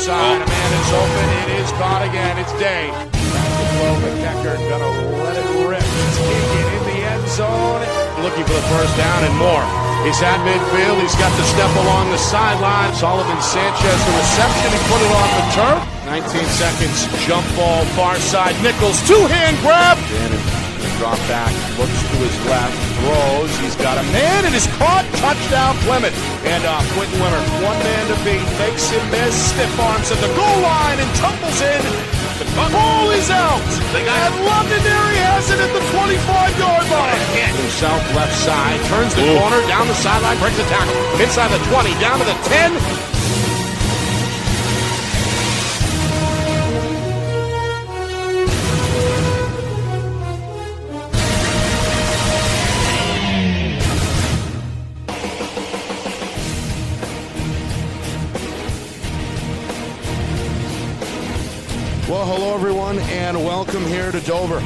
side. A man is open. It is caught again. It's Day. Decker gonna let it rip. It's Keegan in the end zone. Looking for the first down and more. He's at midfield. He's got the step along the sideline. Sullivan Sanchez, the reception. He put it on the turf. 19 seconds. Jump ball, far side. Nichols, two-hand grab. Gannon drop back, looks to his left, throws. He's got a man and is caught. Touchdown, Plymouth. And Quentin Wimmer, one man to beat. Makes him miss. Stiff arms at the goal line and tumbles in. The ball is out. And Londonderry has it at the 25-yard line. Himself left side, turns the corner, down the sideline, breaks the tackle. Inside the 20, down to the 10. Well, hello, everyone, and welcome here to Dover.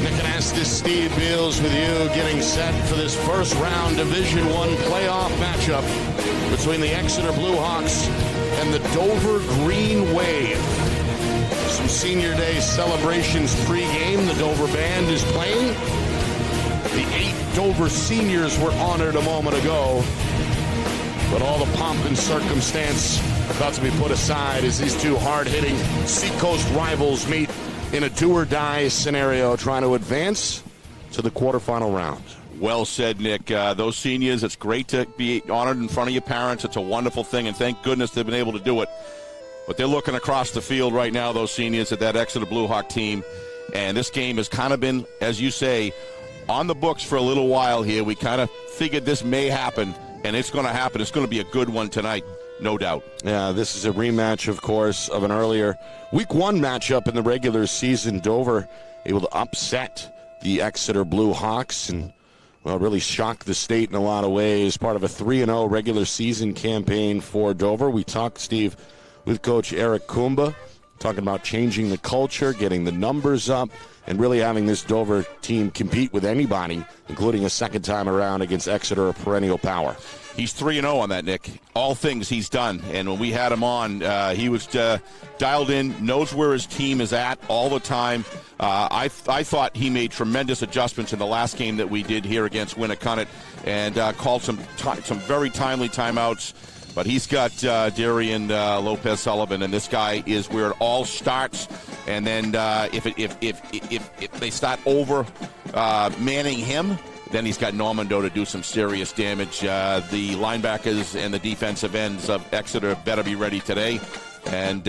Nick Anastas, Steve Beals with you, getting set for this first-round Division I playoff matchup between the Exeter Blue Hawks and the Dover Green Wave. Some Senior Day celebrations pregame. The Dover Band is playing. The 8 Dover seniors were honored a moment ago, but all the pomp and circumstance about to be put aside as these two hard-hitting Seacoast rivals meet in a do-or-die scenario, trying to advance to the quarterfinal round. Well said, Nick. Those seniors, it's great to be honored in front of your parents. It's a wonderful thing, and thank goodness they've been able to do it. But they're looking across the field right now, those seniors, at that Exeter Blue Hawk team. And this game has kind of been, as you say, on the books for a little while here. We kind of figured this may happen, and it's going to happen. It's going to be a good one tonight. No doubt. Yeah, this is a rematch, of course, of an earlier Week 1 matchup in the regular season. Dover able to upset the Exeter Blue Hawks and, well, really shock the state in a lot of ways. Part of a 3-0 regular season campaign for Dover. We talked, Steve, with Coach Eric Kumba, talking about changing the culture, getting the numbers up, and really having this Dover team compete with anybody, including a second time around against Exeter, a perennial power. He's 3-0 on that, Nick. All things he's done. And when we had him on, he was dialed in, knows where his team is at all the time. I thought he made tremendous adjustments in the last game that we did here against Winnicott and called some very timely timeouts. But he's got Darian Lopez Sullivan, and this guy is where it all starts. And then if they start over manning him, then he's got Normando to do some serious damage. The linebackers and the defensive ends of Exeter better be ready today, and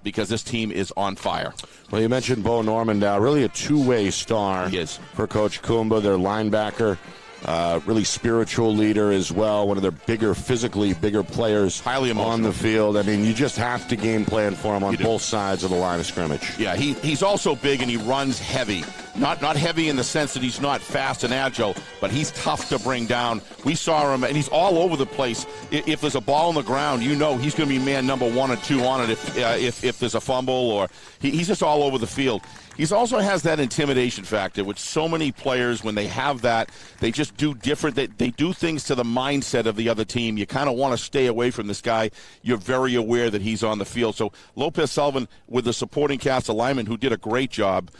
because this team is on fire. Well, you mentioned Bo Normando, really a two-way star for Coach Kumba, their linebacker. Really spiritual leader as well, one of their physically bigger players highly emotional on the field. I mean, you just have to game plan for him on both sides of the line of scrimmage. Yeah, he's also big and he runs heavy. Not heavy in the sense that he's not fast and agile, but he's tough to bring down. We saw him, and he's all over the place. If there's a ball on the ground, you know he's going to be man number 1 or 2 on it if there's a fumble, or he's just all over the field. He also has that intimidation factor, which so many players, when they have that, they just do different. They do things to the mindset of the other team. You kind of want to stay away from this guy. You're very aware that he's on the field. So Lopez Sullivan with the supporting cast of linemen who did a great job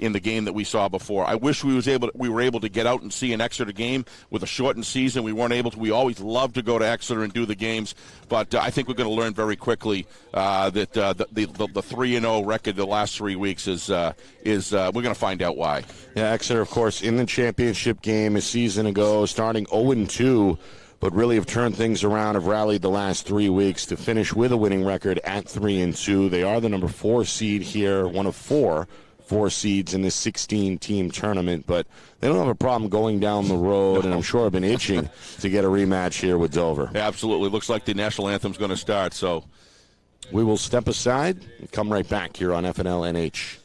in the game that we saw before. I wish we were able to get out and see an Exeter game with a shortened season. We weren't able to. We always love to go to Exeter and do the games, but I think we're going to learn very quickly that the 3-0 record the last 3 weeks is we're going to find out why. Yeah, Exeter, of course, in the championship game a season ago, starting 0-2, but really have turned things around, have rallied the last 3 weeks to finish with a winning record at 3-2. They are the number 4 seed here, one of 4 seeds in this 16-team tournament, but they don't have a problem going down the road, and I'm sure have been itching to get a rematch here with Dover. Yeah, absolutely. Looks like the national anthem's going to start, so we will step aside and come right back here on FNL NH.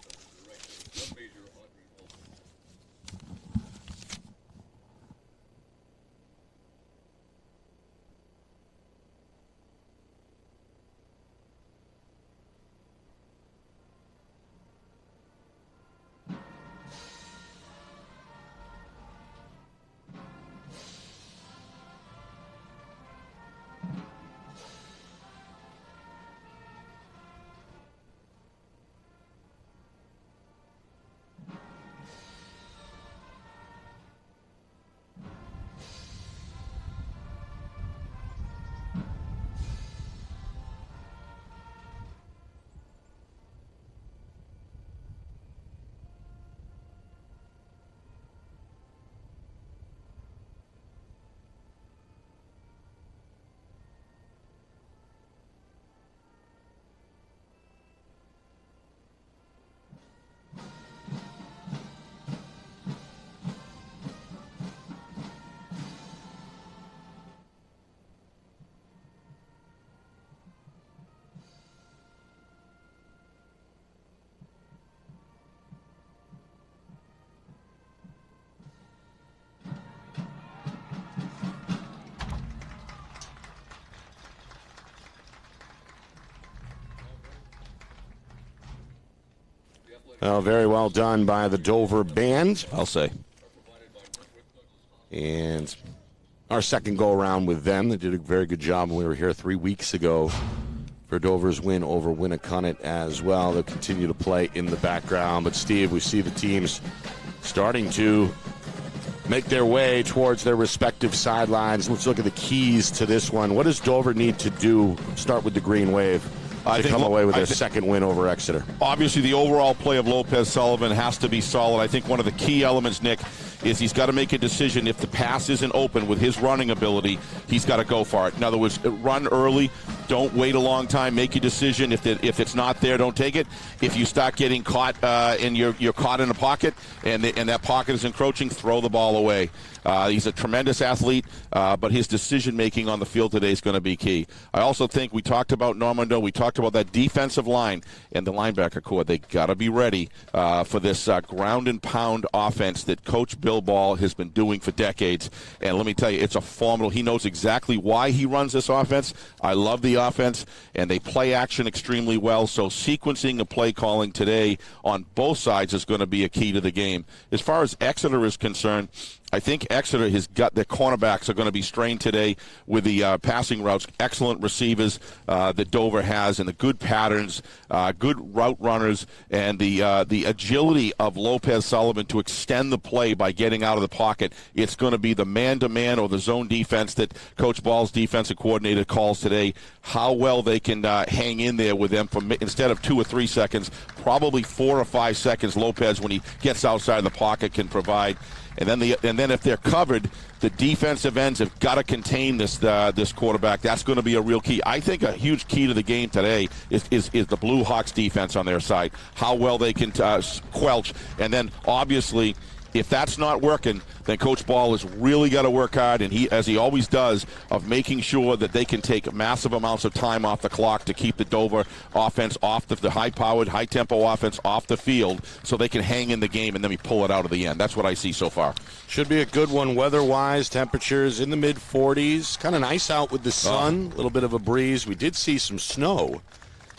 Well, very well done by the Dover band, I'll say. And our second go-around with them, they did a very good job when we were here 3 weeks ago for Dover's win over Winnicott as well. They'll continue to play in the background. But, Steve, we see the teams starting to make their way towards their respective sidelines. Let's look at the keys to this one. What does Dover need to do? Start with the Green Wave to come away with their second win over Exeter. Obviously, the overall play of Lopez Sullivan has to be solid. I think one of the key elements, Nick, is he's got to make a decision. If the pass isn't open with his running ability, he's got to go for it. In other words, run early. Don't wait a long time. Make a decision. If it's not there, don't take it. If you start getting caught and you're caught in a pocket and that pocket is encroaching, throw the ball away. He's a tremendous athlete, but his decision-making on the field today is going to be key. I also think we talked about Normando. We talked about that defensive line and the linebacker core. They got to be ready for this ground and pound offense that Coach Bill Ball has been doing for decades. And let me tell you, it's a formidable. He knows exactly why he runs this offense. I love the offense, and they play action extremely well. So sequencing the play calling today on both sides is going to be a key to the game. As far as Exeter is concerned, I think Exeter has got their cornerbacks are going to be strained today with the passing routes. Excellent receivers that Dover has, and the good patterns, good route runners, and the agility of Lopez Sullivan to extend the play by getting out of the pocket. It's going to be the man-to-man or the zone defense that Coach Ball's defensive coordinator calls today. How well they can hang in there with them from instead of 2 or 3 seconds, probably 4 or 5 seconds. Lopez, when he gets outside of the pocket, can provide. And then if they're covered, the defensive ends have got to contain this quarterback. That's going to be a real key. I think a huge key to the game today is the Blue Hawks defense on their side, how well they can quelch. And then obviously, if that's not working, then Coach Ball has really got to work hard, and he, as he always does, of making sure that they can take massive amounts of time off the clock to keep the Dover offense off the high-powered, high-tempo offense off the field so they can hang in the game and then we pull it out of the end. That's what I see so far. Should be a good one weather-wise. Temperatures in the mid-40s. Kind of nice out with the sun. A little bit of a breeze. We did see some snow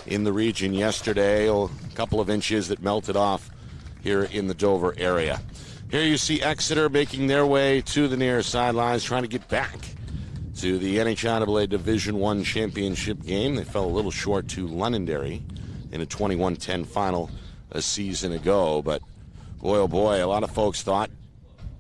in the region yesterday, a couple of inches that melted off here in the Dover area. Here you see Exeter making their way to the near sidelines, trying to get back to the NHIAA Division I championship game. They fell a little short to Londonderry in a 21-10 final a season ago. But, boy, oh boy, a lot of folks thought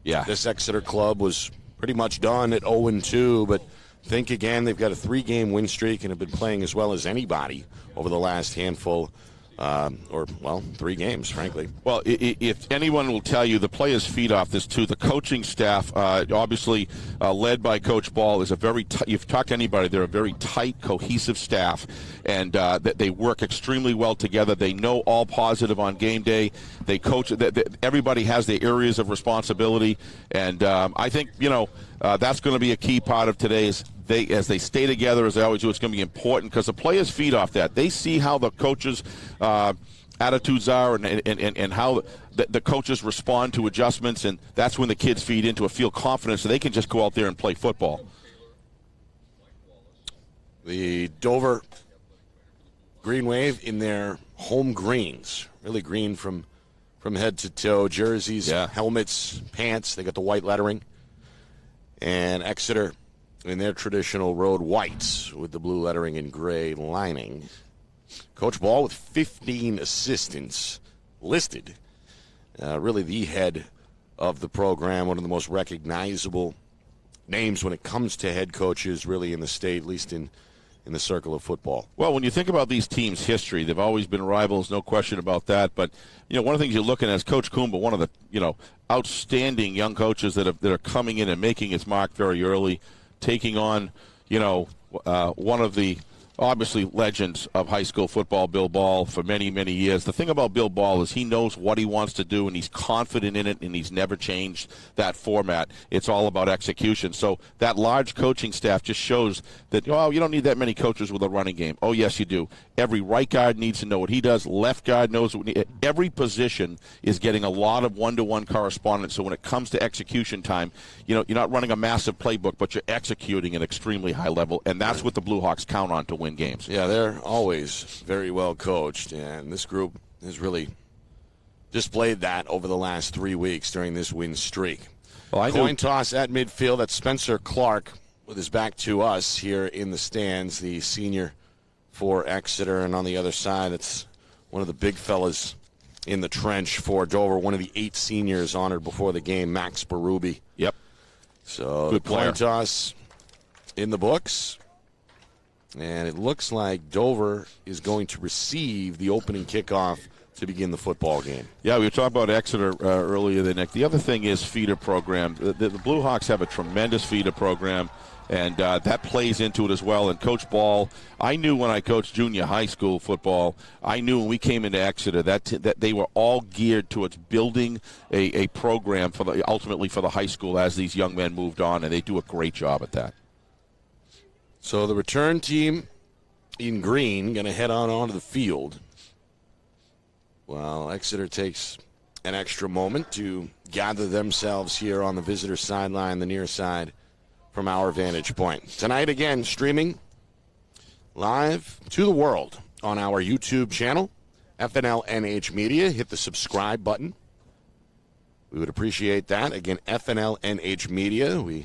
this Exeter club was pretty much done at 0-2. But think again, they've got a 3-game win streak and have been playing as well as anybody over the last handful 3 games, frankly. Well, if anyone will tell you, the players feed off this, too. The coaching staff, obviously led by Coach Ball, is a very you've talked to anybody, they're a very tight, cohesive staff, and that they work extremely well together. They know all positive on game day. They coach. Everybody has their areas of responsibility, and I think, that's going to be a key part of today's. As they stay together, as they always do, it's going to be important because the players feed off that. They see how the coaches' attitudes are and how the coaches respond to adjustments, and that's when the kids feed into feel confident so they can just go out there and play football. The Dover Green Wave in their home greens, really green from head to toe, jerseys, helmets, pants. They got the white lettering. And Exeter in their traditional road whites with the blue lettering and gray lining. Coach Ball with 15 assistants listed. Really the head of the program, one of the most recognizable names when it comes to head coaches really in the state, at least in the circle of football. Well, when you think about these teams' history, they've always been rivals, no question about that. But, one of the things you're looking at is Coach Kumba, one of the, outstanding young coaches that are coming in and making his mark very early, taking on, one of the obviously legends of high school football, Bill Ball, for many, many years. The thing about Bill Ball is he knows what he wants to do, and he's confident in it, and he's never changed that format. It's all about execution. So that large coaching staff just shows that, you don't need that many coaches with a running game. Oh, yes, you do. Every right guard needs to know what he does. Left guard knows what every position is getting a lot of one-to-one correspondence. So when it comes to execution time, you're not running a massive playbook, but you're executing at an extremely high level, and that's what the Blue Hawks count on to win games. Yeah, they're always very well coached, and this group has really displayed that over the last 3 weeks during this win streak. Well, Coin toss at midfield. That's Spencer Clark with his back to us here in the stands, the senior for Exeter. And on the other side, it's one of the big fellas in the trench for Dover, one of the 8 seniors honored before the game, Max Berube. Yep. So good player. Coin toss in the books. And it looks like Dover is going to receive the opening kickoff to begin the football game. Yeah, we were talking about Exeter earlier, Nick. The other thing is feeder program. The Blue Hawks have a tremendous feeder program, and that plays into it as well. And Coach Ball, I knew when I coached junior high school football, I knew when we came into Exeter that they were all geared towards building a program ultimately for the high school as these young men moved on, and they do a great job at that. So the return team in green going to head on onto the field. Well, Exeter takes an extra moment to gather themselves here on the visitor sideline, the near side, from our vantage point. Tonight, again, streaming live to the world on our YouTube channel, FNL NH Media. Hit the subscribe button. We would appreciate that. Again, FNL NH Media. We,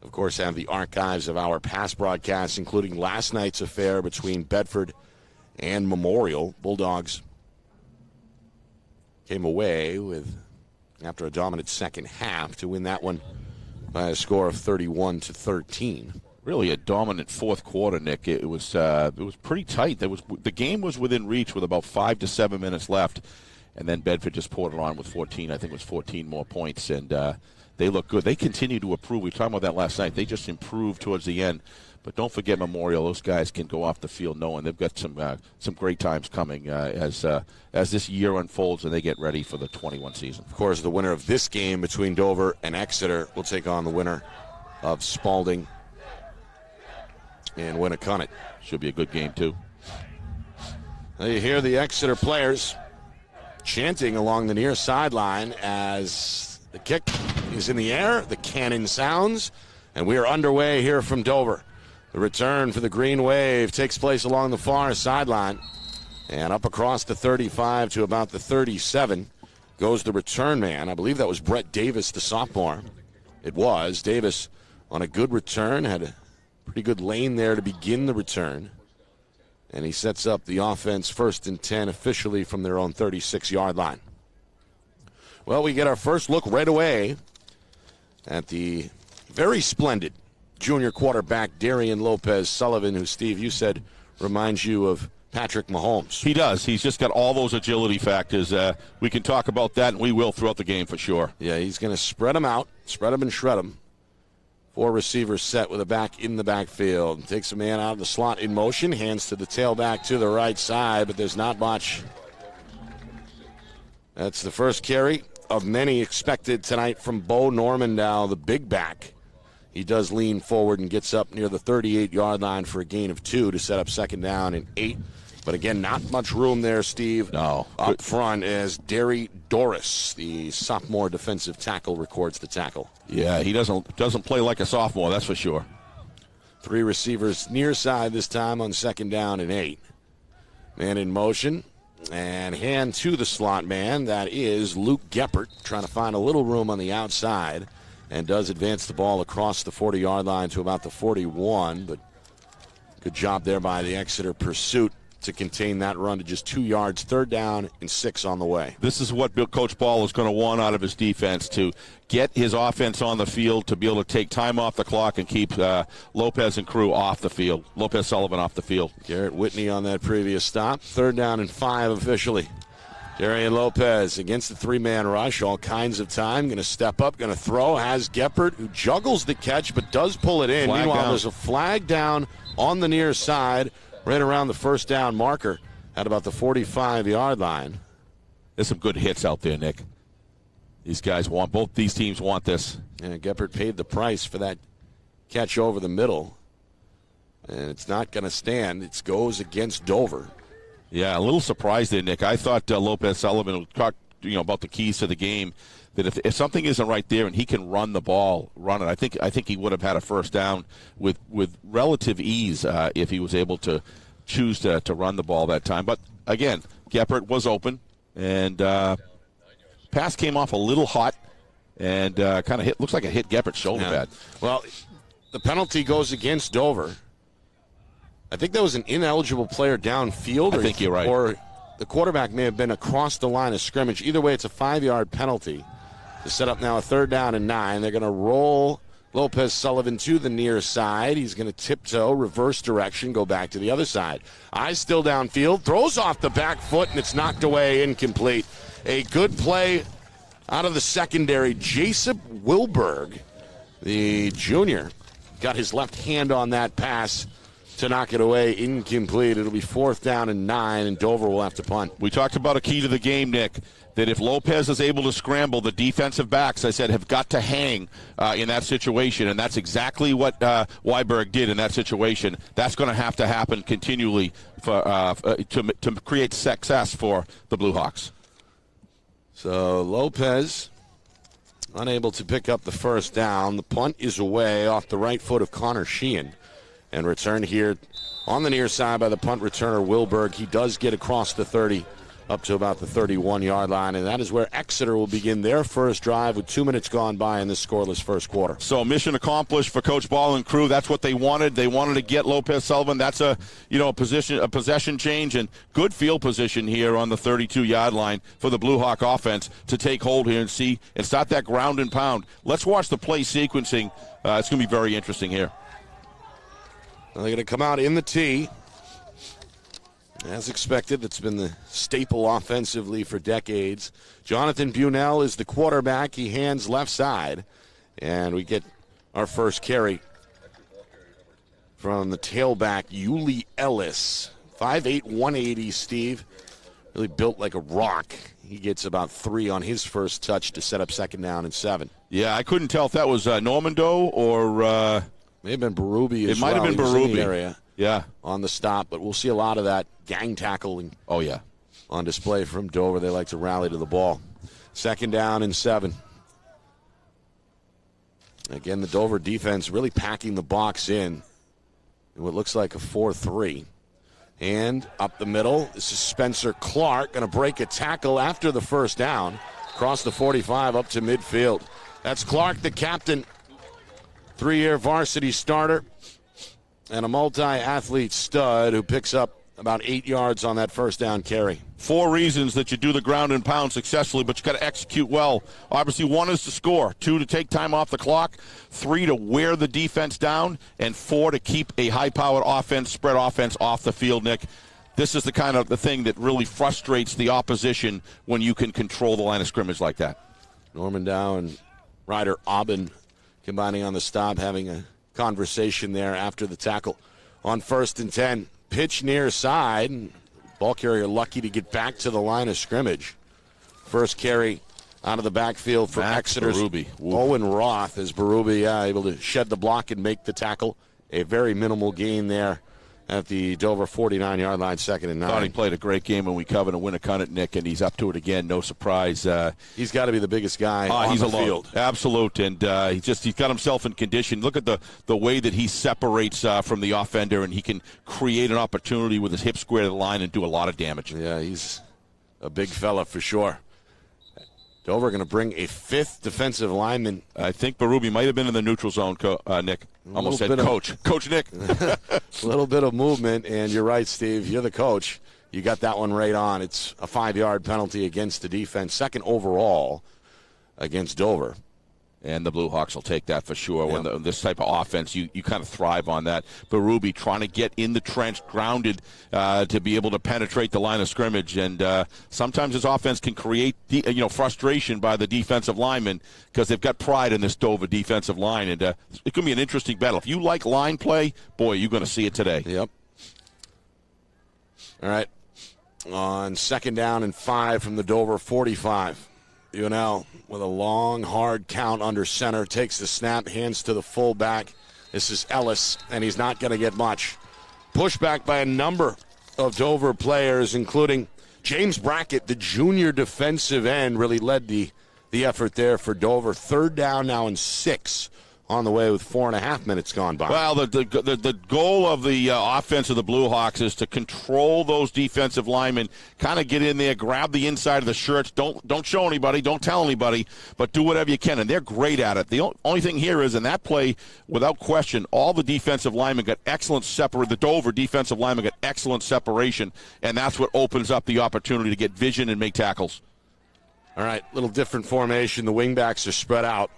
of course, have the archives of our past broadcasts, including last night's affair between Bedford and Memorial. Bulldogs came away with, after a dominant second half, to win that one by a score of 31-13. Really a dominant fourth quarter, Nick. It was pretty tight. The game was within reach with about 5 to 7 minutes left, and then Bedford just poured it on with 14. I think it was 14 more points, and they look good. They continue to improve. We were talking about that last night. They just improved towards the end. But don't forget Memorial. Those guys can go off the field knowing they've got some great times coming as this year unfolds and they get ready for the 21 season. Of course, the winner of this game between Dover and Exeter will take on the winner of Spalding and Winnicott. Should be a good game, too. Now you hear the Exeter players chanting along the near sideline as the kick is in the air, the cannon sounds, and we are underway here from Dover. The return for the Green Wave takes place along the far sideline. And up across the 35 to about the 37 goes the return man. I believe that was Brett Davis, the sophomore. It was. Davis on a good return, had a pretty good lane there to begin the return. And he sets up the offense 1st and 10 officially from their own 36-yard line. Well, we get our first look right away at the very splendid junior quarterback Darian Lopez Sullivan, who, Steve, you said reminds you of Patrick Mahomes. He does. He's just got all those agility factors. We can talk about that, and we will throughout the game for sure. Yeah, he's going to spread them out, spread them and shred them. 4 receivers set with a back in the backfield. Takes a man out of the slot in motion, hands to the tailback to the right side, but there's not much. That's the first carry of many expected tonight from Bo Normandow, the big back. He does lean forward and gets up near the 38-yard line for a gain of 2 to set up 2nd down and 8. But again, not much room there, Steve. No. Up front as Derry Doris, the sophomore defensive tackle, records the tackle. Yeah, he doesn't play like a sophomore, that's for sure. 3 receivers near side this time on 2nd down and 8. Man in motion and hand to the slot man. That is Luke Geppert, trying to find a little room on the outside. And does advance the ball across the 40-yard line to about the 41. But good job there by the Exeter pursuit to contain that run to just 2 yards. 3rd down and 6 on the way. This is what Coach Ball is going to want out of his defense, to get his offense on the field, to be able to take time off the clock and keep Lopez and crew off the field. Lopez Sullivan off the field. Garrett Whitney on that previous stop. 3rd down and 5 officially. Darian Lopez against the 3-man rush, all kinds of time. Going to step up, going to throw. Has Geppert, who juggles the catch but does pull it in. Flag Meanwhile, down. there's a flag down on the near side, right around the 1st down marker at about the 45-yard line. There's some good hits out there, Nick. Both these teams want this. And Geppert paid the price for that catch over the middle. And it's not going to stand. It goes against Dover. Yeah, a little surprised there, Nick. I thought Lopez Sullivan would talk, about the keys to the game. That if something isn't right there and he can run the ball, run it. I think he would have had a 1st down with relative ease if he was able to choose to run the ball that time. But again, Geppert was open, And pass came off a little hot and kind of hit. Looks like it hit Geppert's shoulder pad. Well, the penalty goes against Dover. I think that was an ineligible player downfield. I think you're right. Or the quarterback may have been across the line of scrimmage. Either way, it's a 5-yard penalty to set up now a 3rd down and 9. They're going to roll Lopez Sullivan to the near side. He's going to tiptoe, reverse direction, go back to the other side. Eyes still downfield, throws off the back foot, and it's knocked away, incomplete. A good play out of the secondary. Jacob Wilberg, the junior, got his left hand on that pass to knock it away, incomplete. It'll be 4th down and 9, and Dover will have to punt. We talked about a key to the game, Nick, that if Lopez is able to scramble, the defensive backs, I said, have got to hang in that situation, and that's exactly what Weiberg did in that situation. That's going to have to happen continually to create success for the Blue Hawks. So Lopez unable to pick up the 1st down. The punt is away off the right foot of Connor Sheehan. And returned here on the near side by the punt returner, Wilberg. He does get across the 30 up to about the 31-yard line, and that is where Exeter will begin their first drive with 2 minutes gone by in this scoreless first quarter. So mission accomplished for Coach Ball and crew. That's what they wanted. They wanted to get Lopez Sullivan. That's a possession change and good field position here on the 32-yard line for the Blue Hawk offense to take hold here and start that ground and pound. Let's watch the play sequencing. It's going to be very interesting here. They're going to come out in the tee. As expected, that's been the staple offensively for decades. Jonathan Bunell is the quarterback. He hands left side. And we get our first carry from the tailback, Yuli Ellis. 5'8", 180, Steve. Really built like a rock. He gets about 3 on his first touch to set up 2nd down and 7. Yeah, I couldn't tell if that was Normando or... May have been Berube as It might well. have been He was in Berube. the area Yeah. on the stop, but we'll see a lot of that gang tackling Oh, yeah. on display from Dover. They like to rally to the ball. 2nd down and 7. Again, the Dover defense really packing the box in what looks like a 4-3. And up the middle, this is Spencer Clark going to break a tackle after the 1st down. Across the 45 up to midfield. That's Clark, the captain. 3-year varsity starter and a multi-athlete stud who picks up about 8 yards on that 1st down carry. 4 reasons that you do the ground and pound successfully, but you got to execute well. Obviously, 1 is to score, 2 to take time off the clock, 3 to wear the defense down, and 4 to keep a high-powered offense, spread offense off the field, Nick. This is the kind of the thing that really frustrates the opposition when you can control the line of scrimmage like that. Norman Dow and Ryder Aubin combining on the stop, having a conversation there after the tackle on 1st and 10. Pitch near side. And ball carrier lucky to get back to the line of scrimmage. First carry out of the backfield for Exeter's Owen Roth as Berube able to shed the block and make the tackle. A very minimal gain there at the Dover 49-yard line, 2nd and 9. Thought he played a great game when we covered and win a cunt at Nick, and he's up to it again. No surprise. He's got to be the biggest guy on he's the alone. field. Absolute, and he's got himself in condition. Look at the way that he separates from the offender, and he can create an opportunity with his hip square to the line and do a lot of damage. Yeah, he's a big fella for sure. Dover going to bring a 5th defensive lineman. I think Berube might have been in the neutral zone, Nick. Almost said coach. Coach Nick. A little bit of movement, and you're right, Steve. You're the coach. You got that one right on. It's a 5-yard penalty against the defense, 2nd overall against Dover. And the Blue Hawks will take that for sure. Yep. When this type of offense, you kind of thrive on that. Berube trying to get in the trench, grounded to be able to penetrate the line of scrimmage. And sometimes his offense can create frustration by the defensive linemen because they've got pride in this Dover defensive line. And it could be an interesting battle. If you like line play, boy, you're going to see it today. Yep. All right. On 2nd down and 5 from the Dover 45. UNL with a long, hard count under center. Takes the snap, hands to the fullback. This is Ellis, and he's not going to get much. Pushback by a number of Dover players, including James Brackett, the junior defensive end, really led the effort there for Dover. 3rd down now and 6 on the way with 4.5 minutes gone by. Well, the goal of the offense of the Blue Hawks is to control those defensive linemen, kind of get in there, grab the inside of the shirts. Don't show anybody, don't tell anybody, but do whatever you can, and they're great at it. The only thing here is in that play, without question, all the defensive linemen got excellent separation. The Dover defensive linemen got excellent separation, and that's what opens up the opportunity to get vision and make tackles. All right, little different formation. The wingbacks are spread out.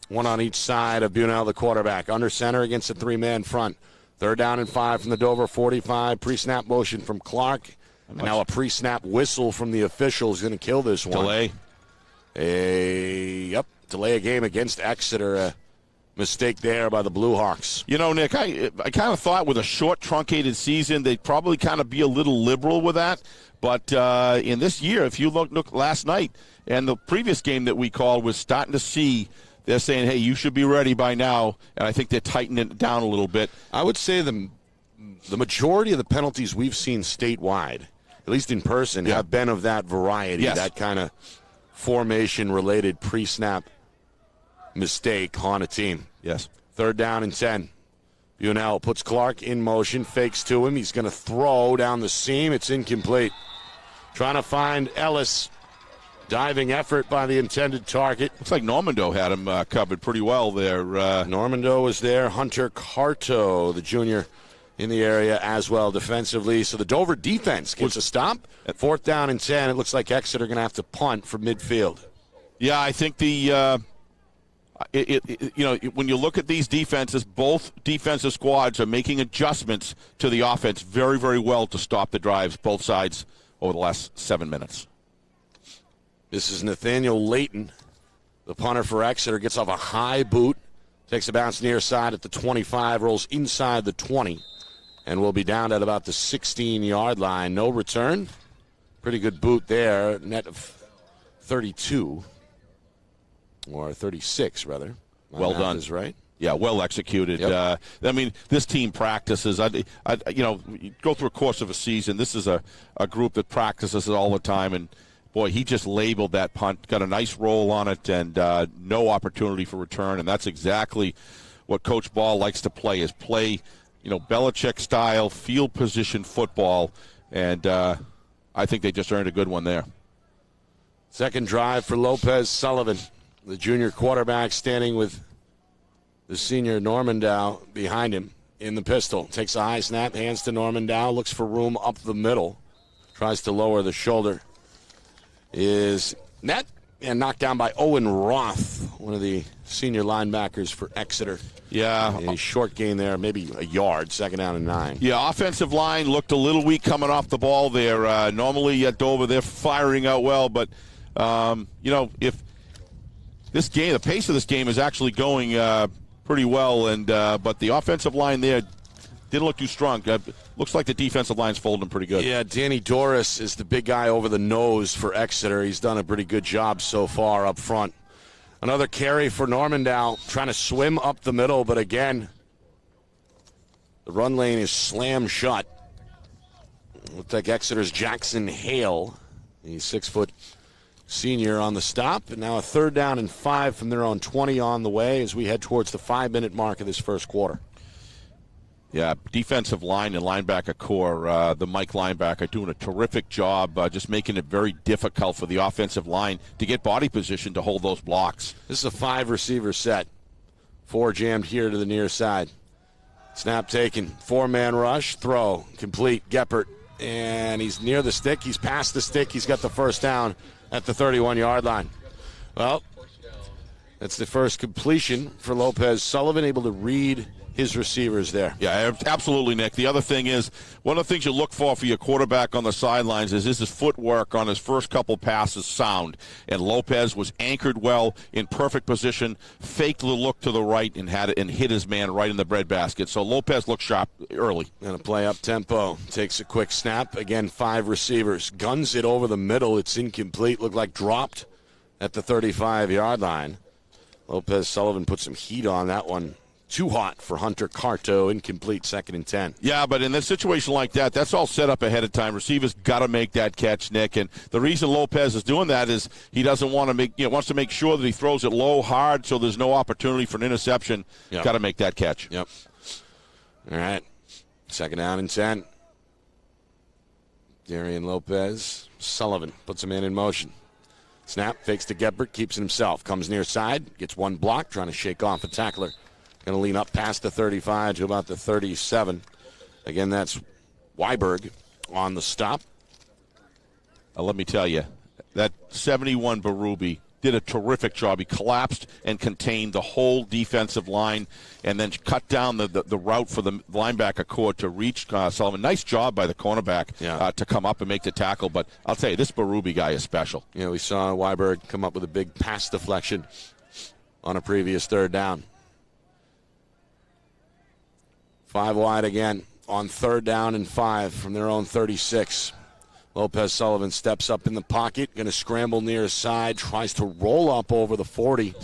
One on each side of Bunnell, the quarterback. Under center against a three-man front. 3rd down and 5 from the Dover 45. Pre-snap motion from Clark. And now a pre-snap whistle from the official is going to kill this one. Delay. Delay a game against Exeter. A mistake there by the Blue Hawks. You know, Nick, I kind of thought with a short, truncated season, they'd probably kind of be a little liberal with that. But in this year, if you look last night and the previous game that we called, was starting to see – they're saying, hey, you should be ready by now, and I think they're tightening it down a little bit. I would say the majority of the penalties we've seen statewide, at least in person, have been of that variety, that kind of formation-related pre-snap mistake on a team. Yes. 3rd down and 10. Bunnell puts Clark in motion, fakes to him. He's going to throw down the seam. It's incomplete. Trying to find Ellis. Diving effort by the intended target. Looks like Normando had him covered pretty well there. Normando was there. Hunter Carto, the junior, in the area as well defensively. So the Dover defense gets a stop. At 4th down and 10, it looks like Exeter are going to have to punt from midfield. Yeah, I think when you look at these defenses, both defensive squads are making adjustments to the offense very, very well to stop the drives, both sides, over the last 7 minutes. This is Nathaniel Layton, the punter for Exeter, gets off a high boot, takes a bounce near side at the 25, rolls inside the 20, and will be down at about the 16-yard line. No return. Pretty good boot there. Net of 32, or 36, rather. Well done. Is right. Yeah, well executed. Yep. This team practices. Go through a course of a season. This is a group that practices it all the time, and boy, he just labeled that punt, got a nice roll on it, and no opportunity for return. And that's exactly what Coach Ball likes to play, Belichick-style, field position football. And I think they just earned a good one there. Second drive for Lopez Sullivan, the junior quarterback, standing with the senior Normandow behind him in the pistol. Takes a high snap, hands to Normandow, looks for room up the middle, tries to lower the shoulder. Is net and knocked down by Owen Roth, one of the senior linebackers for Exeter. Yeah. A short gain there, maybe a yard, 2nd down and 9. Yeah, offensive line looked a little weak coming off the ball there. Normally at Dover, they're firing out well, but, if this game, the pace of this game is actually going pretty well, and but the offensive line there didn't look too strong. Looks like the defensive line's folding pretty good. Yeah, Danny Doris is the big guy over the nose for Exeter. He's done a pretty good job so far up front. Another carry for Normandow, trying to swim up the middle, but again, the run lane is slammed shut. Looks like Exeter's Jackson Hale, the 6-foot senior, on the stop. And now a 3rd down and 5 from their own 20 on the way as we head towards the 5-minute mark of this first quarter. Yeah, defensive line and linebacker core, the Mike linebacker doing a terrific job, just making it very difficult for the offensive line to get body position to hold those blocks. This is a 5-receiver set. 4 jammed here to the near side. Snap taken, 4-man rush, throw, complete, Geppert, and he's near the stick. He's past the stick. He's got the first down at the 31-yard line. Well, that's the first completion for Lopez Sullivan, able to read his receivers there. Yeah, absolutely, Nick. The other thing is, one of the things you look for your quarterback on the sidelines is his footwork on his first couple passes sound. And Lopez was anchored well, in perfect position, faked the look to the right, and had it and hit his man right in the breadbasket. So Lopez looked sharp early. And a play up tempo. Takes a quick snap. Again, 5 receivers. Guns it over the middle. It's incomplete. Looked like dropped at the 35-yard line. Lopez Sullivan put some heat on that one. too hot for Hunter Carto. Incomplete, 2nd and 10. Yeah, but in a situation like that, that's all set up ahead of time. Receivers got to make that catch, Nick. And the reason Lopez is doing that is he doesn't want to make, wants to make sure that he throws it low, hard, so there's no opportunity for an interception. Yep. Got to make that catch. Yep. All right. 2nd down and 10. Darian Lopez. Sullivan puts a man in motion. Snap, fakes to Gebert, keeps it himself. Comes near side, gets one block, trying to shake off a tackler. Going to lean up past the 35 to about the 37. Again, that's Weiberg on the stop. Let me tell you, that 71 Berube did a terrific job. He collapsed and contained the whole defensive line and then cut down the route for the linebacker core to reach Sullivan. Nice job by the cornerback to come up and make the tackle. But I'll tell you, this Berube guy is special. Yeah, we saw Weiberg come up with a big pass deflection on a previous 3rd down. 5 wide again on 3rd down and 5 from their own 36. Lopez Sullivan steps up in the pocket, going to scramble near his side, tries to roll up over the 40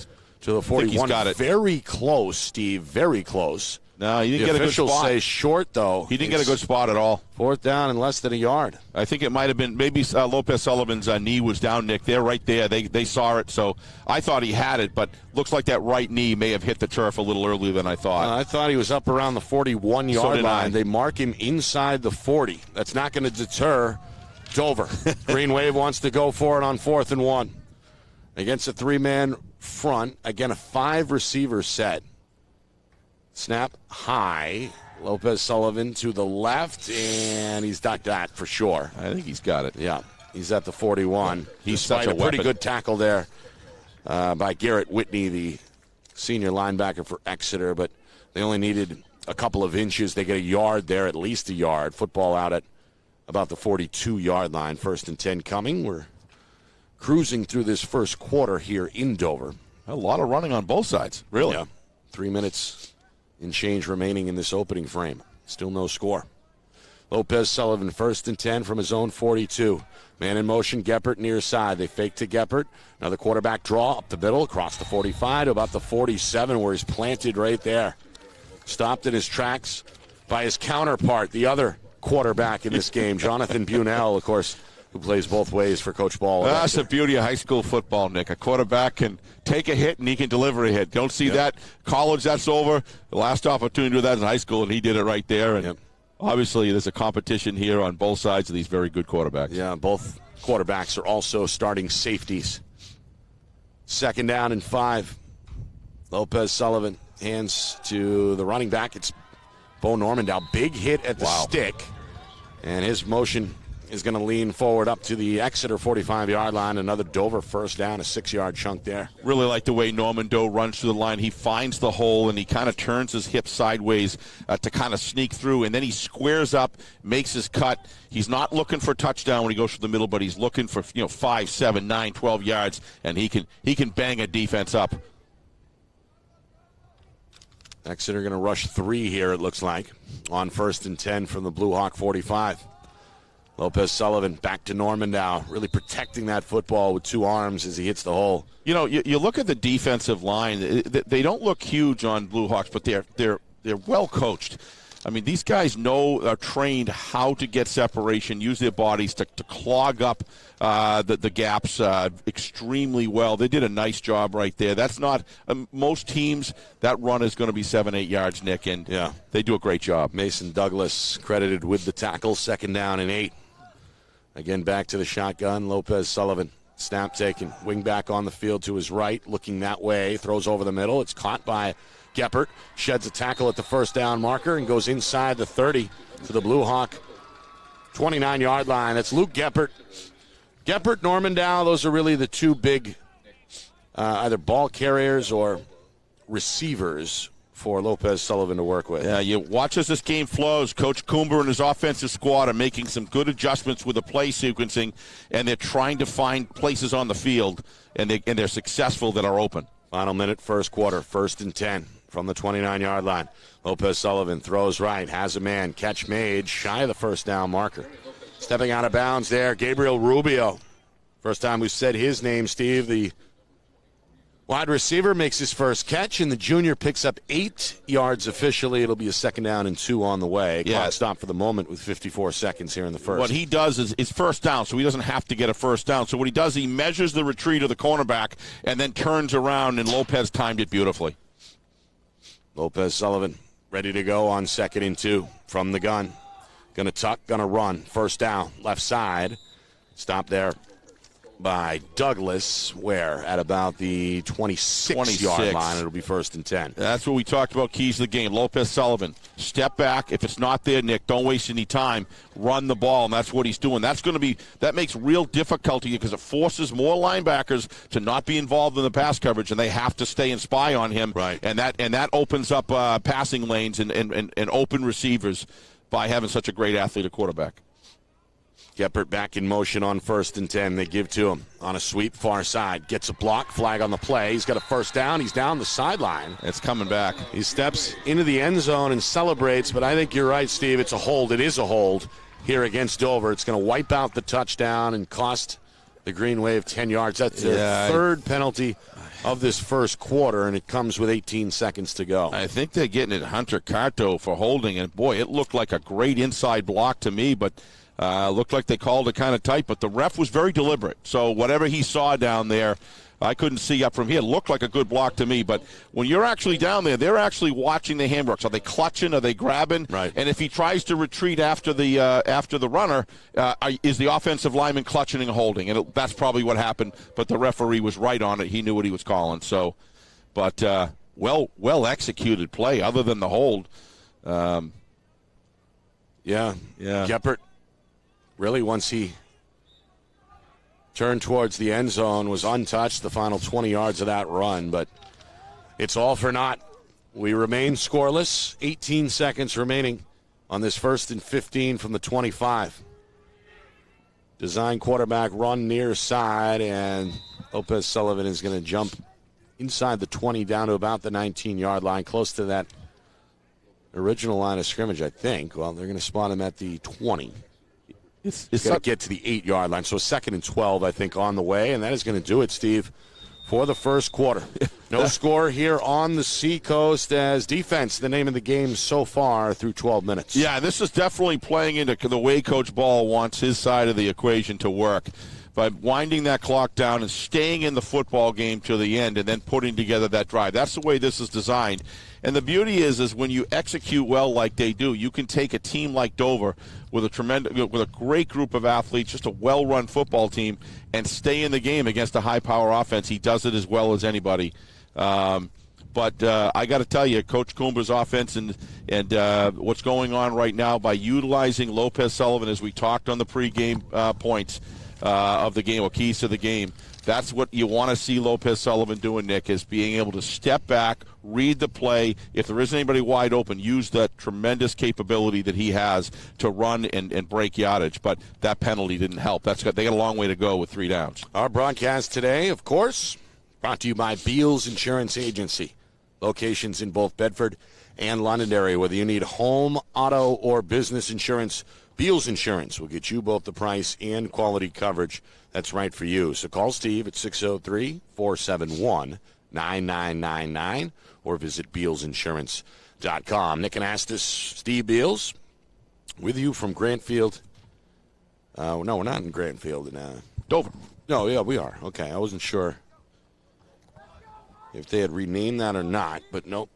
to the 41. He's got it. Very close, Steve, very close. No, he didn't get a good spot. Officials say short, though. He didn't get a good spot at all. 4th down and less than a yard. I think it might have been maybe Lopez Sullivan's knee was down, Nick. They're right there. They saw it, so I thought he had it, but looks like that right knee may have hit the turf a little earlier than I thought. I thought he was up around the 41-yard line. They mark him inside the 40. That's not going to deter Dover. Green Wave wants to go for it on 4th and 1. Against a 3-man front. Again, a 5-receiver set. Snap high. Lopez Sullivan to the left, and he's got that for sure. I think he's got it. Yeah, he's at the 41. He's such a pretty weapon. good tackle there by Garrett Whitney, the senior linebacker for Exeter, but they only needed a couple of inches. They get a yard there, at least a yard. Football out at about the 42-yard line. 1st and 10 coming. We're cruising through this first quarter here in Dover. A lot of running on both sides, really. Yeah. 3 minutes and change remaining in this opening frame. Still no score. Lopez Sullivan, 1st and 10 from his own 42. Man in motion, Geppert near side. They fake to Geppert. Another quarterback draw up the middle, across the 45 to about the 47, where he's planted right there. Stopped in his tracks by his counterpart, the other quarterback in this game, Jonathan Bunell, of course, who plays both ways for Coach Ball. That's the beauty of high school football, Nick. A quarterback can take a hit and he can deliver a hit. Don't see that. College, that's over. The last opportunity to do that in high school, and he did it right there. And obviously there's a competition here on both sides of these very good quarterbacks. Yeah, both quarterbacks are also starting safeties. 2nd down and 5. Lopez Sullivan hands to the running back. It's Bo Normandow. Big hit at the stick. And his motion is going to lean forward up to the Exeter 45-yard line. Another Dover 1st down, a 6-yard chunk there. Really like the way Normandow runs through the line. He finds the hole, and he kind of turns his hip sideways to kind of sneak through, and then he squares up, makes his cut. He's not looking for a touchdown when he goes through the middle, but he's looking for 5, 7, 9, 12 yards, and he can bang a defense up. Exeter going to rush 3 here, it looks like, on 1st and 10 from the Blue Hawk 45. Lopez Sullivan back to Normandow, really protecting that football with 2 arms as he hits the hole. You look at the defensive line. They don't look huge on Blue Hawks, but they're well coached. I mean, these guys are trained how to get separation, use their bodies to clog up the gaps extremely well. They did a nice job right there. That's not most teams. That run is going to be 7, 8 yards, Nick, and they do a great job. Mason Douglas credited with the tackle. 2nd down and 8. Again, back to the shotgun. Lopez Sullivan, snap taken, wing back on the field to his right, looking that way, throws over the middle. It's caught by Geppert, sheds a tackle at the 1st down marker and goes inside the 30 to the Blue Hawk 29-yard line. That's Luke Geppert. Geppert, Normandow, those are really the 2 big either ball carriers or receivers for Lopez Sullivan to work with. Yeah, you watch as this game flows. Coach Coomber and his offensive squad are making some good adjustments with the play sequencing, and they're trying to find places on the field, and they're successful that are open. Final minute, first quarter, 1st and 10 from the 29-yard line. Lopez Sullivan throws right, has a man, catch made, shy of the 1st down marker. Stepping out of bounds there, Gabriel Rubio. First time we've said his name, Steve, the Wide receiver makes his first catch, and the junior picks up 8 yards officially. It'll be a 2nd down and 2 on the way. Clock stop for the moment with 54 seconds here in the first. What he does is first down, so he doesn't have to get a first down. So what he does, he measures the retreat of the cornerback and then turns around, and Lopez timed it beautifully. Lopez Sullivan ready to go on 2nd and 2 from the gun. Going to tuck, going to run. First down, left side. Stop there by Douglas, where at about the 26-yard line. It'll be 1st and 10. That's what we talked about, keys of the game. Lopez Sullivan, step back. If it's not there, Nick, don't waste any time. Run the ball, and that's what he's doing. That makes real difficulty because it forces more linebackers to not be involved in the pass coverage, and they have to stay and spy on him. Right. And that opens up passing lanes and open receivers by having such a great athlete at quarterback. Geppert back in motion on 1st and 10. They give to him on a sweep, far side. Gets a block, flag on the play. He's got a first down. He's down the sideline. It's coming back. He steps into the end zone and celebrates, but I think you're right, Steve. It's a hold. It is a hold here against Dover. It's going to wipe out the touchdown and cost the Green Wave 10 yards. That's their 3rd penalty of this first quarter, and it comes with 18 seconds to go. I think they're getting at Hunter Carto for holding, and boy, it looked like a great inside block to me, but looked like they called it kind of tight, but the ref was very deliberate. So whatever he saw down there, I couldn't see up from here. It looked like a good block to me, but when you're actually down there, they're actually watching the handworks. Are they clutching? Are they grabbing? Right. And if he tries to retreat after the runner, is the offensive lineman clutching and holding? And that's probably what happened, but the referee was right on it. He knew what he was calling. So, but well executed play other than the hold. Yeah. Geppert, really, once he turned towards the end zone, was untouched the final 20 yards of that run, but it's all for naught. We remain scoreless. 18 seconds remaining on this 1st and 15 from the 25. Design quarterback run near side, and Lopez Sullivan is going to jump inside the 20 down to about the 19-yard line, close to that original line of scrimmage, I think. Well, they're going to spot him at the 20. It's going to get to the 8-yard line. So 2nd and 12, I think, on the way. And that is going to do it, Steve, for the first quarter. No score here on the Seacoast as defense, the name of the game so far through 12 minutes. Yeah, this is definitely playing into the way Coach Ball wants his side of the equation to work. By winding that clock down and staying in the football game to the end and then putting together that drive. That's the way this is designed. And the beauty is when you execute well like they do, you can take a team like Dover with a great group of athletes, just a well-run football team, and stay in the game against a high-power offense. He does it as well as anybody. But I got to tell you, Coach Coomber's offense and what's going on right now by utilizing Lopez Sullivan, as we talked on the pregame points of the game, or keys to the game, that's what you want to see Lopez Sullivan doing, Nick, is being able to step back, read the play. If there isn't anybody wide open, use that tremendous capability that he has to run and break yardage. But that penalty didn't help. They got a long way to go with 3 downs. Our broadcast today, of course, brought to you by Beals Insurance Agency. Locations in both Bedford and Londonderry. Whether you need home, auto, or business insurance, Beals Insurance will get you both the price and quality coverage that's right for you. So call Steve at 603-471-9999 or visit BealsInsurance.com. Nick Anastas, Steve Beals, with you from Grantfield. No, we're not in Grantfield. Dover. No, yeah, we are. Okay, I wasn't sure if they had renamed that or not, but nope.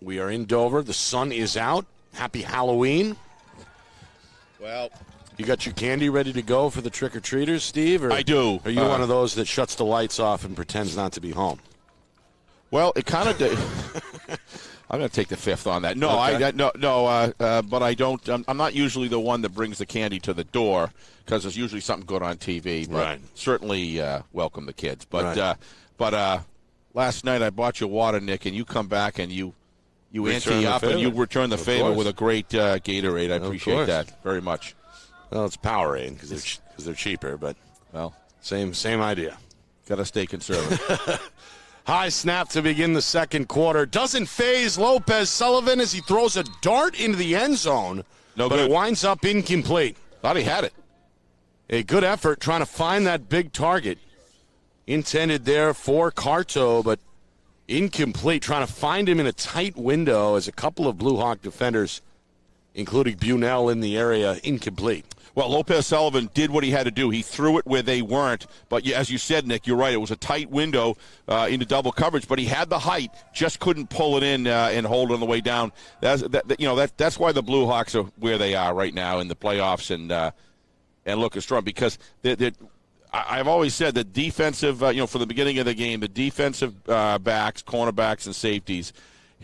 We are in Dover. The sun is out. Happy Halloween. Well, you got your candy ready to go for the trick-or-treaters, Steve? Or I do. Are you one of those that shuts the lights off and pretends not to be home? Well, it kind of I'm going to take the fifth on that. No, Okay. But I don't. I'm not usually the one that brings the candy to the door because there's usually something good on TV. But Right. certainly welcome the kids. But Right. Last night I bought you water, Nick, and you come back and you Return ante the up favor. and you return the Of favor course. with a great Gatorade. I appreciate course. that very much. Well, it's Powerade because they're cheaper, but Well, same idea. got to stay conservative. High snap to begin the second quarter. Doesn't phase Lopez Sullivan as he throws a dart into the end zone. No but good. it winds up incomplete. Thought he had it. A good effort trying to find that big target. intended there for Carto, but incomplete. Trying to find him in a tight window as a couple of Blue Hawk defenders, including Bunell in the area, incomplete. Well, Lopez Sullivan did what he had to do. He threw it where they weren't. But as you said, Nick, you're right. It was a tight window into double coverage. But he had the height, just couldn't pull it in and hold it on the way down. That's why the Blue Hawks are where they are right now in the playoffs and looking strong. Because I've always said that defensive, for the beginning of the game, the defensive backs, cornerbacks, and safeties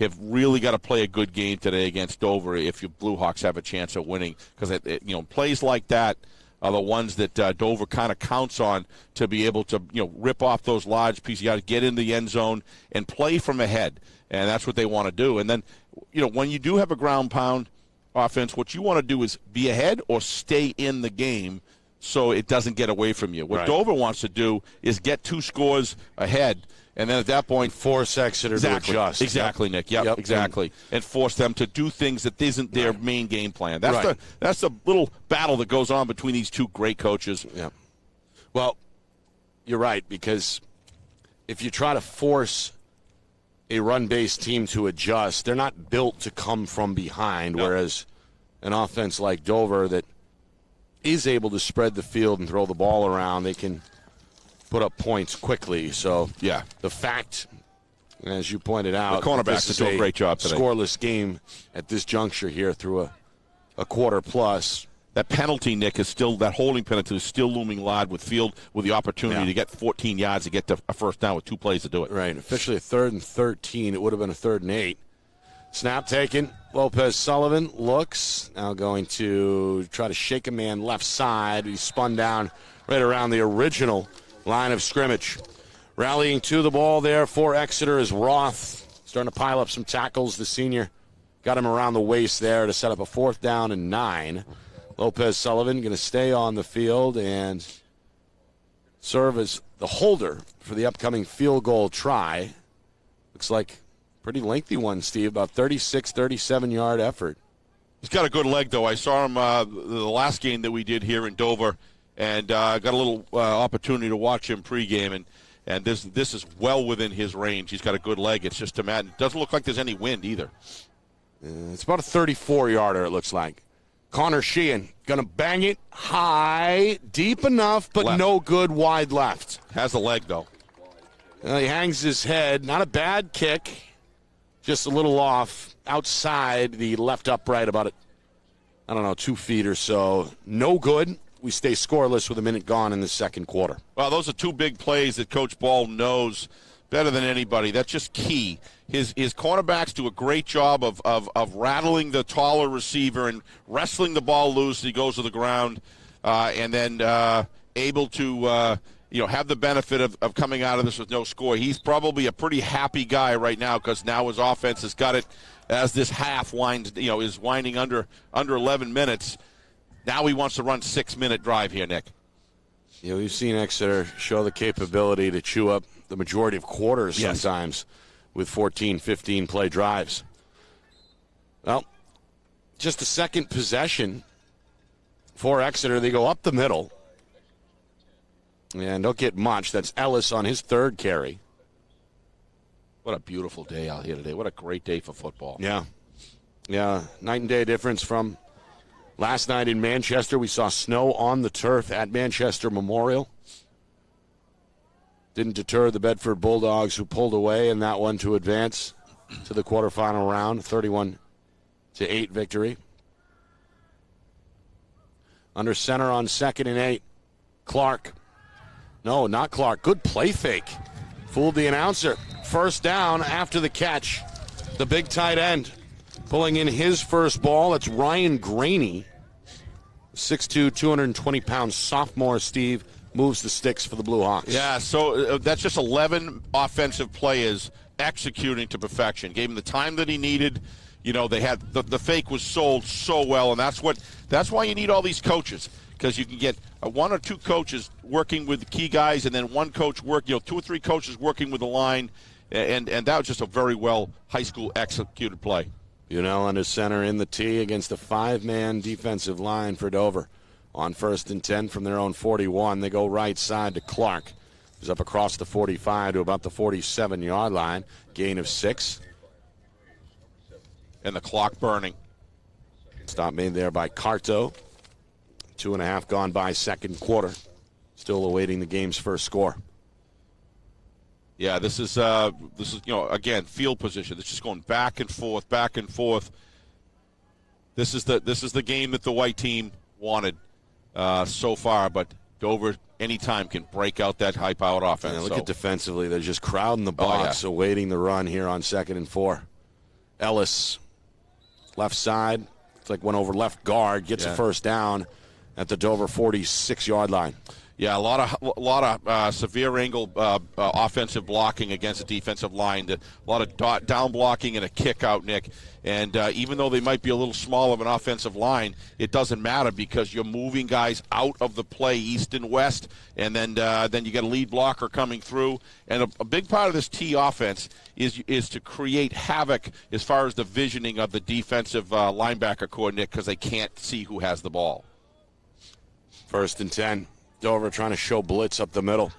have really got to play a good game today against Dover if your Blue Hawks have a chance of winning. Because plays like that are the ones that Dover kind of counts on to be able to rip off those large pieces. You got to get in the end zone and play from ahead, and that's what they want to do. And then when you do have a ground pound offense, what you want to do is be ahead or stay in the game so it doesn't get away from you. What Dover wants to do is get 2 scores ahead. And then at that point, force Exeter to adjust. Exactly, Nick. Yep, exactly. And force them to do things that isn't their main game plan. That's the little battle that goes on between these two great coaches. Yeah. Well, you're right, because if you try to force a run-based team to adjust, they're not built to come from behind, whereas an offense like Dover that is able to spread the field and throw the ball around, they can put up points quickly. So, the fact, as you pointed out, the cornerbacks do a great job today. Scoreless game at this juncture here through a quarter plus. That penalty, Nick, is still, that holding penalty is still looming large with Field with the opportunity to get 14 yards to get to a first down with 2 plays to do it. Right. Officially a 3rd and 13. It would have been a 3rd and 8. Snap taken. Lopez Sullivan looks. Now going to try to shake a man left side. He spun down right around the original line of scrimmage. Rallying to the ball there for Exeter is Roth. Starting to pile up some tackles. The senior got him around the waist there to set up a 4th down and 9. Lopez Sullivan going to stay on the field and serve as the holder for the upcoming field goal try. Looks like a pretty lengthy one, Steve, about 36, 37-yard effort. He's got a good leg, though. I saw him the last game that we did here in Dover, and got a little opportunity to watch him pregame, and this is well within his range. He's got a good leg. It's just a matter. It doesn't look like there's any wind either. It's about a 34-yarder, it looks like. Connor Sheehan going to bang it high, deep enough, but left. No good wide left. Has a leg, though. He hangs his head. Not a bad kick, just a little off outside the left upright, about 2 feet or so. No good. We stay scoreless with a minute gone in the second quarter. Well, those are 2 big plays that Coach Ball knows better than anybody. That's just key. His cornerbacks do a great job of rattling the taller receiver and wrestling the ball loose as he goes to the ground, and then able to have the benefit of coming out of this with no score. He's probably a pretty happy guy right now because now his offense has got it as this half is winding under 11 minutes. Now he wants to run 6-minute drive here, Nick. We've seen Exeter show the capability to chew up the majority of quarters sometimes with 14, 15-play drives. Well, just the second possession for Exeter. They go up the middle and don't get much. That's Ellis on his 3rd carry. What a beautiful day out here today. What a great day for football. Yeah, night and day difference from last night in Manchester. We saw snow on the turf at Manchester Memorial. Didn't deter the Bedford Bulldogs, who pulled away in that one to advance to the quarterfinal round, 31-8 victory. Under center on 2nd and 8, Clark. No, not Clark. Good play fake. Fooled the announcer. First down after the catch. The big tight end pulling in his first ball. It's Ryan Graney. 6'2", 220-pound sophomore, Steve, moves the sticks for the Blue Hawks. Yeah, so that's just 11 offensive players executing to perfection. Gave him the time that he needed. They had the fake was sold so well, and that's why you need all these coaches, because you can get 1 or 2 coaches working with the key guys, and then 1 coach 2 or 3 coaches working with the line, and that was just a very well high school executed play. Under center in the tee against a 5-man defensive line for Dover. On 1st and 10 from their own 41, they go right side to Clark. He's up across the 45 to about the 47-yard line. Gain of 6. And the clock burning. Stop made there by Carto. 2.5 gone by second quarter. Still awaiting the game's first score. Yeah, this is again, field position. It's just going back and forth, back and forth. This is the game that the white team wanted so far, but Dover anytime can break out that high-powered offense. Yeah, look at defensively. They're just crowding the box, awaiting the run here on 2nd and 4. Ellis, left side. It's like went over left guard, gets a first down at the Dover 46-yard line. Yeah, a lot of severe angle offensive blocking against the defensive line. A lot of down blocking and a kick out, Nick. And even though they might be a little small of an offensive line, it doesn't matter because you're moving guys out of the play east and west, and then you get a lead blocker coming through. And a big part of this T offense is to create havoc as far as the visioning of the defensive linebacker core, Nick, because they can't see who has the ball. 1st and 10. Dover trying to show blitz up the middle.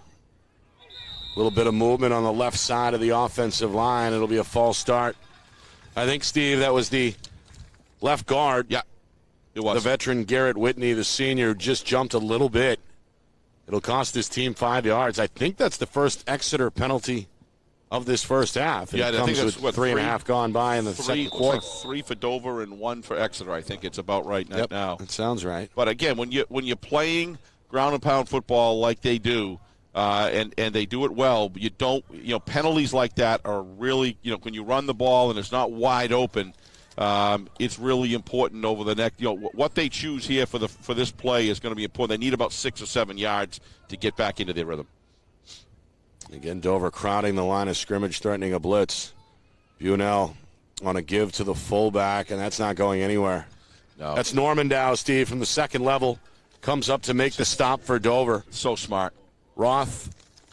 A little bit of movement on the left side of the offensive line. It'll be a false start. I think, Steve, that was the left guard. Yeah, it was. The veteran Garrett Whitney, the senior, just jumped a little bit. It'll cost his team 5 yards. I think that's the first Exeter penalty of this first half. And yeah, it I think comes that's with 3.5 gone by in the second quarter. Like 3 for Dover and 1 for Exeter. I think it's about right now. That sounds right. But again, when you're playing ground and pound football like they do, and they do it well, you don't, penalties like that are really, when you run the ball and it's not wide open, it's really important over the next, what they choose here for this play is going to be important. They need about 6 or 7 yards to get back into their rhythm. Again, Dover crowding the line of scrimmage, threatening a blitz. Bunnell on a give to the fullback, and that's not going anywhere. No. That's Normandow, Steve, from the second level. Comes up to make the stop for Dover. So smart. Roth,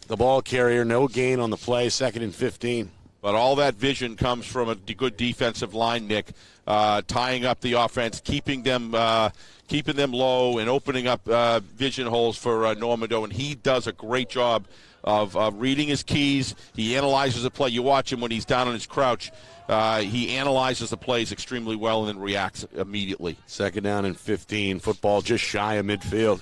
the ball carrier, no gain on the play, 2nd and 15. But all that vision comes from a good defensive line, Nick, tying up the offense, keeping them low, and opening up vision holes for Normandow. And he does a great job of reading his keys. He analyzes the play. You watch him when he's down on his crouch. He analyzes the plays extremely well and then reacts immediately. 2nd down and 15. Football just shy of midfield.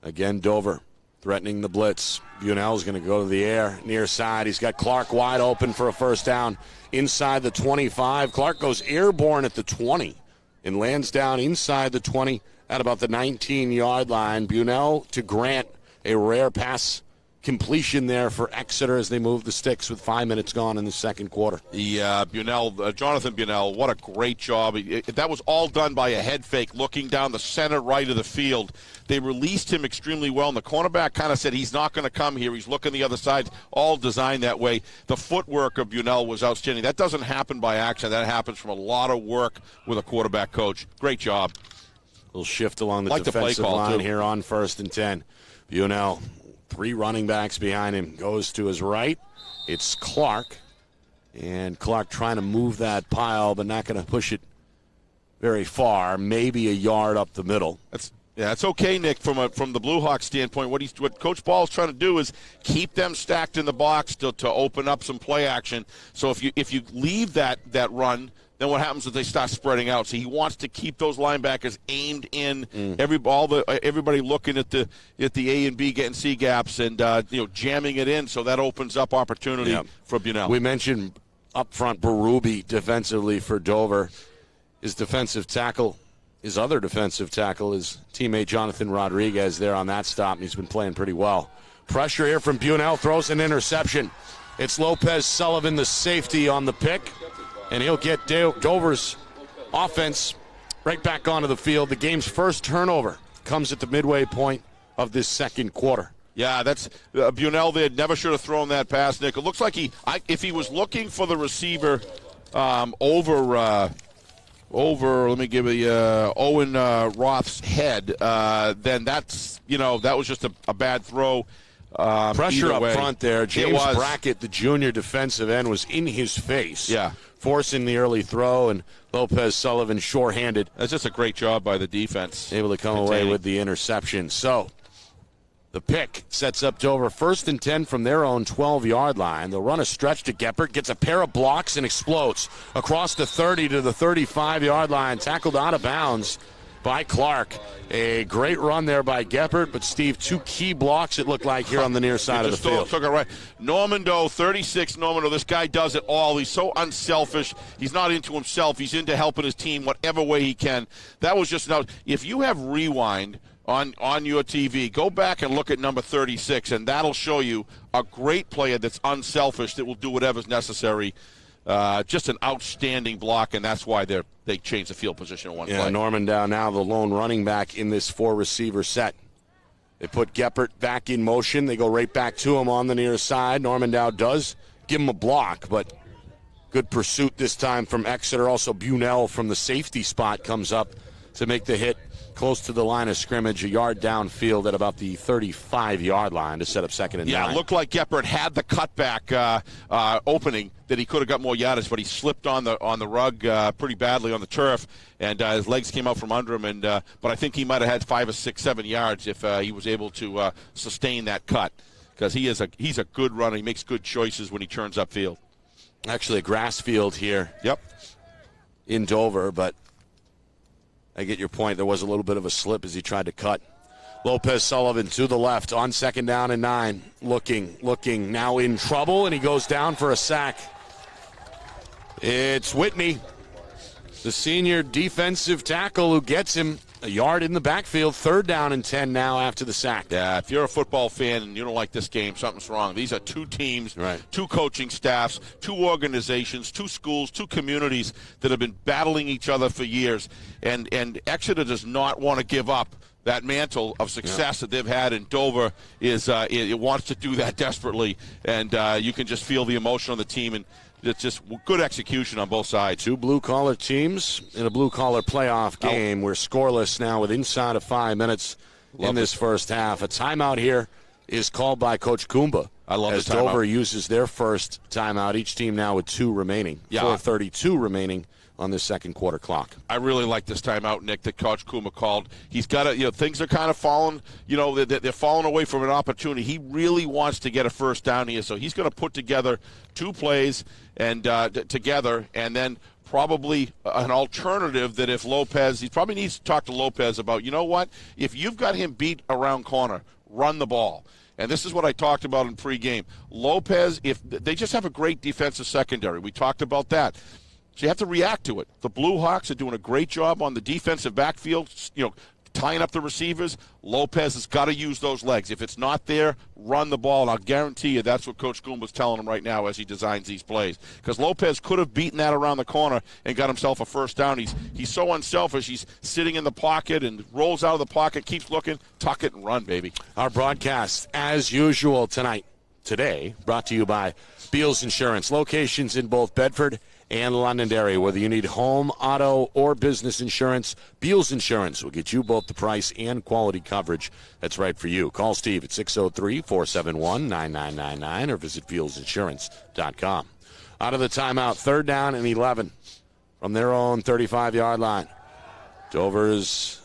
Again, Dover threatening the blitz. Bunnell's going to go to the air, near side. He's got Clark wide open for a first down inside the 25. Clark goes airborne at the 20 and lands down inside the 20 at about the 19-yard line. Bunnell to Grant, a rare pass completion there for Exeter as they move the sticks with 5 minutes gone in the second quarter. Jonathan Bunnell, what a great job. That was all done by a head fake looking down the center right of the field. They released him extremely well, and the cornerback kind of said he's not going to come here. He's looking the other side, all designed that way. The footwork of Bunnell was outstanding. That doesn't happen by accident. That happens from a lot of work with a quarterback coach. Great job. A little shift along the defensive line here on 1st and 10. Bunnell, 3 running backs behind him, goes to his right. It's Clark. And Clark trying to move that pile, but not going to push it very far, maybe a yard up the middle. That's okay, Nick, from the Blue Hawks standpoint. What Coach Ball's trying to do is keep them stacked in the box to open up some play action. So if you leave that run, then what happens is they start spreading out. So he wants to keep those linebackers aimed in. Everybody looking at the A and B, getting C gaps, and jamming it in. So that opens up opportunity for Bunnell. We mentioned up front Berube defensively for Dover. His other defensive tackle, his teammate Jonathan Rodriguez there on that stop, and he's been playing pretty well. Pressure here from Bunnell, throws an interception. It's Lopez Sullivan, the safety, on the pick. And he'll get Dover's offense right back onto the field. The game's first turnover comes at the midway point of this second quarter. Yeah, that's Bunnell there. Never should have thrown that pass, Nick. It looks like if he was looking for the receiver over, let me give you Owen Roth's head, then that was just a bad throw. Pressure up front there. James Brackett, the junior defensive end, was in his face. Yeah. Forcing the early throw, and Lopez Sullivan shorthanded. That's just a great job by the defense. Able to come away with the interception. So The pick sets up Dover 1st and 10 from their own 12-yard line. They'll run a stretch to Geppert, gets a pair of blocks and explodes across the 30 to the 35-yard line, tackled out of bounds by Clark. A great run there by Geppert, but Steve, 2 key blocks it looked like here on the near side of the field. Took it right. Normando, 36 Normando, this guy does it all. He's so unselfish. He's not into himself. He's into helping his team whatever way he can. That was just, if you have rewind on your TV, go back and look at number 36, and that'll show you a great player that's unselfish, that will do whatever's necessary. Just an outstanding block, and that's why they changed the field position in one play. Normandow now the lone running back in this 4-receiver set. They put Geppert back in motion. They go right back to him on the near side. Normandow does give him a block, but good pursuit this time from Exeter. Also, Bunell from the safety spot comes up to make the hit close to the line of scrimmage, a yard downfield at about the 35-yard line to set up 2nd and 9. Yeah, it looked like Geppert had the cutback opening that he could have got more yardage, but he slipped on the rug pretty badly on the turf, and his legs came out from under him. But I think he might have had 5 or 6, 7 yards if he was able to sustain that cut, because he's a good runner. He makes good choices when he turns upfield. Actually, a grass field here. Yep. In Dover, but I get your point. There was a little bit of a slip as he tried to cut. Lopez Sullivan to the left on 2nd down and 9. Looking, now in trouble, and he goes down for a sack. It's Whitney, the senior defensive tackle, who gets him a yard in the backfield. 3rd down and 10 now after the sack. Yeah, if you're a football fan and you don't like this game, something's wrong. These are 2 teams, right, 2 coaching staffs, 2 organizations, 2 schools, 2 communities that have been battling each other for years. And Exeter does not want to give up that mantle of success that they've had in Dover. It wants to do that desperately, and you can just feel the emotion on the team, and it's just good execution on both sides. 2 blue-collar teams in a blue-collar playoff game. We're scoreless now with inside of 5 minutes in this first half. A timeout here is called by Coach Kumba. I love as the timeout. Dover uses their first timeout. Each team now with 2 remaining. 4:32 remaining on this second quarter clock. I really like this timeout, Nick, that Coach Kuma called. He's got to, things are kind of falling, they're falling away from an opportunity. He really wants to get a first down here, so he's going to put together 2 plays and together, and then probably an alternative that if Lopez, he probably needs to talk to Lopez about, you know what, if you've got him beat around corner, run the ball. And this is what I talked about in pregame. Lopez, if they just have a great defensive secondary, we talked about that. So you have to react to it. The Blue Hawks are doing a great job on the defensive backfield, tying up the receivers. Lopez has got to use those legs. If it's not there, run the ball. And I'll guarantee you that's what Coach Goomba's telling him right now as he designs these plays. Because Lopez could have beaten that around the corner and got himself a first down. He's so unselfish. He's sitting in the pocket and rolls out of the pocket, keeps looking, tuck it and run, baby. Our broadcast, as usual today, brought to you by Beals Insurance. Locations in both Bedford and Londonderry. Whether you need home, auto, or business insurance, Beals Insurance will get you both the price and quality coverage that's right for you. Call Steve at 603-471-9999 or visit BealsInsurance.com. Out of the timeout, 3rd down and 11 from their own 35-yard line. Dover's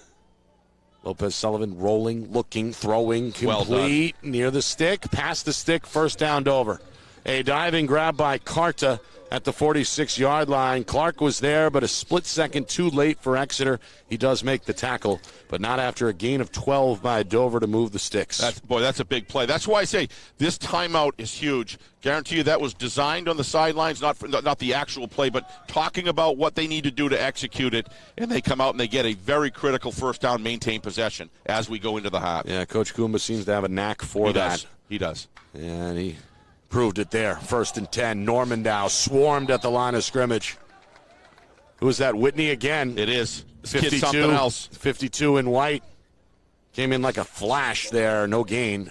Lopez Sullivan rolling, looking, throwing, complete, near the stick, past the stick, first down Dover. A diving grab by Carta at the 46-yard line. Clark was there, but a split second too late for Exeter. He does make the tackle, but not after a gain of 12 by Dover to move the sticks. That's a big play. That's why I say this timeout is huge. Guarantee you that was designed on the sidelines, not the actual play, but talking about what they need to do to execute it, and they come out and they get a very critical first down, maintain possession as we go into the half. Yeah, Coach Kumba seems to have a knack for that. He does. And he proved it there. 1st and 10. Normandow swarmed at the line of scrimmage. Who is that? Whitney again. It is. 52, something else. 52 in white. Came in like a flash there. No gain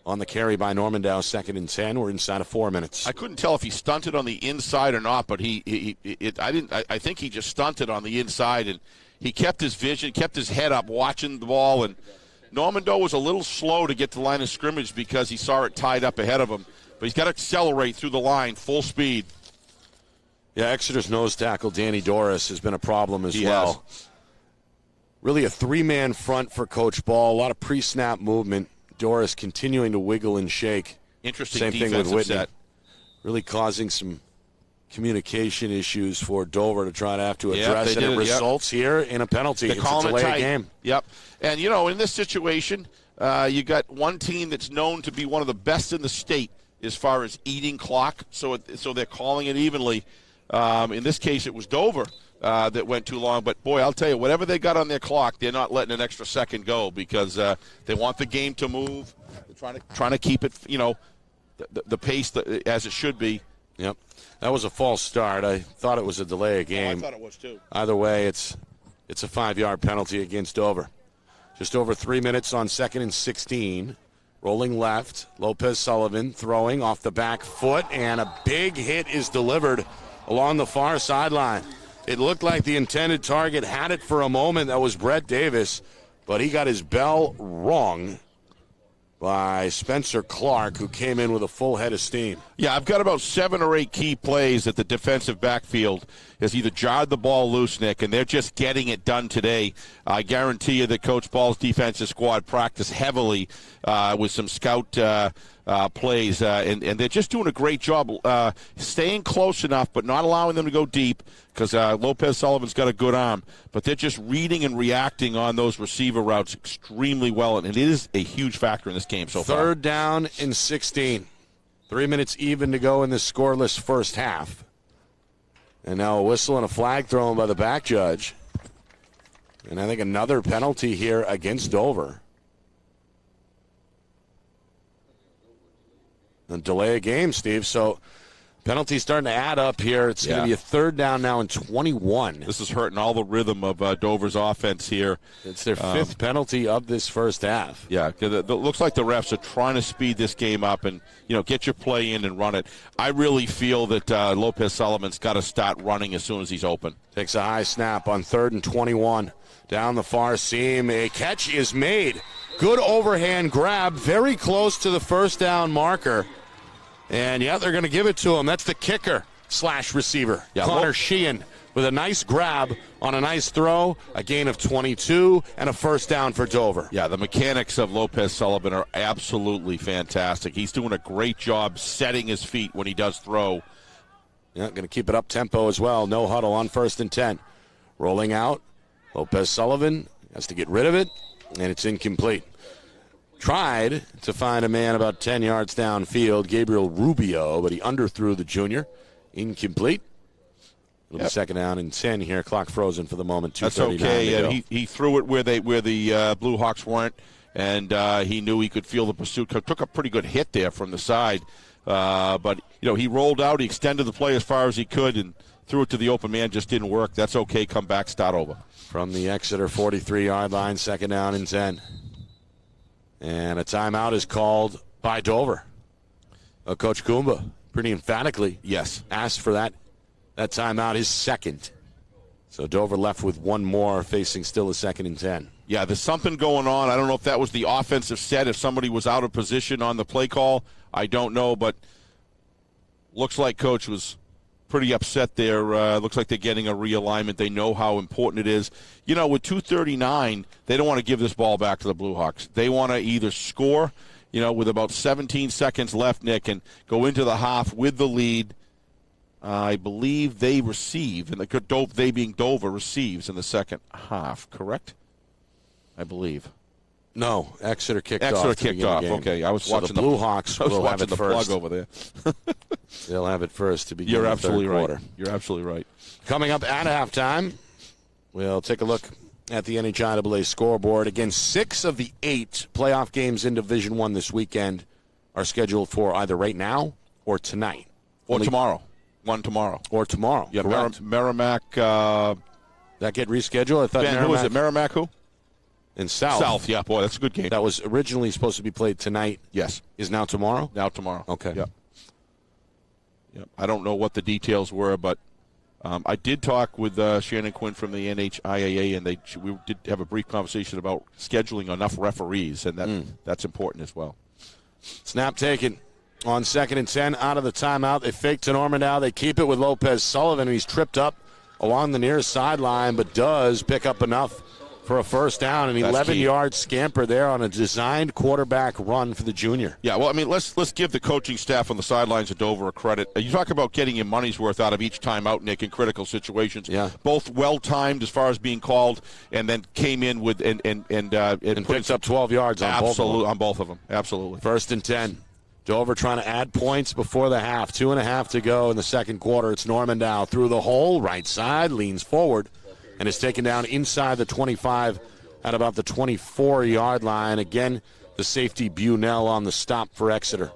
on the carry by Normandow. 2nd and 10. We're inside of 4 minutes. I couldn't tell if he stunted on the inside or not, but I think he just stunted on the inside, and he kept his vision, kept his head up, watching the ball. And Normandow was a little slow to get to the line of scrimmage because he saw it tied up ahead of him. But he's got to accelerate through the line, full speed. Yeah, Exeter's nose tackle, Danny Doris, has been a problem as well. Really a 3-man front for Coach Ball. A lot of pre-snap movement. Doris continuing to wiggle and shake. Interesting Same thing with defensive Whitney. set. Really causing some communication issues for Dover to try to have to address, and it results here in a penalty. They're it's calling a delayed it tight. game. Yep. And, in this situation, you got one team that's known to be one of the best in the state as far as eating clock, so they're calling it evenly. In this case, it was Dover that went too long. But, boy, I'll tell you, whatever they got on their clock, they're not letting an extra second go because they want the game to move. They're trying to keep it, the pace as it should be. Yep. That was a false start. I thought it was a delay of game. I thought it was too. Either way, it's a 5-yard penalty against Dover. Just over 3 minutes on 2nd and 16. Rolling left. Lopez Sullivan throwing off the back foot, and a big hit is delivered along the far sideline. It looked like the intended target had it for a moment. That was Brett Davis, but he got his bell rung by Spencer Clark, who came in with a full head of steam. Yeah, I've got about 7 or 8 key plays that the defensive backfield has either jarred the ball loose, Nick, and they're just getting it done today. I guarantee you that Coach Ball's defensive squad practiced heavily with some scout plays, and they're just doing a great job staying close enough but not allowing them to go deep because Lopez Sullivan's got a good arm. But they're just reading and reacting on those receiver routes extremely well, and it is a huge factor in this game so far. 3rd down and 16. 3 minutes even to go in this scoreless first half. And now a whistle and a flag thrown by the back judge. And I think another penalty here against Dover. A delay of game, Steve. So penalties starting to add up here. It's going to be a 3rd down now and 21. This is hurting all the rhythm of Dover's offense here. It's their 5th penalty of this first half. Yeah, it looks like the refs are trying to speed this game up and, get your play in and run it. I really feel that Lopez Sullivan's got to start running as soon as he's open. Takes a high snap on 3rd and 21. Down the far seam, a catch is made. Good overhand grab, very close to the first down marker. And, they're going to give it to him. That's the kicker / receiver, Connor Sheehan, with a nice grab on a nice throw, a gain of 22, and a first down for Dover. Yeah, the mechanics of Lopez Sullivan are absolutely fantastic. He's doing a great job setting his feet when he does throw. Yeah, going to keep it up tempo as well. No huddle on 1st and 10. Rolling out. Lopez Sullivan has to get rid of it, and it's incomplete. Tried to find a man about 10 yards downfield, Gabriel Rubio, but he underthrew the junior. Incomplete. It'll be 2nd down and 10 here. Clock frozen for the moment. That's okay. He threw it where the Blue Hawks weren't, and he knew he could feel the pursuit. Took a pretty good hit there from the side, but he rolled out. He extended the play as far as he could and threw it to the open man. Just didn't work. That's okay. Come back. Start over. From the Exeter 43-yard line, 2nd down and 10. And a timeout is called by Dover. Coach Kumba, pretty emphatically, asked for that timeout, his 2nd. So Dover left with one more, facing still a 2nd and 10. Yeah, there's something going on. I don't know if that was the offensive set, if somebody was out of position on the play call. I don't know, but looks like Coach was pretty upset there. Looks like they're getting a realignment. They know how important it is. With 2:39, they don't want to give this ball back to the Blue Hawks. They want to either score, with about 17 seconds left, Nick, and go into the half with the lead. I believe they receive, and they being Dover receives in the second half, correct? I believe. No, Exeter kicked off. Exeter kicked off. Okay, I was watching the Blue Hawks. I was will watching have it the first. plug over there. They'll have it first to begin. You're the absolutely third right. quarter. You're absolutely right. Coming up at halftime, we'll take a look at the NHIAA scoreboard. Again, 6 of the 8 playoff games in Division I this weekend are scheduled for either right now or tonight. Or tomorrow. One tomorrow. Or tomorrow. Yeah, Merrimack. That get rescheduled? I thought Ben, who was it? Merrimack who? In South. South, yeah. Boy, that's a good game. That was originally supposed to be played tonight. Yes. Is now tomorrow? Now tomorrow. Okay. Yep. I don't know what the details were, but I did talk with Shannon Quinn from the NHIAA, and we did have a brief conversation about scheduling enough referees, and that's important as well. Snap taken on 2nd and 10 out of the timeout. They fake to Normandow. They keep it with Lopez Sullivan, and he's tripped up along the near sideline, but does pick up enough for a first down, an 11-yard scamper there on a designed quarterback run for the junior. Yeah, well, I mean, let's give the coaching staff on the sidelines of Dover a credit. You talk about getting your money's worth out of each timeout, Nick, in critical situations. Yeah. Both well-timed as far as being called, and then came in with and picked up 12 yards on both of them. Absolutely. First and 10. Dover trying to add points before the half. 2.5 to go in the second quarter. It's Normandow through the hole, right side, leans forward, and is taken down inside the 25 at about the 24-yard line. Again, the safety Bunell on the stop for Exeter.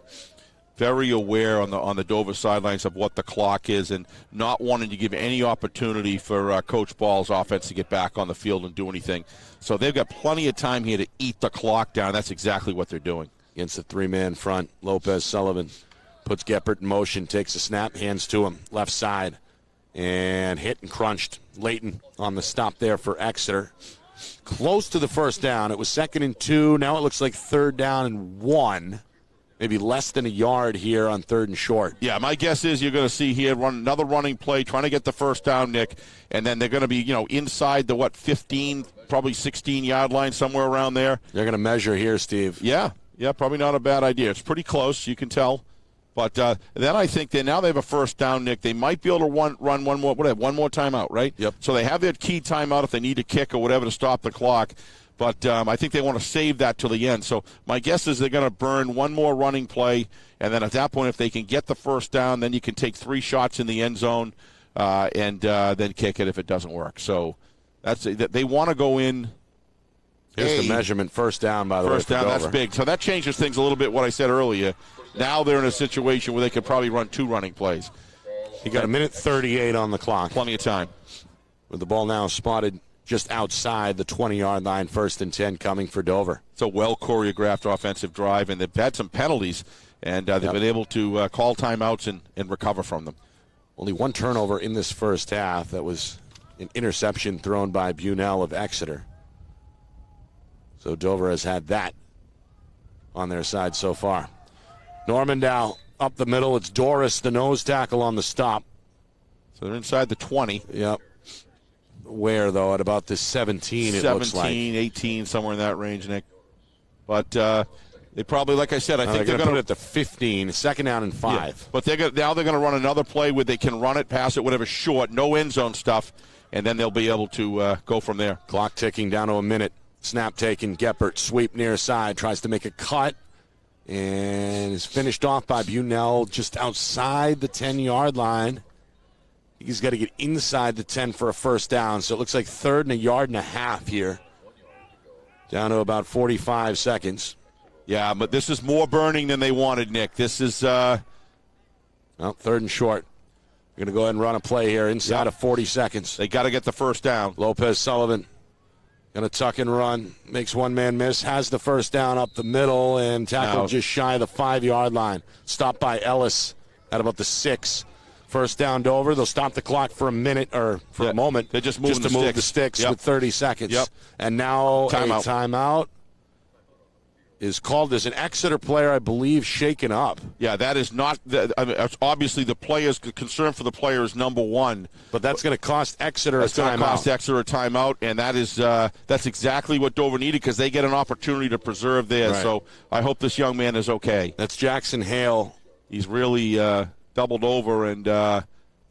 Very aware on the Dover sidelines of what the clock is and not wanting to give any opportunity for Coach Ball's offense to get back on the field and do anything. So they've got plenty of time here to eat the clock down. That's exactly what they're doing. Against the three-man front, Lopez Sullivan puts Geppert in motion, takes a snap, hands to him, left side, and hit and crunched. Layton on the stop there for Exeter. Close to the first down. It was 2nd and 2. Now it looks like 3rd down and 1. Maybe less than a yard here on 3rd and short. Yeah, my guess is you're going to see here another running play, trying to get the first down, Nick, and then they're going to be, inside the, 15, probably 16-yard line, somewhere around there. They're going to measure here, Steve. Yeah, probably not a bad idea. It's pretty close, you can tell. But then I think now they have a first down, Nick. They might be able to run one more timeout, right? Yep. So they have that key timeout if they need to kick or whatever to stop the clock. But I think they want to save that till the end. So my guess is they're going to burn one more running play, and then at that point, if they can get the first down, then you can take 3 shots in the end zone and then kick it if it doesn't work. So they want to go in. Here's the measurement. First down, by the way. First down, that's big. So that changes things a little bit, what I said earlier. Now they're in a situation where they could probably run 2 running plays. You got 1:38 on the clock. Plenty of time. With the ball now spotted just outside the 20-yard line, 1st and 10 coming for Dover. It's a well-choreographed offensive drive, and they've had some penalties, and they've been able to call timeouts and recover from them. Only 1 turnover in this first half. That was an interception thrown by Bunell of Exeter. So Dover has had that on their side so far. Normandow up the middle. It's Doris, the nose tackle on the stop. So they're inside the 20. Yep. Where, though? At about the 17, it looks like. 17, 18, somewhere in that range, Nick. But they probably, like I said, I think they're going to put it at the 15, 2nd down and 5. Yeah, but now they're going to run another play where they can run it, pass it, whatever, short, no end zone stuff, and then they'll be able to go from there. Clock ticking down to a minute. Snap taken. Geppert, sweep near side, tries to make a cut, and is finished off by Bunell just outside the 10-yard line. He's got to get inside the 10 for a first down, so it looks like 3rd and a yard and a half here. Down to about 45 seconds. Yeah, but this is more burning than they wanted, Nick. This is 3rd and short. We're going to go ahead and run a play here inside of 40 seconds. They got to get the first down. Lopez Sullivan going to tuck and run. Makes one man miss. Has the first down up the middle and tackled just shy of the 5-yard line. Stopped by Ellis at about the 6. First down Dover. They'll stop the clock for a minute or for a moment. They're just moving to move the sticks with 30 seconds. Yep. And now a timeout is called. There's an Exeter player, I believe, shaken up. Yeah, that is not. Obviously, the player's concern for the player is number one. But that's going to cost Exeter a timeout. That's going to cost Exeter a timeout, and that's exactly what Dover needed because they get an opportunity to preserve theirs. Right. So I hope this young man is okay. That's Jackson Hale. He's really doubled over and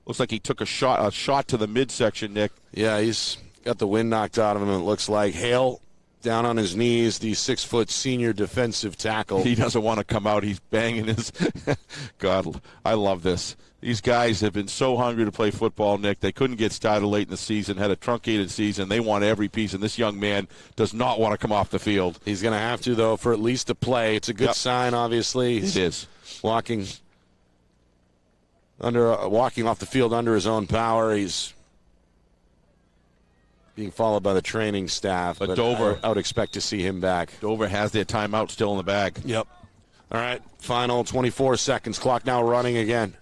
looks like he took a shot to the midsection, Nick. Yeah, he's got the wind knocked out of him, it looks like. Hale down on his knees, the 6-foot senior defensive tackle. He doesn't want to come out. He's banging his – God, I love this. These guys have been so hungry to play football, Nick. They couldn't get started late in the season, had a truncated season. They want every piece, and this young man does not want to come off the field. He's going to have to, though, for at least a play. It's a good sign, obviously. It is. Walking off the field under his own power. He's being followed by the training staff. But Dover, I would expect to see him back. Dover has their timeout still in the bag. Yep. All right, final 24 seconds. Clock now running again.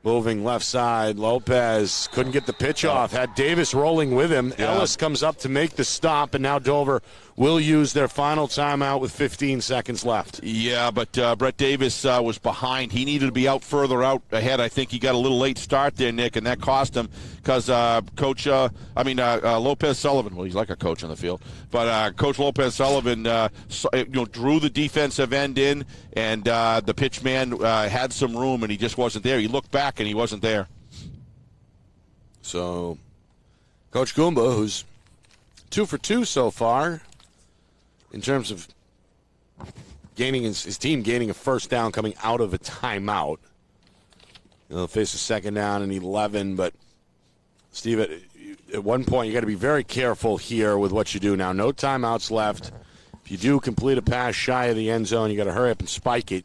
Moving left side. Lopez couldn't get the pitch off. Had Davis rolling with him. Yeah. Ellis comes up to make the stop, and now Dover will use their final timeout with 15 seconds left. Yeah, but Brett Davis was behind. He needed to be out further out ahead. I think he got a little late start there, Nick, and that cost him because Lopez Sullivan, well, he's like a coach on the field, but Coach Lopez Sullivan drew the defensive end in, and the pitch man had some room, and he just wasn't there. He looked back, and he wasn't there. So Coach Goomba, who's 2 for 2 so far in terms of gaining his team gaining a first down coming out of a timeout. They'll face a second down and 11, but Steve, at one point you got to be very careful here with what you do now. No timeouts left. If you do complete a pass shy of the end zone, you got to hurry up and spike it.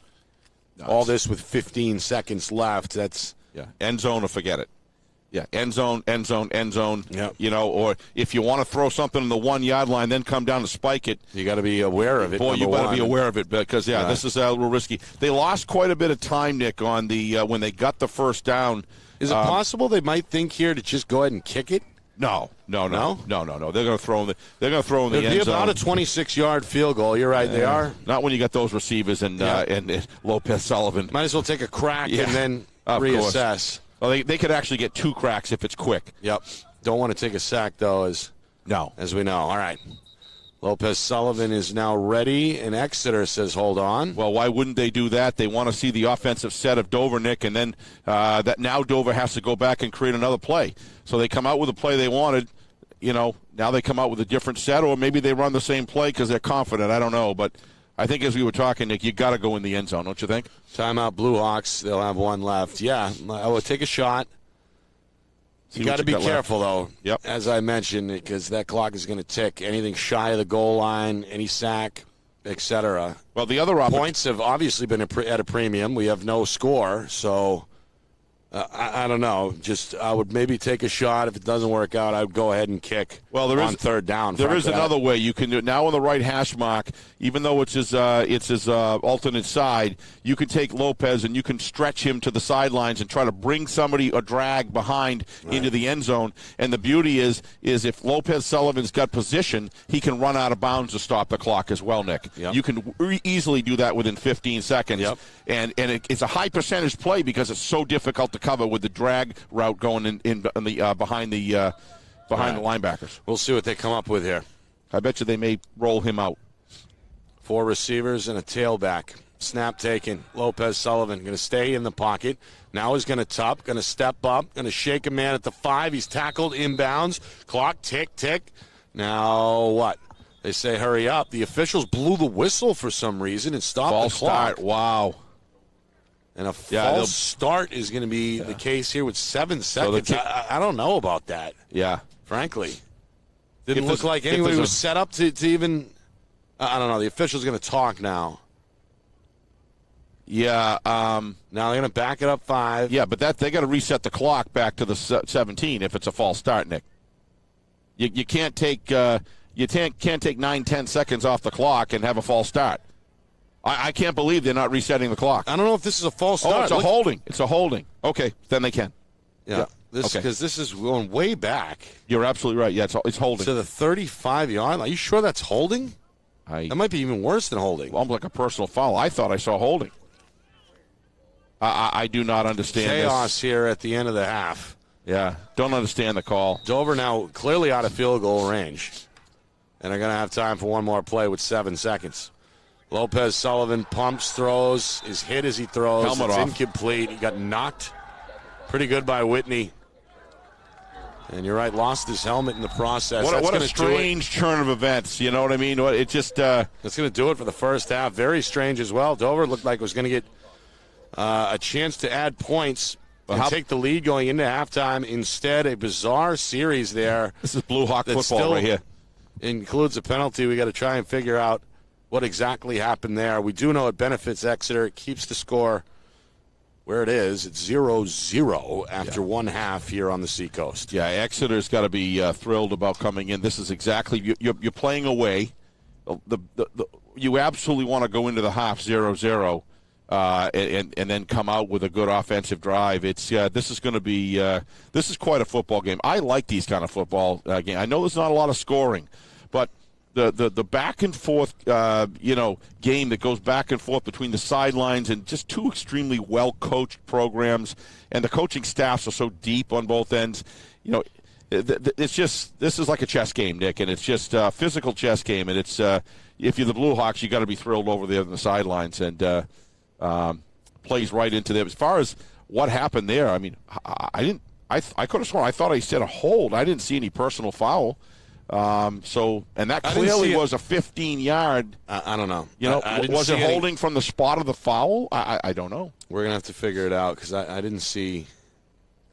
Nice. All this with 15 seconds left. That's end zone or forget it. Yeah, end zone. Yep. Or if you want to throw something on the 1 yard line, then come down to spike it. You got to be aware of it. Boy, you better be aware of it because this is a little risky. They lost quite a bit of time, Nick, on the when they got the first down. Is it possible they might think here to just go ahead and kick it? No. They're going to throw in the. They're going to throw in the end zone. It'd be about a 26-yard field goal. You're right. They are not when you got those receivers and Lopez Sullivan. Might as well take a crack and then reassess. Course. Well, they could actually get 2 cracks if it's quick. Yep. Don't want to take a sack, though, as we know. All right. Lopez Sullivan is now ready, and Exeter says hold on. Well, why wouldn't they do that? They want to see the offensive set of Dover, Nick, and then that now Dover has to go back and create another play. So they come out with a play they wanted. Now they come out with a different set, or maybe they run the same play because they're confident. I don't know, but I think as we were talking, Nick, you got to go in the end zone, don't you think? Timeout, Blue Hawks. They'll have 1 left. Yeah, I would take a shot. You got to be careful, though, as I mentioned, because that clock is going to tick. Anything shy of the goal line, any sack, etc. Well, the other points have obviously been at a premium. We have no score, so I don't know. Just I would maybe take a shot. If it doesn't work out, I would go ahead and kick on third down. There is another way you can do it. Now on the right hash mark, even though it's his alternate side, you can take Lopez and you can stretch him to the sidelines and try to bring somebody a drag behind into the end zone. And the beauty is if Lopez Sullivan's got position, he can run out of bounds to stop the clock as well, Nick. Yep. You can easily do that within 15 seconds. Yep. And it's a high percentage play because it's so difficult to cover with the drag route going in the behind the linebackers. We'll see what they come up with here. I bet you they may roll him out. 4 receivers and a tailback. Snap taken. Lopez Sullivan going to stay in the pocket. Now he's going to step up, going to shake a man at the 5. He's tackled inbounds. Clock tick. Now what? They say hurry up. The officials blew the whistle for some reason and stopped the clock. Start. Wow. And a false start is going to be the case here with 7 seconds. So I don't know about that. Yeah. Frankly. Didn't look like anybody was set up to even – I don't know. The official's going to talk now. Yeah. Now they're going to back it up 5. Yeah, but they got to reset the clock back to the 17 if it's a false start, Nick. You can't take can't take 9-10 seconds off the clock and have a false start. I can't believe they're not resetting the clock. I don't know if this is a false start. Oh, it's a holding. It's a holding. Okay, then they can. Yeah. Because this is going way back. You're absolutely right. Yeah, it's holding. To the 35-yard line. Are you sure that's holding? That might be even worse than holding. Almost like a personal foul. I thought I saw holding. I do not understand Chaos here at the end of the half. Yeah, don't understand the call. Dover now clearly out of field goal range. And they're going to have time for one more play with 7 seconds. Lopez Sullivan pumps, throws, is hit as he throws. Helmet it's off. Incomplete. He got knocked pretty good by Whitney. And you're right, lost his helmet in the process. What a strange turn of events. You know what I mean? It just that's going to do it for the first half. Very strange as well. Dover looked like it was going to get a chance to add points and take the lead going into halftime. Instead, a bizarre series there. This is Blue Hawk football right here. Includes a penalty. We got to try and figure out what exactly happened there. We do know it benefits Exeter. It keeps the score where it is. It's 0-0 after one half here on the Seacoast. Yeah, Exeter's got to be thrilled about coming in. This is exactly you're playing away. You absolutely want to go into the half 0-0 and then come out with a good offensive drive. It's this is going to be this is quite a football game. I like these kind of football games. I know there's not a lot of scoring, but the back and forth, game that goes back and forth between the sidelines, and just two extremely well coached programs, and the coaching staffs are so deep on both ends. It's just, this is like a chess game, Nick, and it's just a physical chess game, and it's if you're the Blue Hawks, you got to be thrilled over there on the sidelines, and plays right into them. As far as what happened there, I mean, I could have sworn, I thought I said a hold. I didn't see any personal foul. And that clearly was a 15-yard. I don't know. Was it holding from the spot of the foul? I don't know. We're going to have to figure it out because I didn't see.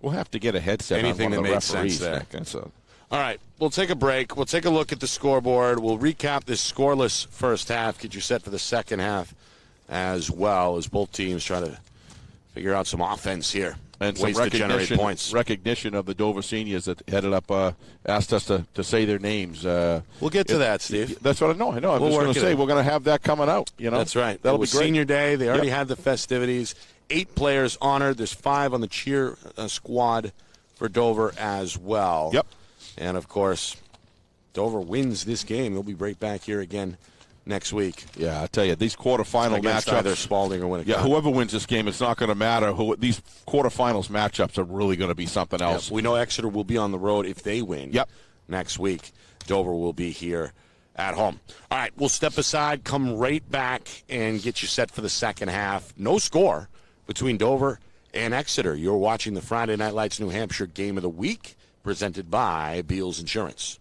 We'll have to get a headset anything on one that of the made referees sense there. So. All right, we'll take a break. We'll take a look at the scoreboard. We'll recap this scoreless first half, get you set for the second half as well, as both teams try to figure out some offense here. And some ways to generate points. Recognition of the Dover seniors that headed up, asked us to say their names. We'll get to that, Steve. That's what I know. I'm just going to say we're going to have that coming out. That's right. That'll be great. Senior Day. They already had the festivities. 8 players honored. There's 5 on the cheer squad for Dover as well. Yep. And, of course, Dover wins this game. They'll be right back here again next week. Yeah, I tell you, these quarterfinal matchups. Either Spalding or Winnicott. Yeah, whoever wins this game, it's not going to matter. These quarterfinals matchups are really going to be something else. Yep. We know Exeter will be on the road if they win. Yep. Next week, Dover will be here at home. All right, we'll step aside, come right back, and get you set for the second half. No score between Dover and Exeter. You're watching the Friday Night Lights New Hampshire Game of the Week, presented by Beals Insurance.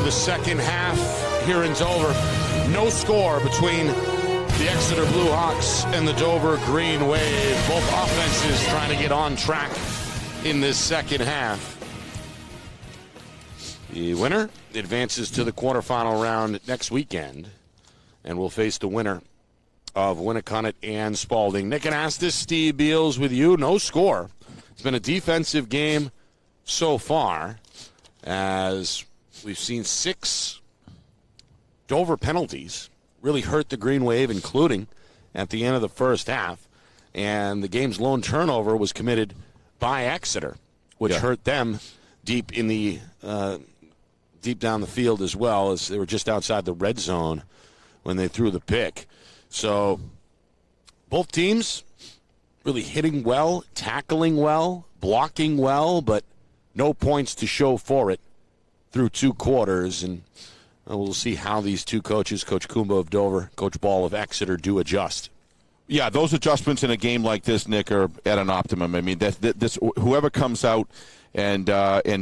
the second half here in Dover. No score between the Exeter Blue Hawks and the Dover Green Wave. Both offenses trying to get on track in this second half. The winner advances to the quarterfinal round next weekend and will face the winner of Winnicott and Spalding. Nick Anastas, Steve Beals with you. No score. It's been a defensive game so far, as we've seen 6 Dover penalties really hurt the Green Wave, including at the end of the first half. And the game's lone turnover was committed by Exeter, which hurt them deep in the deep down the field as well, as they were just outside the red zone when they threw the pick. So both teams really hitting well, tackling well, blocking well, but no points to show for it through 2 quarters. And we'll see how these two coaches, Coach Kumba of Dover, Coach Ball of Exeter, do adjust. Yeah, those adjustments in a game like this, Nick, are at an optimum. I mean, this whoever comes out and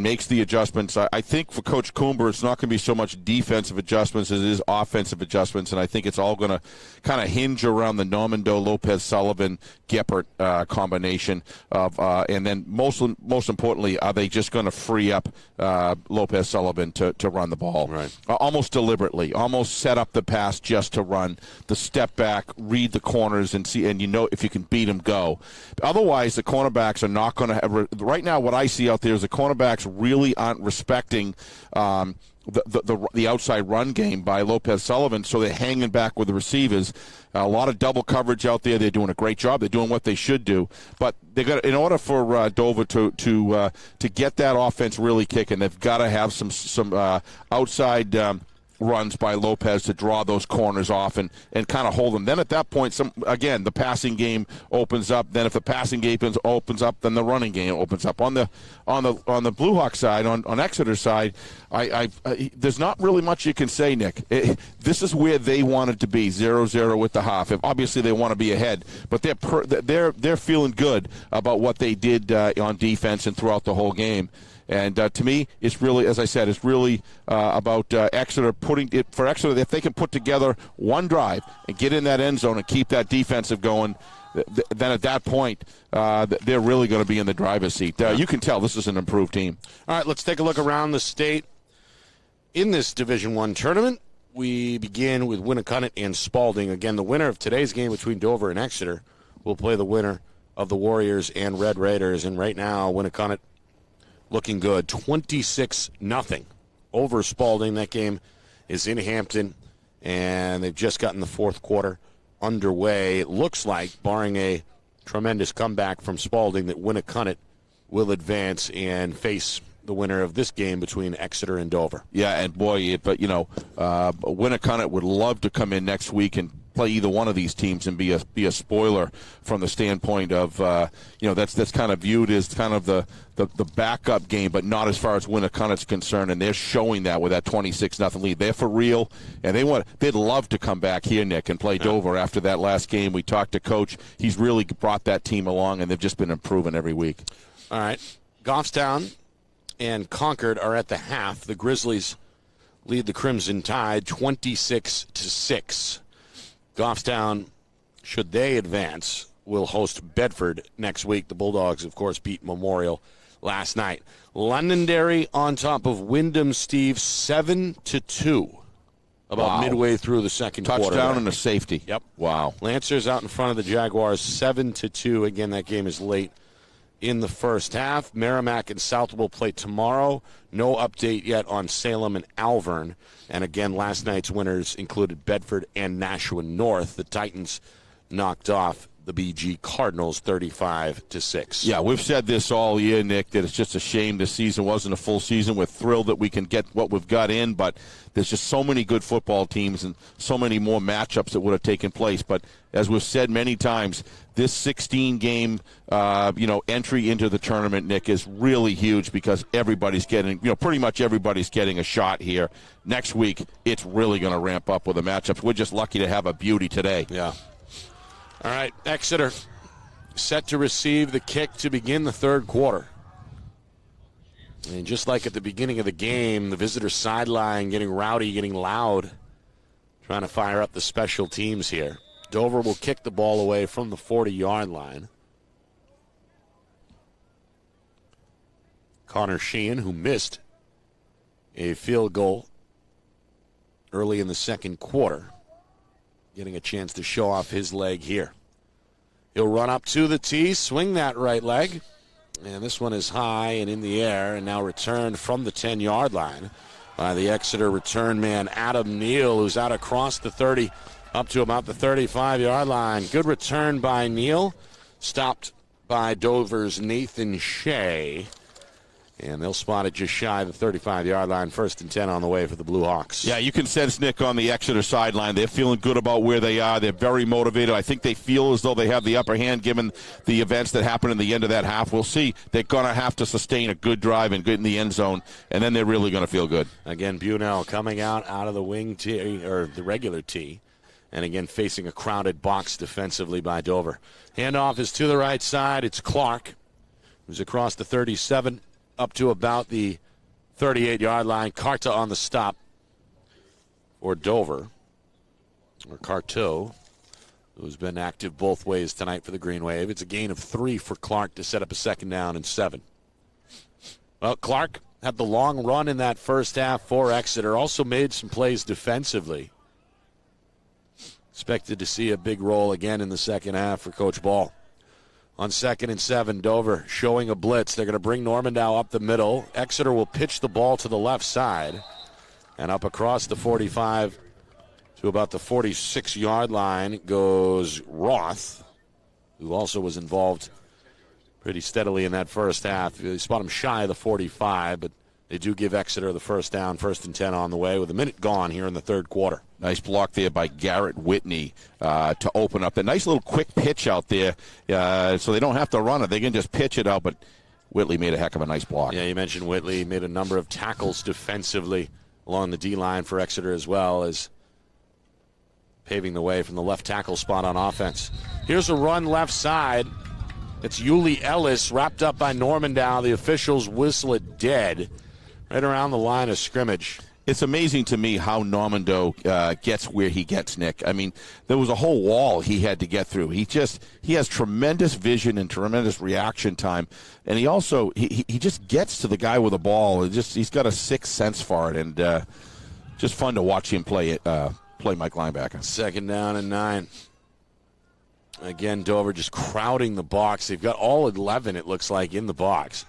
makes the adjustments, I think for Coach Kumba, it's not going to be so much defensive adjustments as it is offensive adjustments, and I think it's all going to kind of hinge around the Normando, Lopez, Sullivan, Geppert combination of, and then most importantly, are they just going to free up Lopez Sullivan to run the ball? Right. Almost deliberately, almost set up the pass just to run the step back, read the corners, and see, and if you can beat them, go. Otherwise, the cornerbacks are not going to have. Right now, what I see out there is the cornerbacks really aren't respecting the outside run game by Lopez Sullivan, so they're hanging back with the receivers. A lot of double coverage out there. They're doing a great job. They're doing what they should do, but they got, in order for Dover to get that offense really kicking, they've got to have some outside runs by Lopez to draw those corners off and kind of hold them. Then at that point, the passing game opens up. Then if the passing game opens up, then the running game opens up. On the Blue Hawk side, on Exeter side, I there's not really much you can say, Nick. This is where they wanted to be, 0-0 with the half. Obviously, they want to be ahead, but they're feeling good about what they did on defense and throughout the whole game. And to me, it's really, as I said, it's really about Exeter putting it for Exeter. If they can put together one drive and get in that end zone and keep that defensive going, then at that point, they're really going to be in the driver's seat. You can tell this is an improved team. All right, let's take a look around the state in this Division I tournament. We begin with Winnicott and Spalding. Again, the winner of today's game between Dover and Exeter will play the winner of the Warriors and Red Raiders. And right now, Winnicott looking good, 26-0 over Spalding. That game is in Hampton, and they've just gotten the fourth quarter underway. It looks like, barring a tremendous comeback from Spalding, that Winnicott will advance and face the winner of this game between Exeter and Dover. Yeah, and boy, Winnicott would love to come in next week and play either one of these teams and be a spoiler from the standpoint of that's kind of viewed as kind of the backup game, but not as far as Winnicott's concerned, and they're showing that with that 26-0 lead. They're for real, and they'd love to come back here, Nick, and play Dover after that last game. We talked to Coach; he's really brought that team along, and they've just been improving every week. All right, Goffstown and Concord are at the half. The Grizzlies lead the Crimson Tide 26-6. Goffstown, should they advance, will host Bedford next week. The Bulldogs, of course, beat Memorial last night. Londonderry on top of Wyndham, Steve, 7-2. About midway through the second quarter. Touchdown and a safety. Yep. Wow. Lancers out in front of the Jaguars, 7-2. Again, that game is late in the first half. Merrimack and South will play tomorrow. No update yet on Salem and Alvern. And again, last night's winners included Bedford and Nashua North. The Titans knocked off the BG Cardinals 35-6. Yeah, we've said this all year, Nick, that it's just a shame this season wasn't a full season. We're thrilled that we can get what we've got in, but there's just so many good football teams and so many more matchups that would have taken place. But as we've said many times, this 16-game entry into the tournament, Nick, is really huge because everybody's getting, pretty much everybody's getting a shot here. Next week, it's really going to ramp up with the matchups. We're just lucky to have a beauty today. Yeah. All right, Exeter set to receive the kick to begin the third quarter. And just like at the beginning of the game, the visitor sideline getting rowdy, getting loud, trying to fire up the special teams here. Dover will kick the ball away from the 40-yard line. Connor Sheehan, who missed a field goal early in the second quarter, getting a chance to show off his leg here. He'll run up to the tee, swing that right leg, and this one is high and in the air, and now returned from the 10-yard line by the Exeter return man, Adam Neal, who's out across the 30 up to about the 35-yard line. Good return by Neal, stopped by Dover's Nathan Shea. And they'll spot it just shy of the 35-yard line. 1st and 10 on the way for the Blue Hawks. Yeah, you can sense, Nick, on the Exeter sideline. They're feeling good about where they are. They're very motivated. I think they feel as though they have the upper hand given the events that happened in the end of that half. We'll see. They're going to have to sustain a good drive and get in the end zone, and then they're really going to feel good. Again, Bunnell coming out of the wing tee, or the regular tee, and again facing a crowded box defensively by Dover. Handoff is to the right side. It's Clark, who's across the 37. Up to about the 38-yard line. Carta on the stop for Dover. Or Carto, who's been active both ways tonight for the Green Wave. It's a gain of 3 for Clark to set up a 2nd down and 7. Well, Clark had the long run in that first half for Exeter. Also made some plays defensively. Expected to see a big role again in the second half for Coach Ball. On 2nd and 7, Dover showing a blitz. They're going to bring Normandow up the middle. Exeter will pitch the ball to the left side. And up across the 45 to about the 46-yard line goes Roth, who also was involved pretty steadily in that first half. They spot him shy of the 45, but they do give Exeter the first down, 1st and 10 on the way with a minute gone here in the third quarter. Nice block there by Garrett Whitney to open up. A nice little quick pitch out there so they don't have to run it. They can just pitch it out, but Whitley made a heck of a nice block. Yeah, you mentioned Whitley made a number of tackles defensively along the D-line for Exeter as well as paving the way from the left tackle spot on offense. Here's a run left side. It's Yuli Ellis wrapped up by Normandow. The officials whistle it dead right around the line of scrimmage. It's amazing to me how Normandow gets where he gets, Nick. I mean, there was a whole wall he had to get through. He has tremendous vision and tremendous reaction time, and he also he just gets to the guy with the ball. He's got a sixth sense for it, and just fun to watch him play Mike linebacker. 2nd down and 9. Again, Dover just crowding the box. They've got all 11, it looks like, in the box.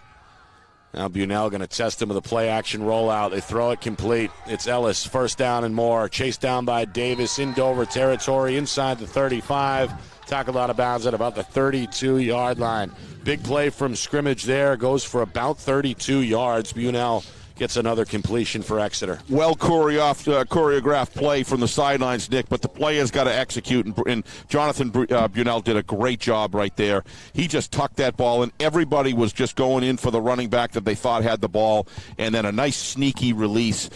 Now Bunnell going to test him with a play-action rollout. They throw it complete. It's Ellis, 1st down and more. Chased down by Davis in Dover territory inside the 35. Tackled out of bounds at about the 32-yard line. Big play from scrimmage there. Goes for about 32 yards. Bunnell gets another completion for Exeter. Well choreographed play from the sidelines, Nick, but the player's got to execute, and Jonathan Bunnell did a great job right there. He just tucked that ball, and everybody was just going in for the running back that they thought had the ball, and then a nice sneaky release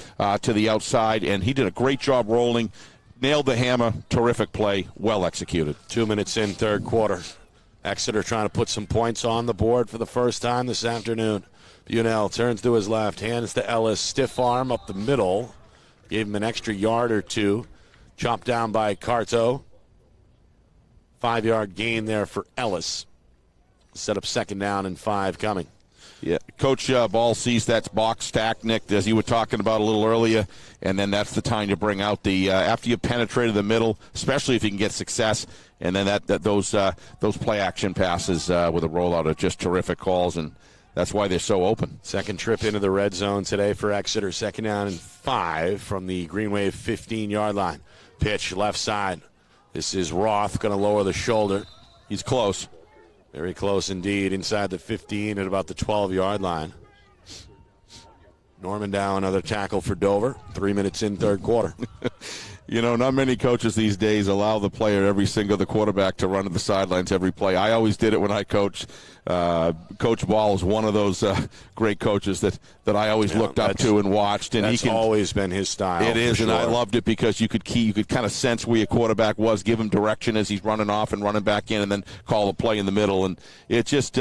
to the outside, and he did a great job rolling, nailed the hammer, terrific play, well executed. 2 minutes in, third quarter. Exeter trying to put some points on the board for the first time this afternoon. Bunnell turns to his left, hands to Ellis, stiff arm up the middle. Gave him an extra yard or two. Chopped down by Carto. 5-yard gain there for Ellis. Set up 2nd down and 5 coming. Yeah, Coach Ball sees that box stack, Nick, as you were talking about a little earlier, and then that's the time to bring out the after you penetrated the middle, especially if you can get success, and then those play action passes with a rollout are just terrific calls, and that's why they're so open. Second trip into the red zone today for Exeter. 2nd down and 5 from the Green Wave 15-yard line. Pitch left side. This is Roth going to lower the shoulder. He's close. Very close indeed. Inside the 15 at about the 12-yard line. Normandow, another tackle for Dover. 3 minutes in, third quarter. You know, not many coaches these days allow the quarterback to run to the sidelines every play. I always did it when I coached. Coach Ball is one of those great coaches that I always looked up to and watched. And that's always been his style. It is, and I loved it because you could kind of sense where your quarterback was, give him direction as he's running off and running back in, and then call a play in the middle. And it just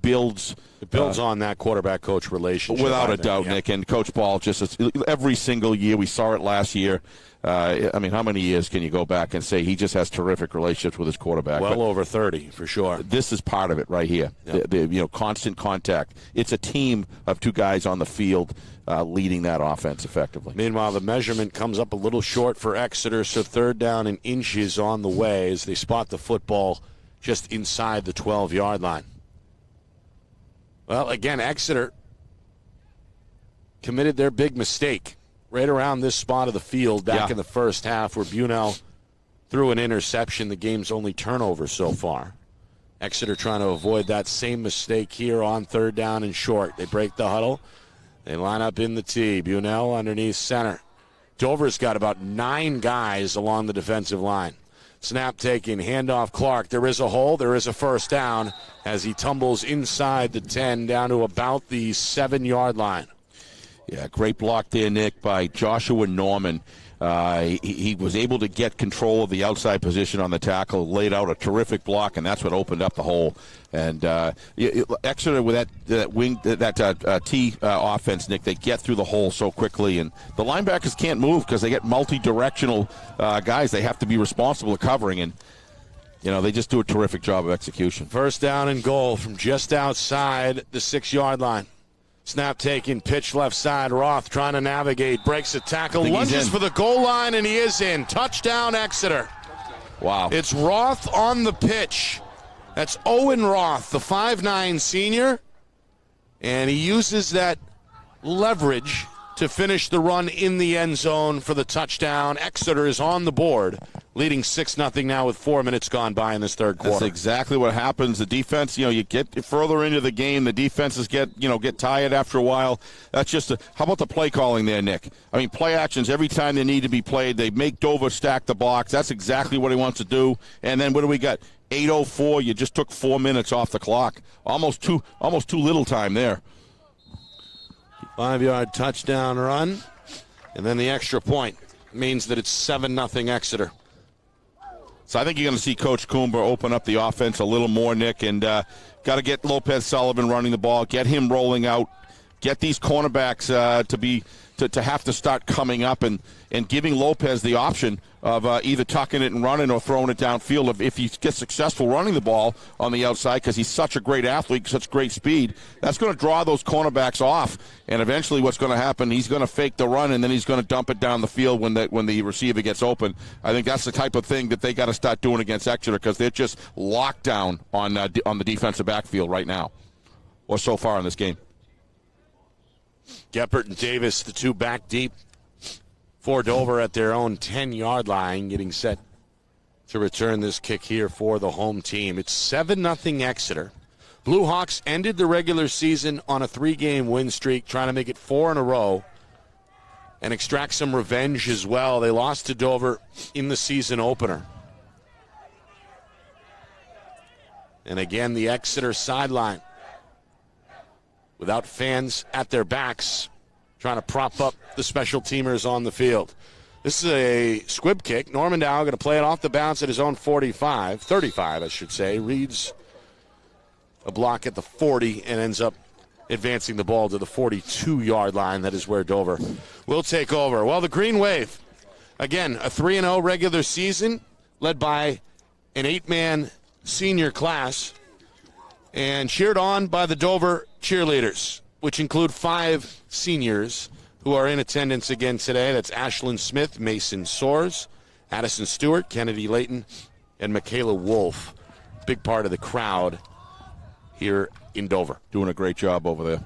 builds. It builds on that quarterback-coach relationship. Without a doubt, Nick. And Coach Ball, just every single year, we saw it last year. I mean, how many years can you go back and say he just has terrific relationships with his quarterback? Well over 30, for sure. This is part of it right here. Yep. The constant contact. It's a team of two guys on the field leading that offense effectively. Meanwhile, the measurement comes up a little short for Exeter, so 3rd down and inches on the way as they spot the football just inside the 12-yard line. Well, again, Exeter committed their big mistake right around this spot of the field back in the first half where Bunell threw an interception, the game's only turnover so far. Exeter trying to avoid that same mistake here on 3rd down and short. They break the huddle. They line up in the tee. Bunell underneath center. Dover's got about 9 guys along the defensive line. Snap taken, handoff Clark. There is a hole. There is a first down as he tumbles inside the 10 down to about the 7-yard line. Yeah, great block there, Nick, by Joshua Norman. He was able to get control of the outside position on the tackle, laid out a terrific block, and that's what opened up the hole. And Exeter with that wing, that T offense, Nick, they get through the hole so quickly, and the linebackers can't move because they get multi-directional guys. They have to be responsible for covering, and they just do a terrific job of execution. First down and goal from just outside the 6-yard line. Snap taken, pitch left side. Roth trying to navigate, breaks a tackle, lunges for the goal line, and he is in. Touchdown, Exeter. Wow. It's Roth on the pitch. That's Owen Roth, the 5'9 senior, and he uses that leverage to finish the run in the end zone for the touchdown. Exeter is on the board, leading 6-0 now with 4 minutes gone by in this third quarter. That's exactly what happens. The defense, you get further into the game, the defenses get tired after a while. That's just how about the play calling there, Nick? I mean, play actions every time they need to be played. They make Dover stack the box. That's exactly what he wants to do. And then what do we got? 8:04. You just took 4 minutes off the clock. Almost too little time there. 5-yard touchdown run, and then the extra point means that it's 7-0 Exeter. So I think you're going to see Coach Coomber open up the offense a little more, Nick, and got to get Lopez Sullivan running the ball, get him rolling out, get these cornerbacks to have to start coming up and giving Lopez the option of either tucking it and running or throwing it downfield. If he gets successful running the ball on the outside because he's such a great athlete, such great speed, that's going to draw those cornerbacks off. And eventually what's going to happen, he's going to fake the run and then he's going to dump it down the field when the receiver gets open. I think that's the type of thing that they got to start doing against Exeter because they're just locked down on the defensive backfield right now, or so far in this game. Geppert and Davis, the two back deep for Dover at their own 10-yard line, getting set to return this kick here for the home team. It's 7-0 Exeter. Blue Hawks ended the regular season on a 3-game win streak, trying to make it 4 in a row and extract some revenge as well. They lost to Dover in the season opener. And again, the Exeter sideline, without fans at their backs, trying to prop up the special teamers on the field. This is a squib kick. Norman Dow going to play it off the bounce at his own 35, I should say. Reads a block at the 40 and ends up advancing the ball to the 42-yard line. That is where Dover will take over. Well, the Green Wave, again, a 3-0 regular season led by an 8-man senior class and cheered on by the Dover cheerleaders, which include 5 seniors who are in attendance again today. That's Ashlyn Smith, Mason Soares, Addison Stewart, Kennedy Layton, and Michaela Wolf. Big part of the crowd here in Dover. Doing a great job over there.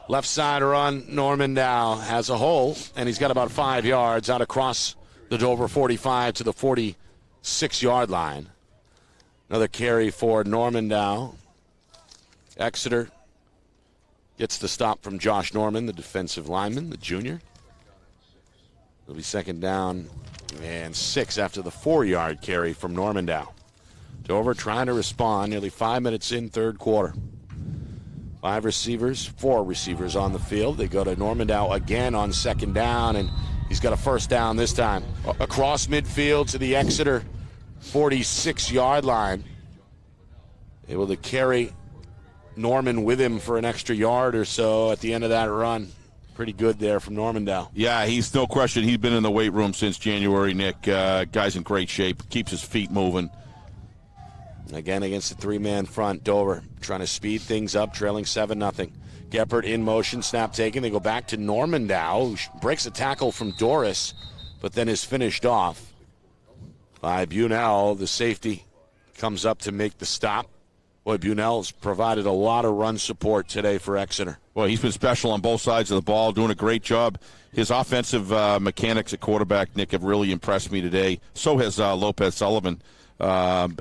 Left side run, Norman Dow has a hole, and he's got about 5 yards out across the Dover 45 to the 46-yard line. Another carry for Norman Dow. Exeter gets the stop from Josh Norman, the defensive lineman, the junior. It'll be second down and 6 after the 4-yard carry from Norman Dow. Dover trying to respond. Nearly 5 minutes in, third quarter. 4 receivers on the field. They go to Normandow again on second down, and he's got a first down this time. Across midfield to the Exeter 46-yard line. Able to carry Norman with him for an extra yard or so at the end of that run. Pretty good there from Normandow. Yeah, he's no question. He's been in the weight room since January, Nick. Guy's in great shape. Keeps his feet moving. Again, against the three-man front, Dover trying to speed things up, trailing 7-0. Geppert in motion, snap taken. They go back to Normandow, who breaks a tackle from Doris, but then is finished off by Bunell. The safety comes up to make the stop. Boy, Bunell's provided a lot of run support today for Exeter. Well, he's been special on both sides of the ball, doing a great job. His offensive mechanics at quarterback, Nick, have really impressed me today. So has Lopez Sullivan. But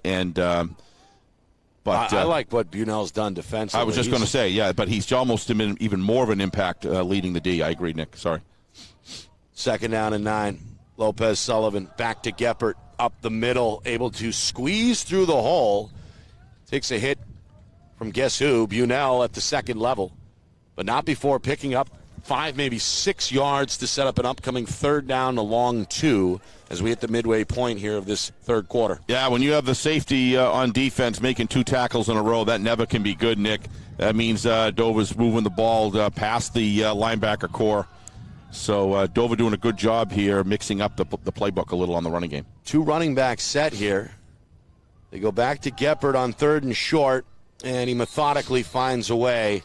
I like what Bunell's done defensively. I was just going to say, yeah, but he's almost been even more of an impact leading the D. I agree, Nick. Sorry. Second down and 9. Lopez Sullivan back to Geppert, up the middle, able to squeeze through the hole. Takes a hit from guess who, Bunell at the second level, but not before picking up 5, maybe 6 yards to set up an upcoming third down, a long 2, as we hit the midway point here of this third quarter. Yeah, when you have the safety on defense making 2 tackles in a row, that never can be good, Nick. That means Dover's moving the ball past the linebacker core. So Dover doing a good job here, mixing up the playbook a little on the running game. 2 running backs set here. They go back to Geppert on 3rd and short, and he methodically finds a way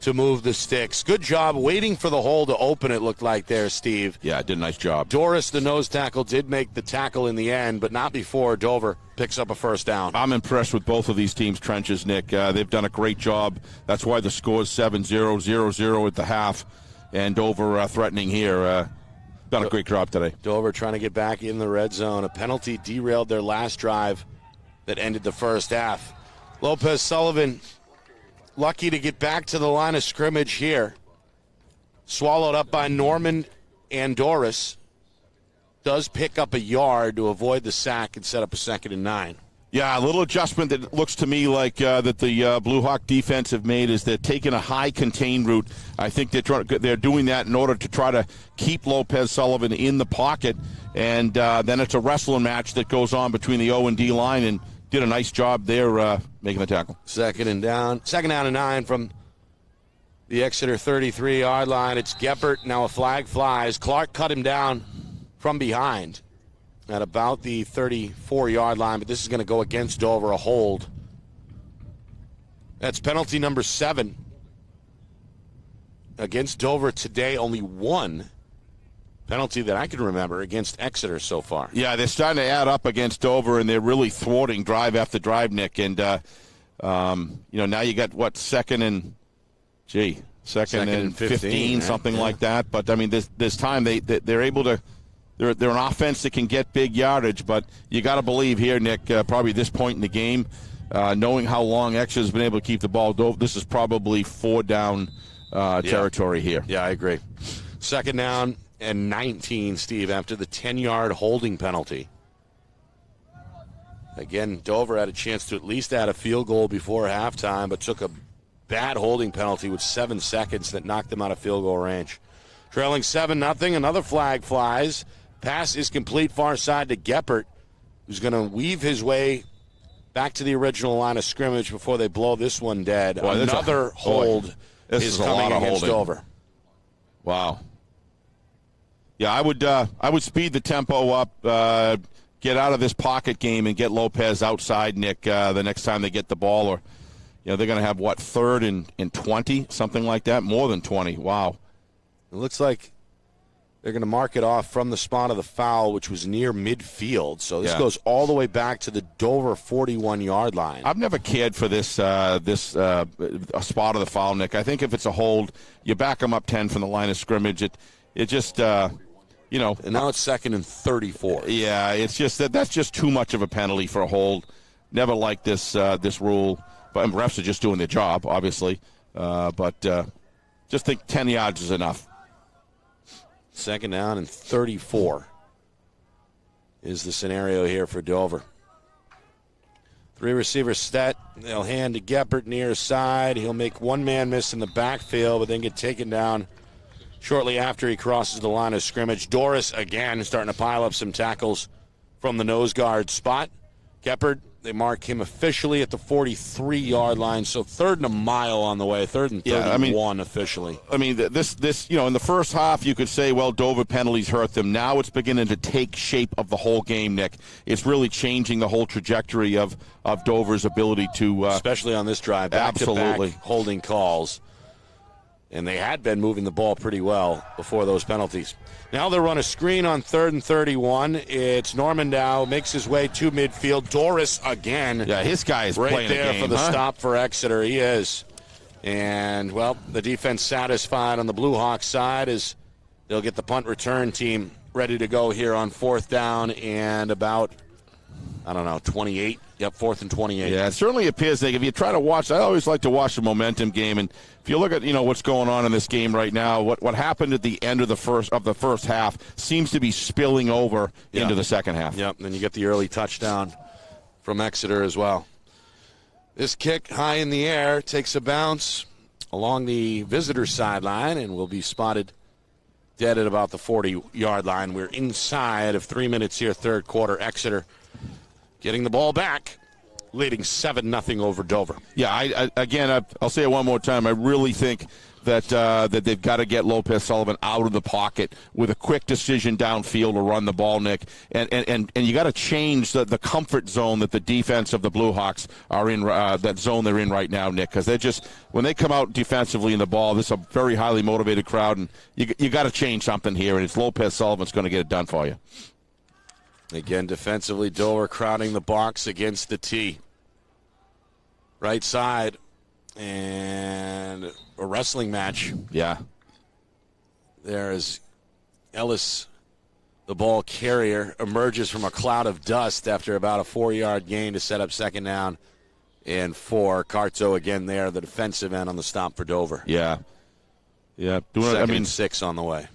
to move the sticks. Good job waiting for the hole to open, it looked like there, Steve. Yeah, did a nice job. Doris, the nose tackle, did make the tackle in the end, but not before Dover picks up a first down. I'm impressed with both of these teams' trenches, Nick. They've done a great job. That's why the score is 7-0, 0-0 at the half, and Dover threatening here. Done a great job today. Dover trying to get back in the red zone. A penalty derailed their last drive that ended the first half. Lopez Sullivan lucky to get back to the line of scrimmage here. Swallowed up by Norman and Doris. Does pick up a yard to avoid the sack and set up a 2nd and 9. Yeah, a little adjustment that looks to me like that the Blue Hawk defense have made is they're taking a high contain route. I think they're doing that in order to try to keep Lopez Sullivan in the pocket, and then it's a wrestling match that goes on between the O and D line, and did a nice job there making the tackle. Second down and 9 from the Exeter 33-yard line. It's Geppert. Now a flag flies. Clark cut him down from behind at about the 34-yard line, but this is going to go against Dover, a hold. That's penalty number 7 against Dover today. Only 1 penalty that I can remember against Exeter so far. Yeah, they're starting to add up against Dover, and they're really thwarting drive after drive, Nick. And, now you got, second and 15, something like that. But, I mean, this time they're able to – they're an offense that can get big yardage, but you got to believe here, Nick, probably this point in the game, knowing how long Exeter's been able to keep the ball, this is probably 4-down territory here. Yeah, I agree. Second down and 19, Steve, after the 10-yard holding penalty. Again, Dover had a chance to at least add a field goal before halftime, but took a bad holding penalty with 7 seconds that knocked them out of field goal range. Trailing 7-0, another flag flies. Pass is complete far side to Geppert, who's going to weave his way back to the original line of scrimmage before they blow this one dead. Boy, another hold is coming against Dover. Wow. Yeah, I would speed the tempo up, get out of this pocket game, and get Lopez outside, Nick, the next time they get the ball. Or, they're going to have, 3rd and 20, something like that? More than 20. Wow. It looks like they're going to mark it off from the spot of the foul, which was near midfield. So this goes all the way back to the Dover 41-yard line. I've never cared for this a spot of the foul, Nick. I think if it's a hold, you back them up 10 from the line of scrimmage. It just, And now it's 2nd and 34. Yeah, it's just that's just too much of a penalty for a hold. Never liked this rule. But refs are just doing their job, obviously. But just think 10 yards is enough. 2nd down and 34 is the scenario here for Dover. Three receivers set. They'll hand to Geppert near side. He'll make one man miss in the backfield, but then get taken down shortly after he crosses the line of scrimmage. Doris again starting to pile up some tackles from the nose guard spot. Geppert, they mark him officially at the 43-yard line, so 3rd and a mile on the way, 3rd and 31 officially. I mean, this in the first half you could say, well, Dover penalties hurt them. Now it's beginning to take shape of the whole game, Nick. It's really changing the whole trajectory of Dover's ability to... especially on this drive, back-to-back holding calls. And they had been moving the ball pretty well before those penalties. Now they'll run a screen on 3rd and 31. It's Normandow, makes his way to midfield. Doris again. Yeah, his guy is right playing there a game, for the stop for Exeter. He is. And, well, the defense satisfied on the Blue Hawks side as they'll get the punt return team ready to go here on 4th down and about, 28. Yep, 4th and 28. Yeah, it certainly appears that if you try to watch, I always like to watch the momentum game, and if you look at what's going on in this game right now, what happened at the end of the first half seems to be spilling over into the second half. Yep, and then you get the early touchdown from Exeter as well. This kick high in the air takes a bounce along the visitor sideline and will be spotted dead at about the 40-yard line. We're inside of 3 minutes here, third quarter. Exeter getting the ball back, leading 7-0 over Dover. Yeah, I'll say it one more time. I really think that they've got to get Lopez Sullivan out of the pocket with a quick decision downfield to run the ball, Nick. And you got to change the comfort zone that the defense of the Blue Hawks are in, that zone they're in right now, Nick, because they're just, when they come out defensively in the ball, this is a very highly motivated crowd, and you got to change something here, and it's Lopez Sullivan's going to get it done for you. Again, defensively, Dover crowding the box against the T. Right side, and a wrestling match. Yeah. There is Ellis, the ball carrier, emerges from a cloud of dust after about a 4-yard gain to set up 2nd down and 4. Carto again there, the defensive end on the stop for Dover. Yeah. Yeah. 2nd and 6 on the way.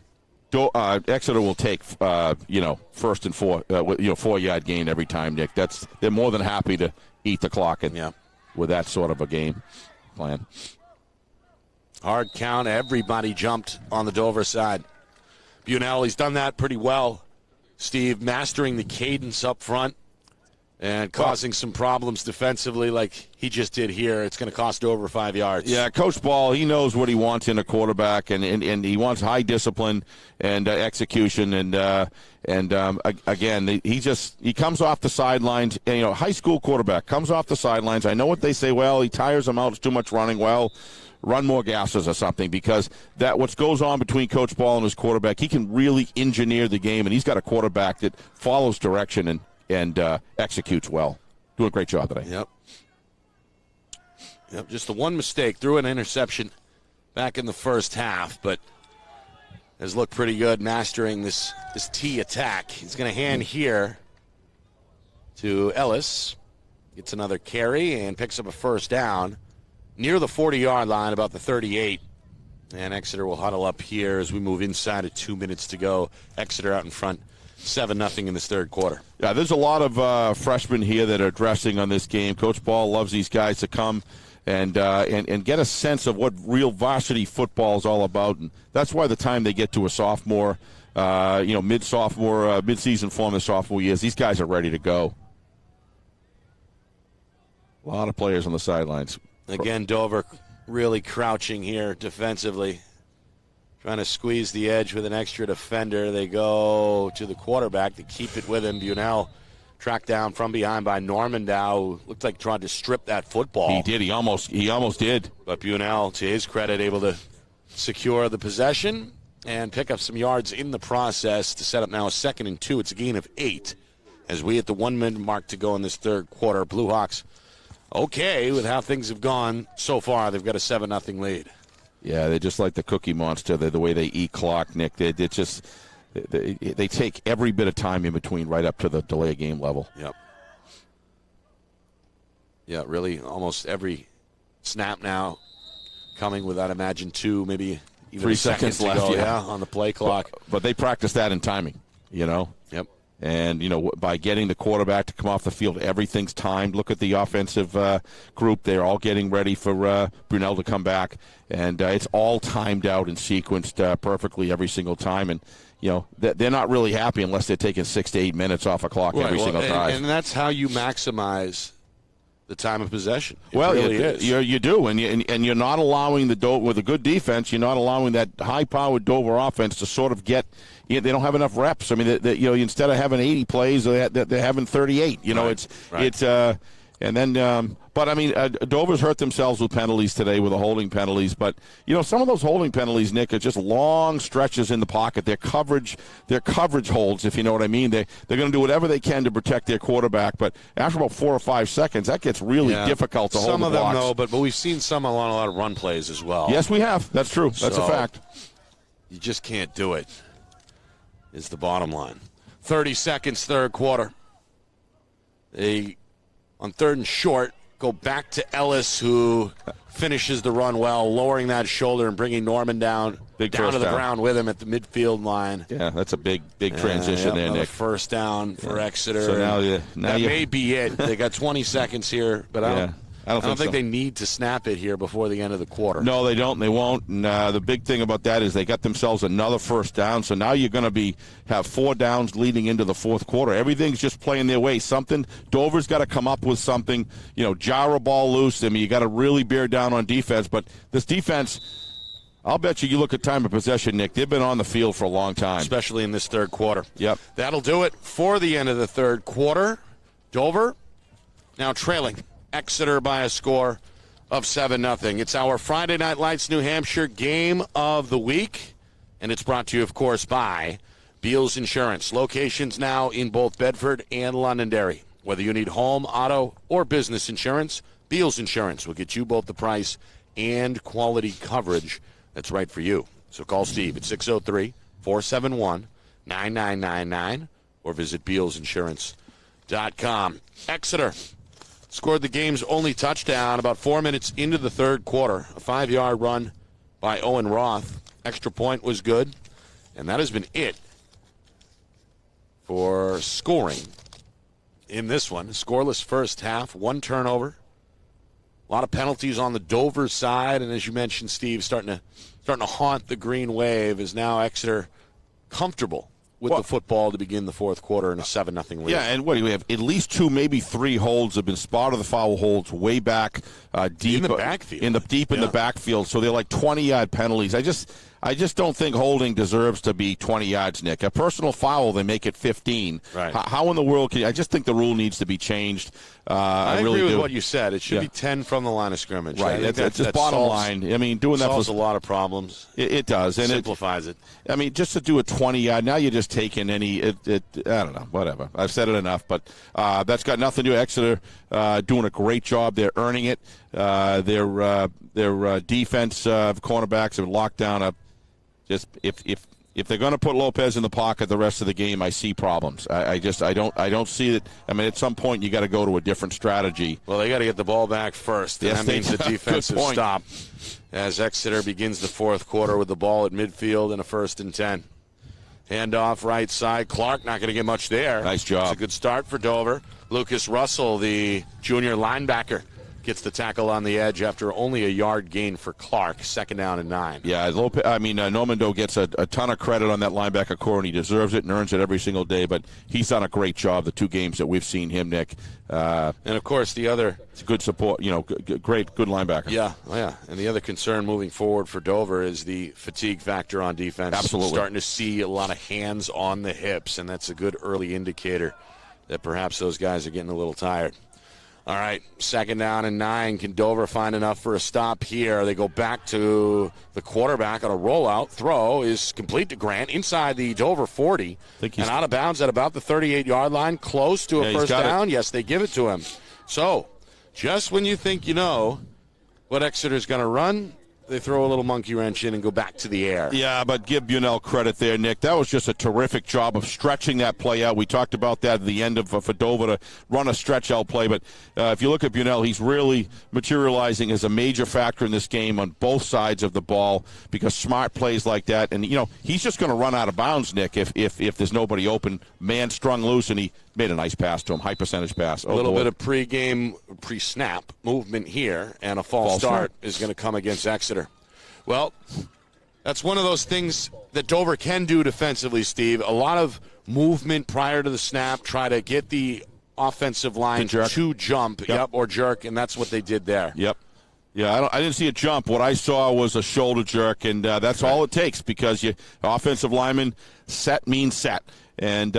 Exeter will take, 1st and 4, 4-yard gain every time, Nick. They're more than happy to eat the clock with that sort of a game plan. Hard count. Everybody jumped on the Dover side. Bunnell, he's done that pretty well. Steve, mastering the cadence up front and causing some problems defensively like he just did here. It's going to cost Dover 5 yards. Yeah, Coach Ball, he knows what he wants in a quarterback, and he wants high discipline and execution. Again, he comes off the sidelines. And, high school quarterback comes off the sidelines. I know what they say. Well, he tires him out. It's too much running. Well, run more gases or something, because that what goes on between Coach Ball and his quarterback, he can really engineer the game, and he's got a quarterback that follows direction and executes well. Doing a great job today. Yep, just the one mistake. Threw an interception back in the first half, but has looked pretty good mastering this T attack. He's going to hand here to Ellis. Gets another carry and picks up a 1st down near the 40-yard line, about the 38. And Exeter will huddle up here as we move inside of 2 minutes to go. Exeter out in front, 7-0 in this third quarter. Yeah, there's a lot of freshmen here that are dressing on this game. Coach Ball loves these guys to come and get a sense of what real varsity football is all about. And that's why the time they get to a sophomore, mid-sophomore, mid-season form in sophomore years, these guys are ready to go. A lot of players on the sidelines. Again, Dover really crouching here defensively, trying to squeeze the edge with an extra defender. They go to the quarterback to keep it with him. Bunnell tracked down from behind by Normandow, who looked like tried to strip that football. He did. He almost did. But Bunnell, to his credit, able to secure the possession and pick up some yards in the process to set up now a 2nd and 2. It's a gain of 8 as we at the 1-minute mark to go in this third quarter. Blue Hawks okay with how things have gone so far. They've got a 7-0 lead. Yeah, they're just like the Cookie Monster. They're the way they eat clock, Nick. They take every bit of time in between right up to the delay game level. Yep. Yeah, really almost every snap now coming with, I'd imagine, 2, maybe even 3 seconds left to go, on the play clock. But they practice that in timing, Yep. And, by getting the quarterback to come off the field, everything's timed. Look at the offensive group. They're all getting ready for Brunel to come back. And it's all timed out and sequenced perfectly every single time. And, they're not really happy unless they're taking 6 to 8 minutes off a clock every single drive. And that's how you maximize the time of possession. It well, really is. You do, and you're not allowing with a good defense. You're not allowing that high-powered Dover offense to sort of get. They don't have enough reps. I mean, instead of having 80 plays, they're having 38. Right. And then. But I mean, Dover's hurt themselves with penalties today, with the holding penalties. But some of those holding penalties, Nick, are just long stretches in the pocket. They're coverage holds, if you know what I mean. They're going to do whatever they can to protect their quarterback. But after about 4 or 5 seconds, that gets really difficult to hold some the of them, blocks. though, but we've seen some on a lot of run plays as well. Yes, we have. That's true. That's a fact. You just can't do it. Is the bottom line. 30 seconds, third quarter. They on third and short. Go back to Ellis, who finishes the run well, lowering that shoulder and bringing Norman down to the ground with him at the midfield line. Yeah, that's a big transition there, Nick. First down for Exeter. So now that may be it. They got 20 seconds here, but I don't think they need to snap it here before the end of the quarter. No, they don't. They won't. And the big thing about that is they got themselves another first down. So now you're going to have 4 downs leading into the fourth quarter. Everything's just playing their way. Dover's got to come up with something. Jar a ball loose. I mean, you got to really bear down on defense. But this defense, I'll bet you look at time of possession, Nick. They've been on the field for a long time, especially in this third quarter. Yep. That'll do it for the end of the third quarter. Dover now trailing Exeter by a score of 7-0. It's our Friday Night Lights New Hampshire game of the week, and it's brought to you, of course, by Beals Insurance. Locations now in both Bedford and Londonderry. Whether you need home, auto, or business insurance, Beals Insurance will get you both the price and quality coverage that's right for you. So call Steve at 603-471-9999 or visit BealsInsurance.com. Exeter scored the game's only touchdown about 4 minutes into the third quarter. A 5-yard run by Owen Roth. Extra point was good. And that has been it for scoring in this one. Scoreless first half, 1 turnover. A lot of penalties on the Dover side. And as you mentioned, Steve, starting to haunt the green wave. Is now Exeter comfortable with the football to begin the fourth quarter in a 7-0 lead. Yeah, and what do we have? At least 2, maybe 3 holds have been spotted. The foul holds way back deep in the backfield. In the backfield. So they're like 20-yard penalties. I just don't think holding deserves to be 20 yards, Nick. A personal foul, they make it 15. Right. How in the world can you? I just think the rule needs to be changed. I really agree with do. what you said. It should be 10 from the line of scrimmage. Right. That's just bottom line. I mean, doing that solves a lot of problems. It does. And simplifies it. I mean, just to do a 20-yard, now you're just taking any. I don't know. Whatever. I've said it enough. But that's got nothing to do. Exeter doing a great job. They're earning it. Their defense cornerbacks have locked down just if they're going to put Lopez in the pocket the rest of the game, I see problems. I don't see it. I mean, at some point you got to go to a different strategy. Well, they got to get the ball back first. Yes, and that means the defensive stop as Exeter begins the fourth quarter with the ball at midfield and a 1st and 10. Handoff right side. Clark not going to get much there. Nice job. It's a good start for Dover. Lucas Russell, the junior linebacker, gets the tackle on the edge after only a yard gain for Clark. 2nd down and 9. Yeah, Norman Doe gets a ton of credit on that linebacker core, and he deserves it and earns it every single day. But he's done a great job the 2 games that we've seen him, Nick. And of course, the other, it's good support. Good linebacker. Yeah, and the other concern moving forward for Dover is the fatigue factor on defense. Absolutely, starting to see a lot of hands on the hips, and that's a good early indicator that perhaps those guys are getting a little tired. All right, 2nd down and 9. Can Dover find enough for a stop here? They go back to the quarterback on a rollout. Throw is complete to Grant inside the Dover 40 and out of bounds at about the 38-yard line, close to a first down. Yes, they give it to him. So just when you think you know what Exeter's going to run, they throw a little monkey wrench in and go back to the air. Yeah, but give Bunnell credit there, Nick. That was just a terrific job of stretching that play out. We talked about that at the end of for Dover to run a stretch out play. But if you look at Bunnell, he's really materializing as a major factor in this game on both sides of the ball because smart plays like that. And, he's just going to run out of bounds, Nick, if there's nobody open. Man strung loose, and he made a nice pass to him, high percentage pass. A little bit of pre-snap movement here, and a false start is going to come against Exeter. Well, that's one of those things that Dover can do defensively, Steve. A lot of movement prior to the snap, try to get the offensive line to jump, or jerk, and that's what they did there. Yep. Yeah, I didn't see a jump. What I saw was a shoulder jerk, and that's all it takes because offensive lineman set means set. And,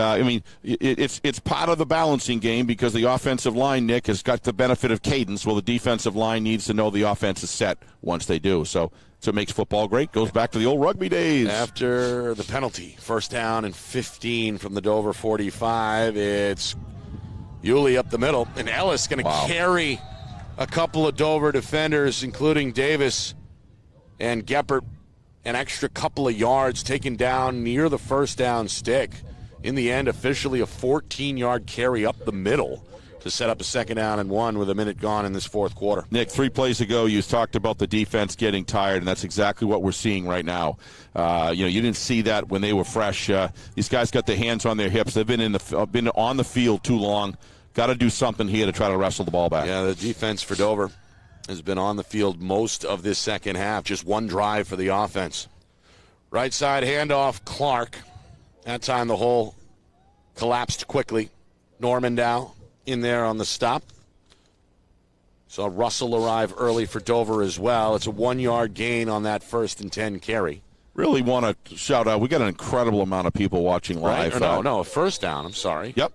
it's part of the balancing game because the offensive line, Nick, has got the benefit of cadence. Well, the defensive line needs to know the offense is set once they do. So it makes football great. Goes back to the old rugby days. After the penalty, 1st down and 15 from the Dover 45, it's Yulee up the middle. And Ellis going to carry a couple of Dover defenders, including Davis and Geppert, an extra couple of yards taken down near the 1st down stick. In the end, officially a 14-yard carry up the middle to set up a 2nd down and 1 with a minute gone in this 4th quarter. Nick, 3 plays ago, you talked about the defense getting tired, and that's exactly what we're seeing right now. You didn't see that when they were fresh. These guys got their hands on their hips. They've been been on the field too long. Got to do something here to try to wrestle the ball back. Yeah, the defense for Dover has been on the field most of this second half. Just one drive for the offense. Right side handoff, Clark. That time the hole collapsed quickly. Normandow in there on the stop. Saw Russell arrive early for Dover as well. It's a 1-yard gain on that 1st and 10 carry. Really want to shout out, we got an incredible amount of people watching live. Right? No, a 1st down, I'm sorry. Yep.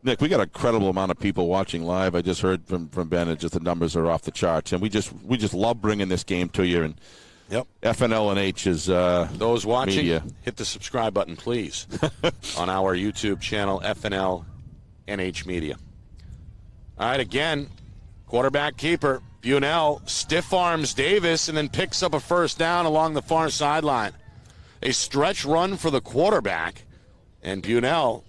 Nick, we got an incredible amount of people watching live. I just heard from Ben, and just the numbers are off the charts. And we just love bringing this game to you. And FNL&H is those watching, media. Hit the subscribe button, please, on our YouTube channel, FNL&H Media. All right, again, quarterback keeper, Bunnell stiff arms Davis and then picks up a 1st down along the far sideline. A stretch run for the quarterback, and Bunnell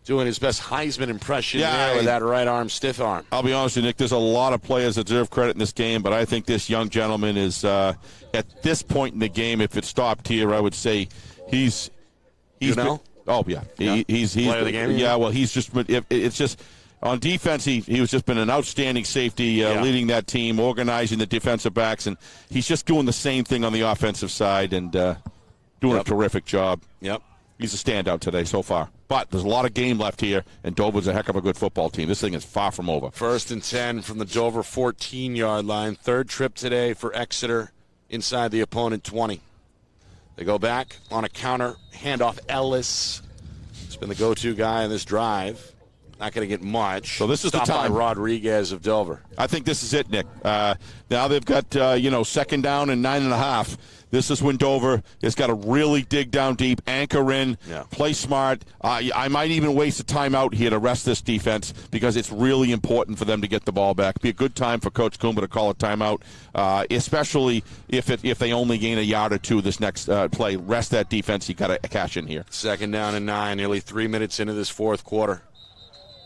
doing his best Heisman impression there with that right arm, stiff arm. I'll be honest with you, Nick, there's a lot of players that deserve credit in this game, but I think this young gentleman is, at this point in the game, if it stopped here, I would say he's Bunnell? He's player of the game? Yeah, well, he's just, it's just, on defense, he was just been an outstanding safety, leading that team, organizing the defensive backs, and he's just doing the same thing on the offensive side and doing a terrific job. Yep. He's a standout today so far. But there's a lot of game left here, and Dover's a heck of a good football team. This thing is far from over. 1st and 10 from the Dover 14-yard line. 3rd trip today for Exeter inside the opponent 20. They go back on a counter, handoff Ellis. He's been the go-to guy in this drive. Not going to get much. So this is Stopped the time. by Rodriguez of Dover. I think this is it, Nick. Now they've got, 2nd down and 9.5. This is when Dover has got to really dig down deep, anchor in, play smart. I might even waste a timeout here to rest this defense because it's really important for them to get the ball back. Be a good time for Coach Kumba to call a timeout, especially if they only gain a yard or two this next play. Rest that defense. You got to cash in here. 2nd down and 9, nearly 3 minutes into this 4th quarter.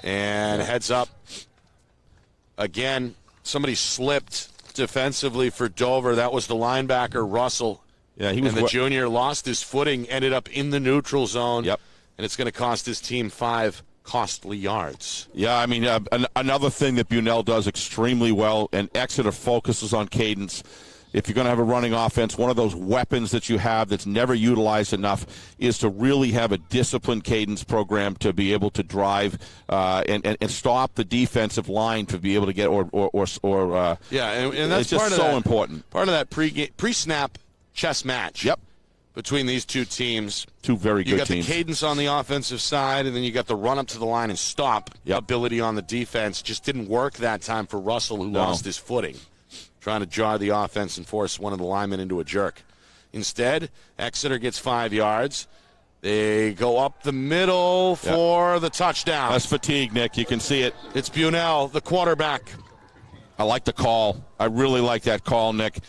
And heads up. Again, somebody slipped defensively for Dover. That was the linebacker, Russell. Yeah, he was. And the junior lost his footing, ended up in the neutral zone. Yep. And it's going to cost his team 5 costly yards. Yeah, I mean, another thing that Bunnell does extremely well, and Exeter focuses on cadence. If you're going to have a running offense, one of those weapons that you have that's never utilized enough is to really have a disciplined cadence program to be able to drive and stop the defensive line to be able to get and that's it's just part of so important. Part of that pre-snap chess match. Yep. Between these two teams. Two very good teams. You got the cadence on the offensive side, and then you got the run up to the line and stop ability on the defense. Just didn't work that time for Russell, who lost his footing, trying to jar the offense and force one of the linemen into a jerk. Instead, Exeter gets 5 yards. They go up the middle for the touchdown. That's fatigue, Nick. You can see it. It's Bunnell, the quarterback. I like the call. I really like that call, Nick.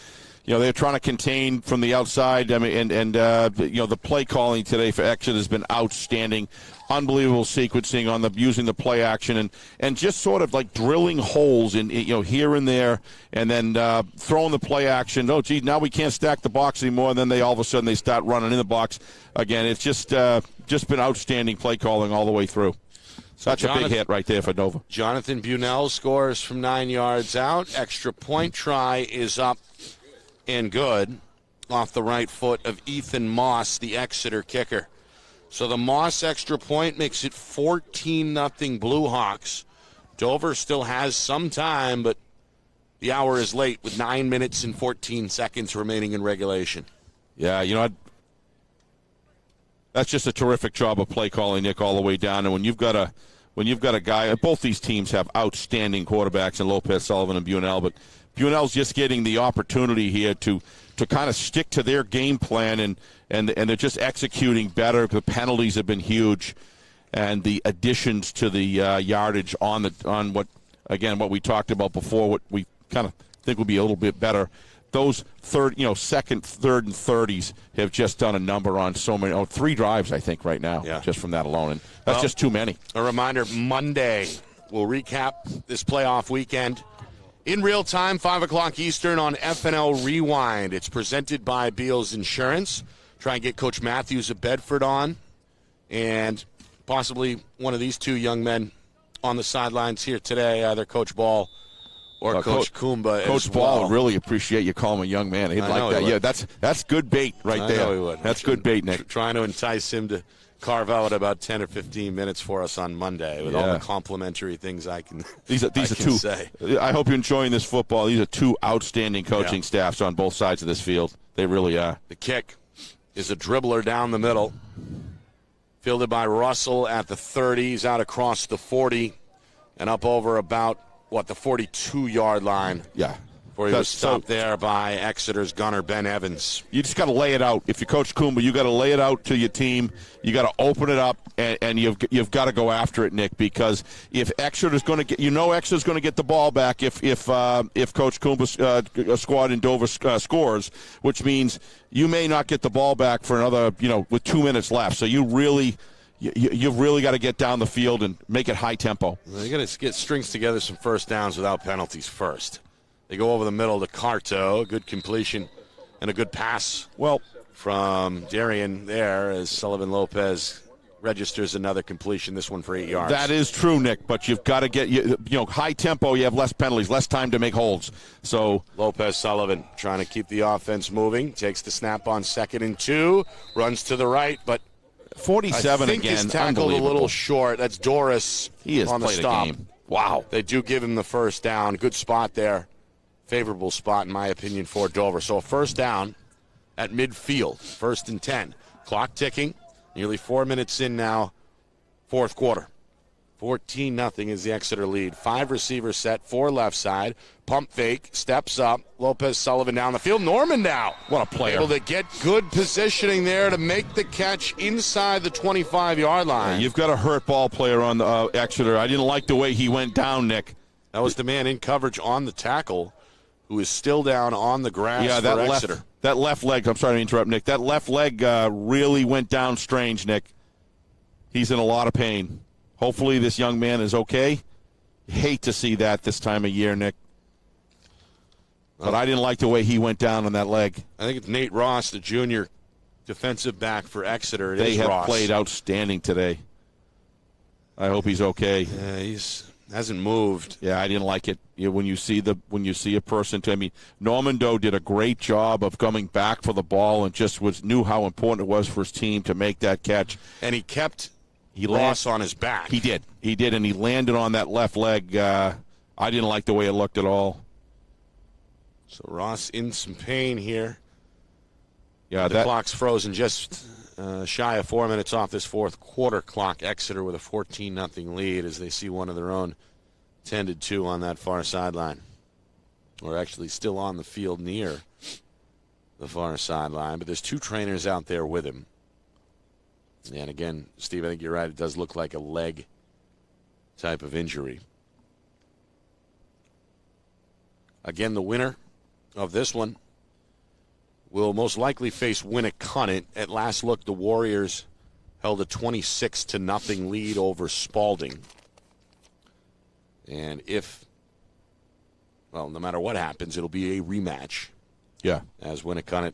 they're trying to contain from the outside. I mean, and the play calling today for Exeter has been outstanding. Unbelievable sequencing on using the play action and just sort of like drilling holes in here and there, and then throwing the play action. Oh, gee, now we can't stack the box anymore. And then all of a sudden they start running in the box again. It's just been outstanding play calling all the way through. That's a big hit right there for Nova. Jonathan Bunnell scores from 9 yards out. Extra point try is up and good off the right foot of Ethan Moss, the Exeter kicker. So the Moss extra point makes it 14-0 Blue Hawks. Dover still has some time, but the hour is late with 9 minutes and 14 seconds remaining in regulation. Yeah, that's just a terrific job of play calling, Nick, all the way down. And when you've got a guy, both these teams have outstanding quarterbacks in Lopez, Sullivan, and Bunnell, but Bunnell's just getting the opportunity here to kind of stick to their game plan, and they're just executing better. The penalties have been huge, and the additions to the yardage on what we talked about before, what we kind of think would be a little bit better. Those second, third, and 30s have just done a number on so many. 3 drives, I think, right now, just from that alone, and that's just too many. A reminder: Monday we'll recap this playoff weekend in real time, 5 o'clock Eastern on FNL Rewind. It's presented by Beals Insurance. Try and get Coach Matthews of Bedford on, and possibly one of these two young men on the sidelines here today, either Coach Ball or Coach Kumba. Coach Ball would really appreciate you calling him a young man. He'd like that. Yeah, that's good bait right there. I know he would. That's good bait, Nick. Trying to entice him to carve out about 10 or 15 minutes for us on Monday with all the complimentary things I can These are two. Say. I hope you're enjoying this football. These are 2 outstanding coaching staffs on both sides of this field. They really are. The kick is a dribbler down the middle. Fielded by Russell at the 30. He's out across the 40 and up over about, the 42-yard line. Yeah. Before he was stopped there by Exeter's gunner, Ben Evans. You just got to lay it out. If you're Coach Kumba, you got to lay it out to your team. You got to open it up, and you've got to go after it, Nick. Because if Exeter's going to get, Exeter's going to get the ball back if Coach Kumba's squad in Dover scores, which means you may not get the ball back for another, with 2 minutes left. So you've really got to get down the field and make it high tempo. Well, you got to get strings together some first downs without penalties first. They go over the middle to Carto, good completion and a good pass. Well, from Darian there as Sullivan Lopez registers another completion, this one for 8 yards. That is true, Nick, but you've got to get, high tempo, you have less penalties, less time to make holds. So Lopez Sullivan trying to keep the offense moving, takes the snap on 2nd and 2, runs to the right, but 47 I think again, he's tackled a little short. That's Doris on the stop. A game. Wow. They do give him the first down. Good spot there. Favorable spot, in my opinion, for Dover. So a first down at midfield, 1st and 10. Clock ticking, nearly 4 minutes in now, fourth quarter. 14-0 is the Exeter lead. 5 receivers set, 4 left side. Pump fake, steps up. Lopez Sullivan down the field. Norman now. What a player. Able to get good positioning there to make the catch inside the 25-yard line. Yeah, you've got a hurt ball player on Exeter. I didn't like the way he went down, Nick. That was the man in coverage on the tackle who is still down on the grass for Exeter. That left leg, I'm sorry to interrupt, Nick. That left leg really went down strange, Nick. He's in a lot of pain. Hopefully this young man is okay. Hate to see that this time of year, Nick. But I didn't like the way he went down on that leg. I think it's Nate Ross, the junior defensive back for Exeter. They have played outstanding today. I hope he's okay. Yeah, hasn't moved. Yeah, I didn't like it. When you see a person, Norman Doe did a great job of coming back for the ball and just knew how important it was for his team to make that catch. And he kept Ross on his back. He did, and he landed on that left leg. I didn't like the way it looked at all. So Ross in some pain here. Yeah, the clock's frozen just shy of 4 minutes off this fourth quarter clock. Exeter with a 14-0 lead as they see one of their own tended to on that far sideline. Or actually still on the field near the far sideline. But there's 2 trainers out there with him. And again, Steve, I think you're right. It does look like a leg type of injury. Again, the winner of this one will most likely face Winnicott. At last look, the Warriors held a 26-0 lead over Spalding. And no matter what happens, it'll be a rematch. Yeah. As Winnicott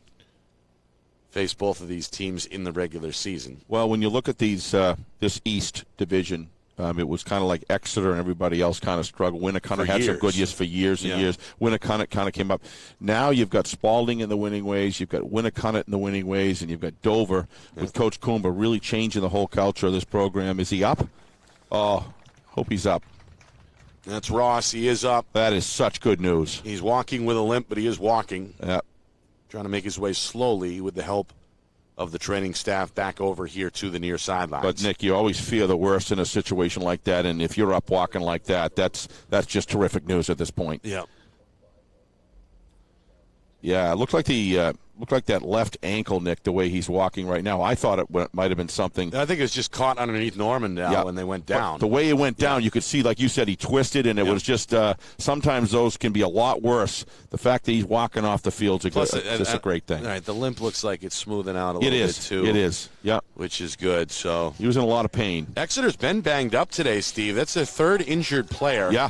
face both of these teams in the regular season. Well, when you look at these this East Division, it was kind of like Exeter and everybody else kind of struggled. Winnicott had some good years for years and years. Winnicott kind of came up. Now you've got Spalding in the winning ways, you've got Winnicott in the winning ways, and you've got Dover with Coach Coomber really changing the whole culture of this program. Is he up? Oh, hope he's up. That's Ross. He is up. That is such good news. He's walking with a limp, but he is walking. Yeah. Trying to make his way slowly with the help of the training staff back over here to the near sidelines. But, Nick, you always fear the worst in a situation like that, and if you're up walking like that, that's just terrific news at this point. Yeah. Yeah, it looked like that left ankle, Nick, the way he's walking right now. I thought it might have been something. I think it was just caught underneath Normandow when they went down. But the way it went down, you could see, like you said, he twisted, and it was just sometimes those can be a lot worse. The fact that he's walking off the field is just a great thing. All right, the limp looks like it's smoothing out a little bit, too. It is, yeah. Which is good. So he was in a lot of pain. Exeter's been banged up today, Steve. That's their third injured player. Yeah.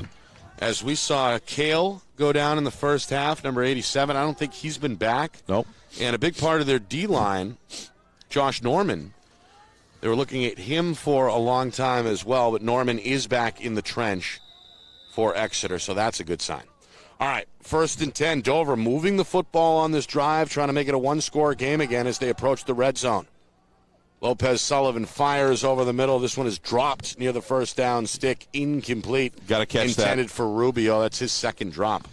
As we saw Cale go down in the first half, number 87. I don't think he's been back. Nope. And a big part of their D-line, Josh Norman, they were looking at him for a long time as well, but Norman is back in the trench for Exeter, so that's a good sign. All right, 1st and 10, Dover moving the football on this drive, trying to make it a one-score game again as they approach the red zone. Lopez Sullivan fires over the middle. This one is dropped near the first down stick. Incomplete. Got to catch that. Intended for Rubio. That's his second drop.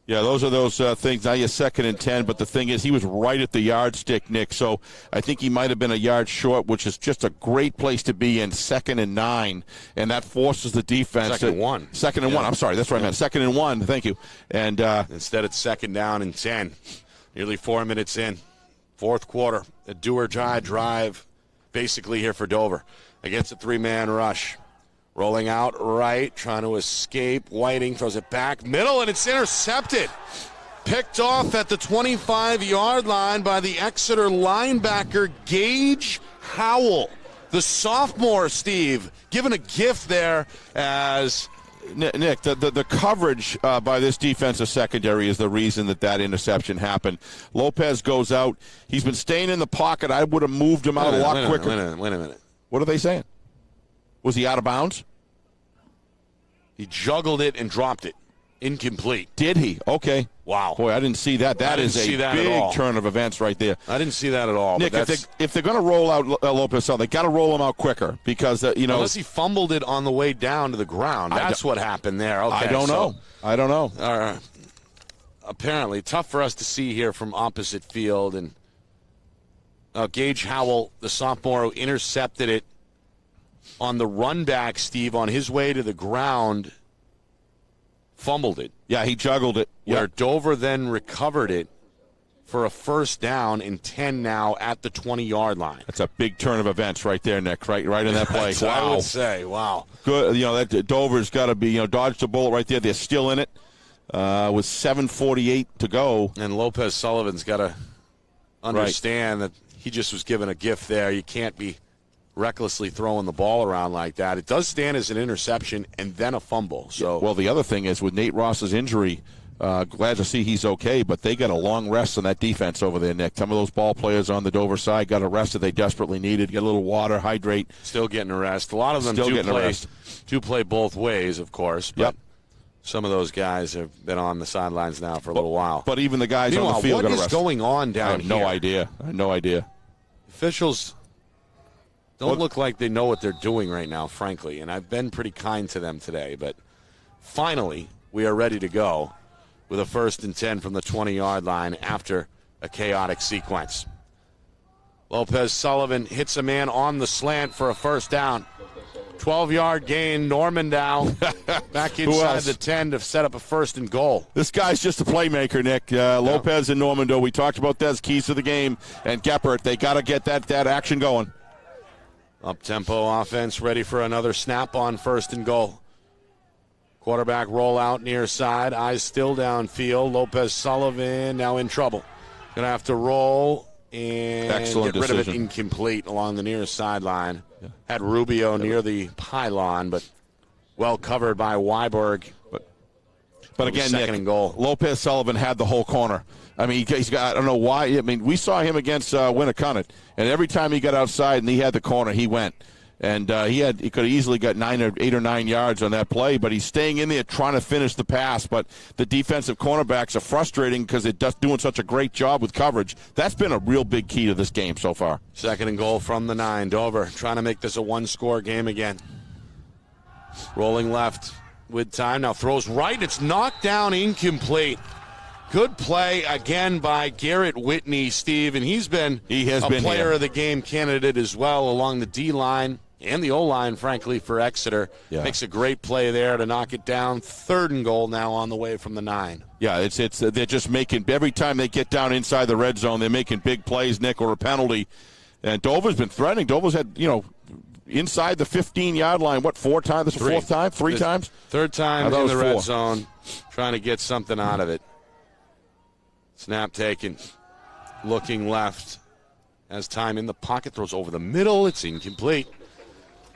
Yeah, those are those things. Now you're 2nd and 10, but the thing is he was right at the yardstick, Nick, so I think he might have been a yard short, which is just a great place to be in 2nd and 9, and that forces the defense. 2nd and 1. 2nd and 1. I'm sorry. That's what I meant. 2nd and 1. Thank you. And instead it's 2nd down and 10. Nearly 4 minutes in. 4th quarter. A do-or-die drive basically here for Dover against a 3-man rush. Rolling out right, trying to escape. Whiting throws it back middle, and it's intercepted. Picked off at the 25-yard line by the Exeter linebacker, Gage Howell. The sophomore, Steve, given a gift there as... Nick, the coverage by this defensive secondary is the reason that interception happened. Lopez goes out. He's been staying in the pocket. I would have moved him out a lot quicker. Wait a minute. What are they saying? Was he out of bounds? He juggled it and dropped it. Incomplete. Did he? Okay. Wow. Boy, I didn't see that. That is a big turn of events right there. I didn't see that at all. Nick, if they're going to roll out Lopez, they got to roll him out quicker because, unless he fumbled it on the way down to the ground. That's what happened there. Okay, I don't know. Apparently, tough for us to see here from opposite field. And Gage Howell, the sophomore who intercepted it on the run back, Steve, on his way to the ground, fumbled it. Yeah, he juggled it. Where Dover then recovered it for a first down and 10 now at the 20-yard line. That's a big turn of events right there, Nick, right in that play. Wow. I would say, wow. Good. That Dover's got to be, dodged the bullet right there. They're still in it with 7:48 to go. And Lopez Sullivan's got to understand that he just was given a gift there. You can't be recklessly throwing the ball around like that. It does stand as an interception and then a fumble. So, well, the other thing is with Nate Ross's injury, glad to see he's okay, but they got a long rest on that defense over there, Nick. Some of those ball players on the Dover side got a rest that they desperately needed. Get a little water, hydrate. Still getting a rest. A lot of them do play both ways, of course. But some of those guys have been on the sidelines now for a little while. But even the guys on the field got a rest. What is going on down here? I have no idea. Officials don't look like they know what they're doing right now, frankly, and I've been pretty kind to them today. But finally, we are ready to go with a 1st and 10 from the 20-yard line after a chaotic sequence. Lopez Sullivan hits a man on the slant for a first down. 12-yard gain, Normandow back inside the 10 to set up a 1st and goal. This guy's just a playmaker, Nick. Lopez and Normandow, we talked about that as keys to the game. And Geppert, they got to get that action going. Up-tempo offense ready for another snap on 1st and goal. Quarterback rollout near side. Eyes still downfield. Lopez Sullivan now in trouble. Going to have to roll and Excellent get rid of it decision. incomplete along the near sideline. Yeah. Had Rubio near the pylon, but well covered by Weiberg. But again, second Nick, and goal. Lopez Sullivan had the whole corner. I mean, he's got, I don't know why. I mean, we saw him against Winnicott, and every time he got outside and he had the corner, he went. And he could have easily got 8 or 9 yards on that play, but he's staying in there trying to finish the pass. But the defensive cornerbacks are frustrating because they're just doing such a great job with coverage. That's been a real big key to this game so far. Second and goal from the 9. Dover trying to make this a one-score game again. Rolling left with time. Now throws right. It's knocked down, incomplete. Good play again by Garrett Whitney, Steve, and he's been a player of the game candidate as well along the D-line and the O-line, frankly, for Exeter. Yeah. Makes a great play there to knock it down. Third and goal now on the way from the 9. Yeah, they're just making, every time they get down inside the red zone, they're making big plays, Nick, or a penalty. And Dover's been threatening. Dover's had, inside the 15-yard line, four times? This is the fourth time? Three times? Third time in the red zone, trying to get something out of it. Snap taken, looking left. Has time in the pocket, throws over the middle. It's incomplete.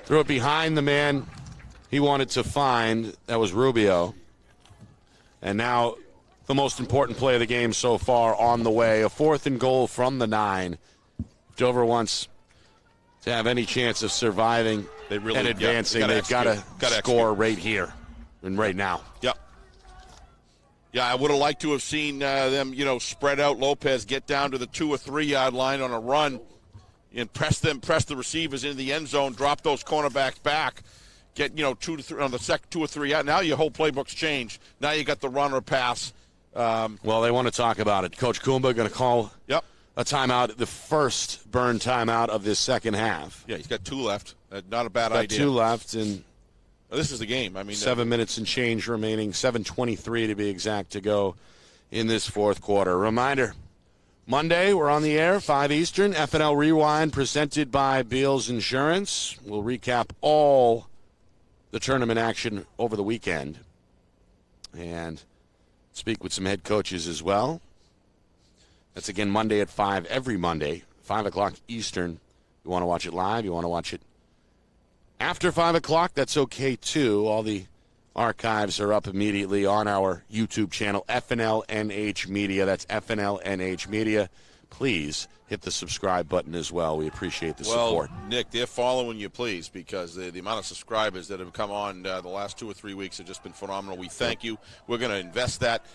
Threw it behind the man he wanted to find. That was Rubio. And now the most important play of the game so far on the way. A 4th and goal from the 9. If Dover wants to have any chance of surviving and advancing, they've got to score right here and right now. Yep. Yeah, I would have liked to have seen them, spread out Lopez, get down to the 2 or 3 yard line on a run, and press the receivers into the end zone, drop those cornerbacks back, get 2 to 3 on the 2 or 3 yard. Now your whole playbook's changed. Now you got the run or pass. Well, they want to talk about it. Coach Kumba going to call a timeout, the first burn timeout of this second half. Yeah, he's got 2 left. Not a bad idea. 2 left and. This is the game. I mean, 7 minutes and change remaining, 7:23 to be exact to go in this fourth quarter. Reminder, Monday we're on the air, 5 Eastern, FNL Rewind presented by Beals Insurance. We'll recap all the tournament action over the weekend and speak with some head coaches as well. That's again Monday at 5, every Monday, 5 o'clock Eastern. You want to watch it live, you want to watch it after 5 o'clock, that's okay, too. All the archives are up immediately on our YouTube channel, FNLNH Media. That's FNLNH Media. Please hit the subscribe button as well. We appreciate the support. Well, Nick, they're following you, please, because the amount of subscribers that have come on the last 2 or 3 weeks have just been phenomenal. We thank you. We're going to invest that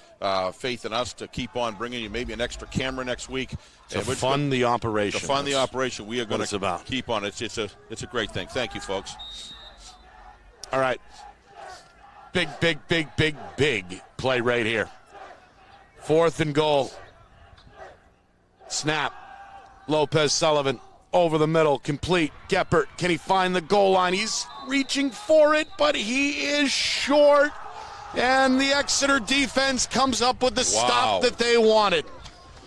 faith in us to keep on bringing you maybe an extra camera next week. To fund the operation. To fund the operation. We are going to keep on. It's a great thing. Thank you, folks. All right. Big play right here. 4th and goal. Snap. Lopez Sullivan over the middle, complete. Geppert, can he find the goal line? He's reaching for it, but he is short. And the Exeter defense comes up with the stop that they wanted.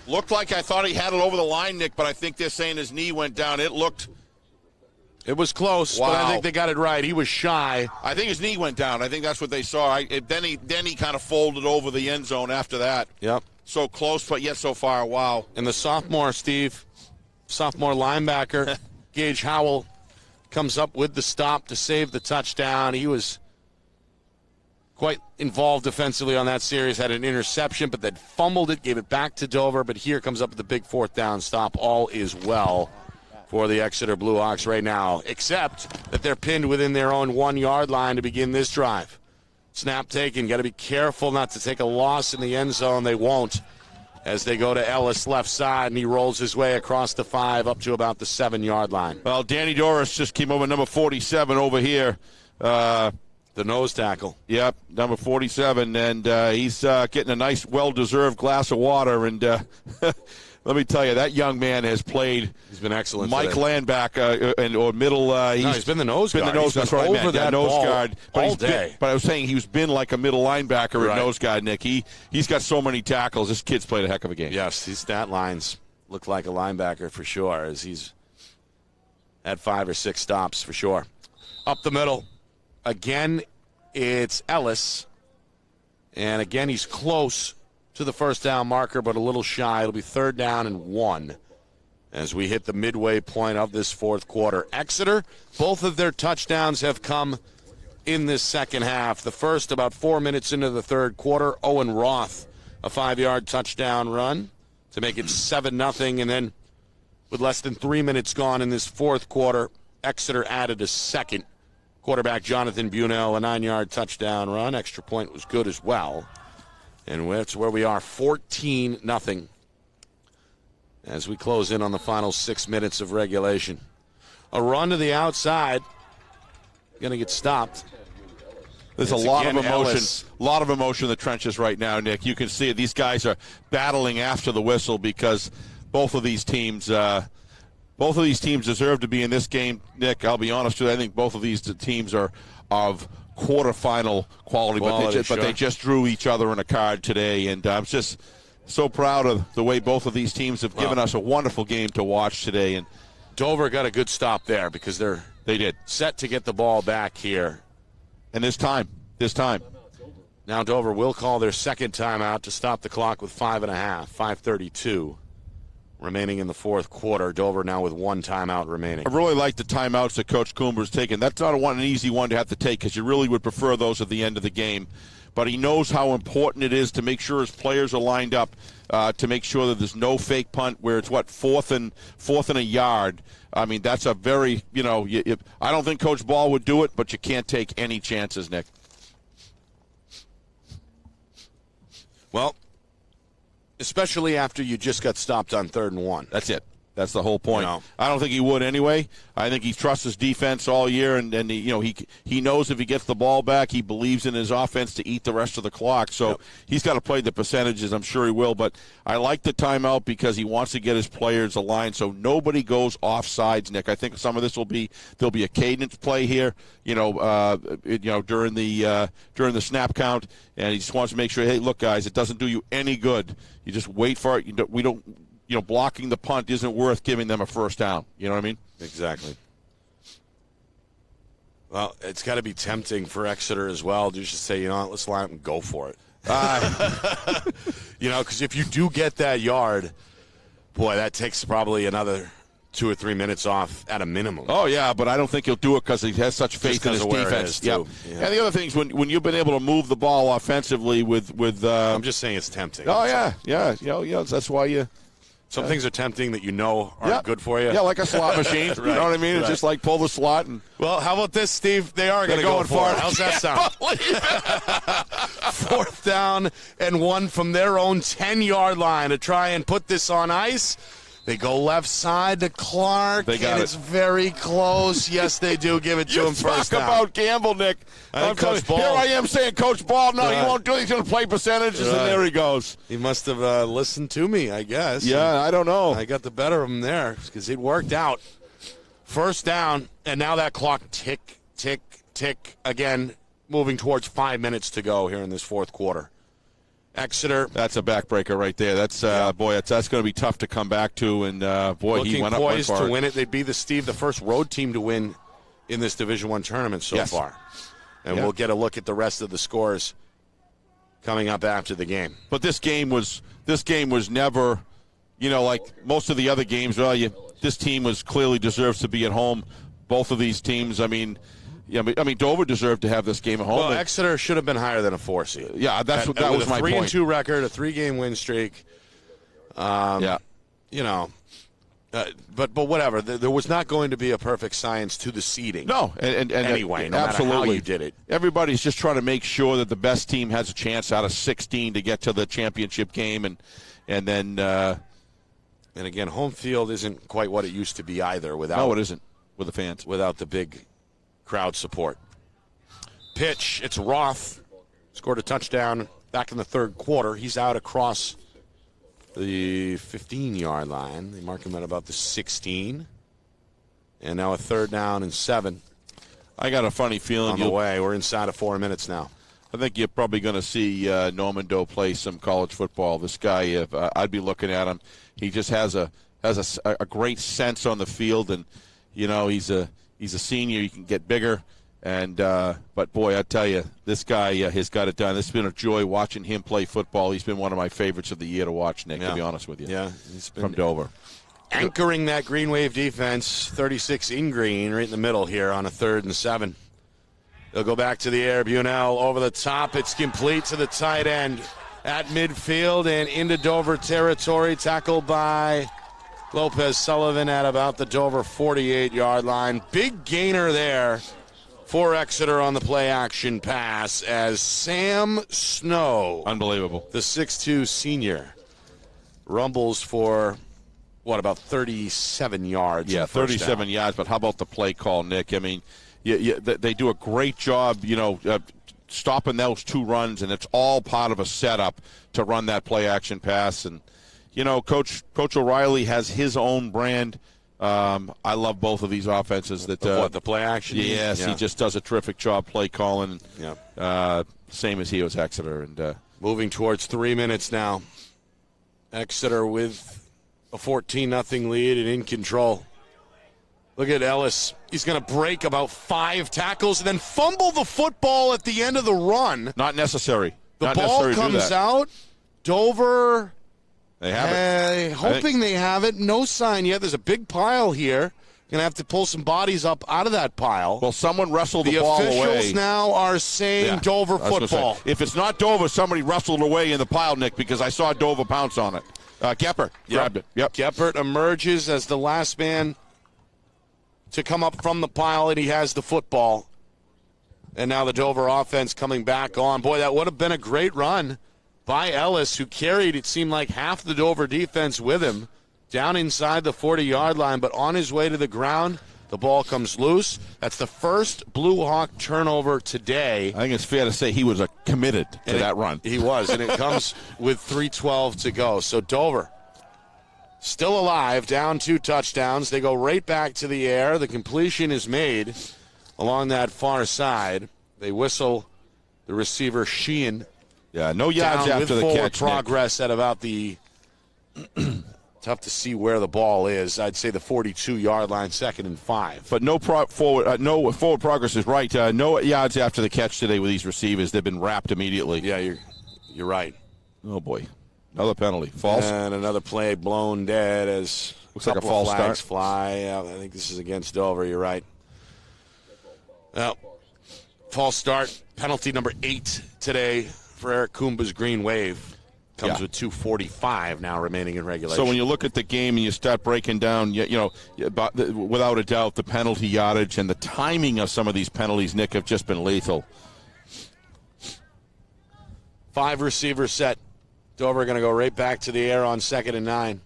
Looked like I thought he had it over the line, Nick, but I think they're saying his knee went down. It was close, but I think they got it right. He was shy. I think his knee went down. I think that's what they saw. Then he kind of folded over the end zone after that. Yep. So close, but yet so far. Wow. And the sophomore linebacker, Gage Howell, comes up with the stop to save the touchdown. He was quite involved defensively on that series, had an interception, but then fumbled it, gave it back to Dover. But here comes up with the big 4th down stop. All is well for the Exeter Blue Hawks right now, except that they're pinned within their own 1 yard line to begin this drive. Snap taken. Got to be careful not to take a loss in the end zone. They won't as they go to Ellis left side, and he rolls his way across the 5 up to about the 7 yard line. Well, Danny Doris just came over, number 47 over here. The nose tackle. Yep, number 47, and he's getting a nice, well-deserved glass of water. And let me tell you, that young man has played. He's been excellent. Mike Landback or middle. He's been the nose guard. That's what I meant. That nose guard all day. But I was saying he's been like a middle linebacker at nose guard, Nick. He's got so many tackles. This kid's played a heck of a game. Yes, his stat lines look like a linebacker for sure, as he's had 5 or 6 stops for sure. Up the middle. Again, it's Ellis. And again, he's close to the first down marker, but a little shy. It'll be 3rd down and 1 as we hit the midway point of this fourth quarter. Exeter, both of their touchdowns have come in this second half. The first about 4 minutes into the third quarter. Owen Roth, a 5-yard touchdown run to make it 7-0. And then with less than 3 minutes gone in this fourth quarter, Exeter added a second. Quarterback Jonathan Bunell, a 9-yard touchdown run. Extra point was good as well. And that's where we are, 14-0. As we close in on the final 6 minutes of regulation. A run to the outside. Going to get stopped. There's a lot of emotion in the trenches right now, Nick. You can see it. These guys are battling after the whistle because both of these teams deserve to be in this game. Nick, I'll be honest with you, I think both of these teams are of quarterfinal quality, but they just drew each other in a card today, and I'm just so proud of the way both of these teams have given us a wonderful game to watch today. And Dover got a good stop there because they did set to get the ball back here. And this time. Now Dover will call their second timeout to stop the clock with 5:32 remaining in the fourth quarter. Dover now with 1 timeout remaining. I really like the timeouts that Coach Coomber's taken. That's not an easy one to have to take because you really would prefer those at the end of the game. But he knows how important it is to make sure his players are lined up, to make sure that there's no fake punt where it's, fourth and a yard. I mean, that's a very, I don't think Coach Ball would do it, but you can't take any chances, Nick. Well, especially after you just got stopped on 3rd and 1. That's it. That's the whole point. I don't think he would anyway. I think he trusts his defense all year, and he knows if he gets the ball back, he believes in his offense to eat the rest of the clock. So he's got to play the percentages. I'm sure he will. But I like the timeout because he wants to get his players aligned so nobody goes off sides, Nick. I think some of this there'll be a cadence play here, during the snap count, and he just wants to make sure, hey, look, guys, it doesn't do you any good. You just wait for it. Blocking the punt isn't worth giving them a first down. You know what I mean? Exactly. Well, it's got to be tempting for Exeter as well to just say, let's line up and go for it. Because if you do get that yard, boy, that takes probably another 2 or 3 minutes off at a minimum. Oh, yeah, but I don't think he'll do it because he has such faith in his defense. Yep. Yeah. And the other thing is when you've been able to move the ball offensively with I'm just saying it's tempting. Oh, yeah. That's why you... Some things are tempting that aren't good for you. Yeah, like a slot machine. Right. You know what I mean? It's just like pull the slot. Well, how about this, Steve? They are going to go for it. How's that sound? 4th down and 1 from their own 10-yard line to try and put this on ice. They go left side to Clark, and it's very close. Yes, they do give it to him first down. Talk about gamble, Nick. Coach Ball. Here I am saying Coach Ball, no, he won't do it. He's going to play percentages, and there he goes. He must have listened to me, I guess. Yeah, I don't know. I got the better of him there because it worked out. First down, and now that clock tick, tick, tick, again, moving towards 5 minutes to go here in this fourth quarter. Exeter. That's a backbreaker right there. That's that's going to be tough to come back to. And he went up poised to win it. They'd be the first road team to win in this Division I tournament so far. And we'll get a look at the rest of the scores coming up after the game. But this game was never, like most of the other games. This team clearly deserves to be at home. Both of these teams. Dover deserved to have this game at home. Well, Exeter should have been higher than a 4 seed. Yeah, that was my point. With a 3-2 record, a 3-game win streak. But whatever. There was not going to be a perfect science to the seeding. No, and anyway, no absolutely. matter how you did it. Everybody's just trying to make sure that the best team has a chance out of 16 to get to the championship game, and then. And again, home field isn't quite what it used to be either. No, it isn't with the fans. Without the big crowd support. Pitch, it's Roth. Scored a touchdown back in the third quarter. He's out across the 15-yard line. They mark him at about the 16. And now a 3rd down and 7. I got a funny feeling on the way. We're inside of 4 minutes now. I think you're probably going to see Norman Doe play some college football. This guy, I'd be looking at him. He just has a great sense on the field, and he's a senior. He can get bigger And but boy, I tell you, this guy has got it done. This has been a joy watching him play football. He's been one of my favorites of the year to watch, Nick. To be honest with you, he's been from Dover, anchoring that Green Wave defense. 36 in green, right in the middle here on a 3rd and 7. They'll go back to the air. Bunell over the top. It's complete to the tight end at midfield and into Dover territory. Tackled by Lopez Sullivan at about the Dover 48-yard line. Big gainer there for Exeter on the play-action pass as Sam Snow, unbelievable, the 6'2 senior, rumbles for, about 37 yards? Yeah, 37 yards, but how about the play call, Nick? I mean, they do a great job, stopping those 2 runs, and it's all part of a setup to run that play-action pass. And, Coach O'Reilly has his own brand. I love both of these offenses. The play action? Yes, he just does a terrific job play calling. Same as he was Exeter. And moving towards 3 minutes now. Exeter with a 14-0 lead and in control. Look at Ellis. He's going to break about 5 tackles and then fumble the football at the end of the run. Not necessary. The ball comes out. Dover. They have it. Hoping they have it. No sign yet. There's a big pile here. Going to have to pull some bodies up out of that pile. Well, someone wrestled the ball away. The officials now are saying Dover football. If it's not Dover, somebody wrestled away in the pile, Nick, because I saw Dover pounce on it. Geppert grabbed it. Yep. Geppert emerges as the last man to come up from the pile, and he has the football. And now the Dover offense coming back on. Boy, that would have been a great run by Ellis, who carried, it seemed like, half the Dover defense with him down inside the 40-yard line. But on his way to the ground, the ball comes loose. That's the first Blue Hawk turnover today. I think it's fair to say he was committed to that run. He was, and it comes with 3:12 to go. So Dover still alive, down 2 touchdowns. They go right back to the air. The completion is made along that far side. They whistle the receiver Sheehan. Yeah, no yards after the catch. Progress at about the tough to see where the ball is. I'd say the 42-yard line, 2nd and 5. But no forward progress is right. No yards after the catch today with these receivers. They've been wrapped immediately. Yeah, you're right. Oh boy, another penalty, false, and another play blown dead as looks like a false flags start. Fly. I think this is against Dover. You're right. Well, false start, penalty number 8 today for Eric Kumba's Green Wave. Comes with 2:45 now remaining in regulation. So when you look at the game and you start breaking down, without a doubt, the penalty yardage and the timing of some of these penalties, Nick, have just been lethal. 5 receivers set. Dover going to go right back to the air on 2nd and 9.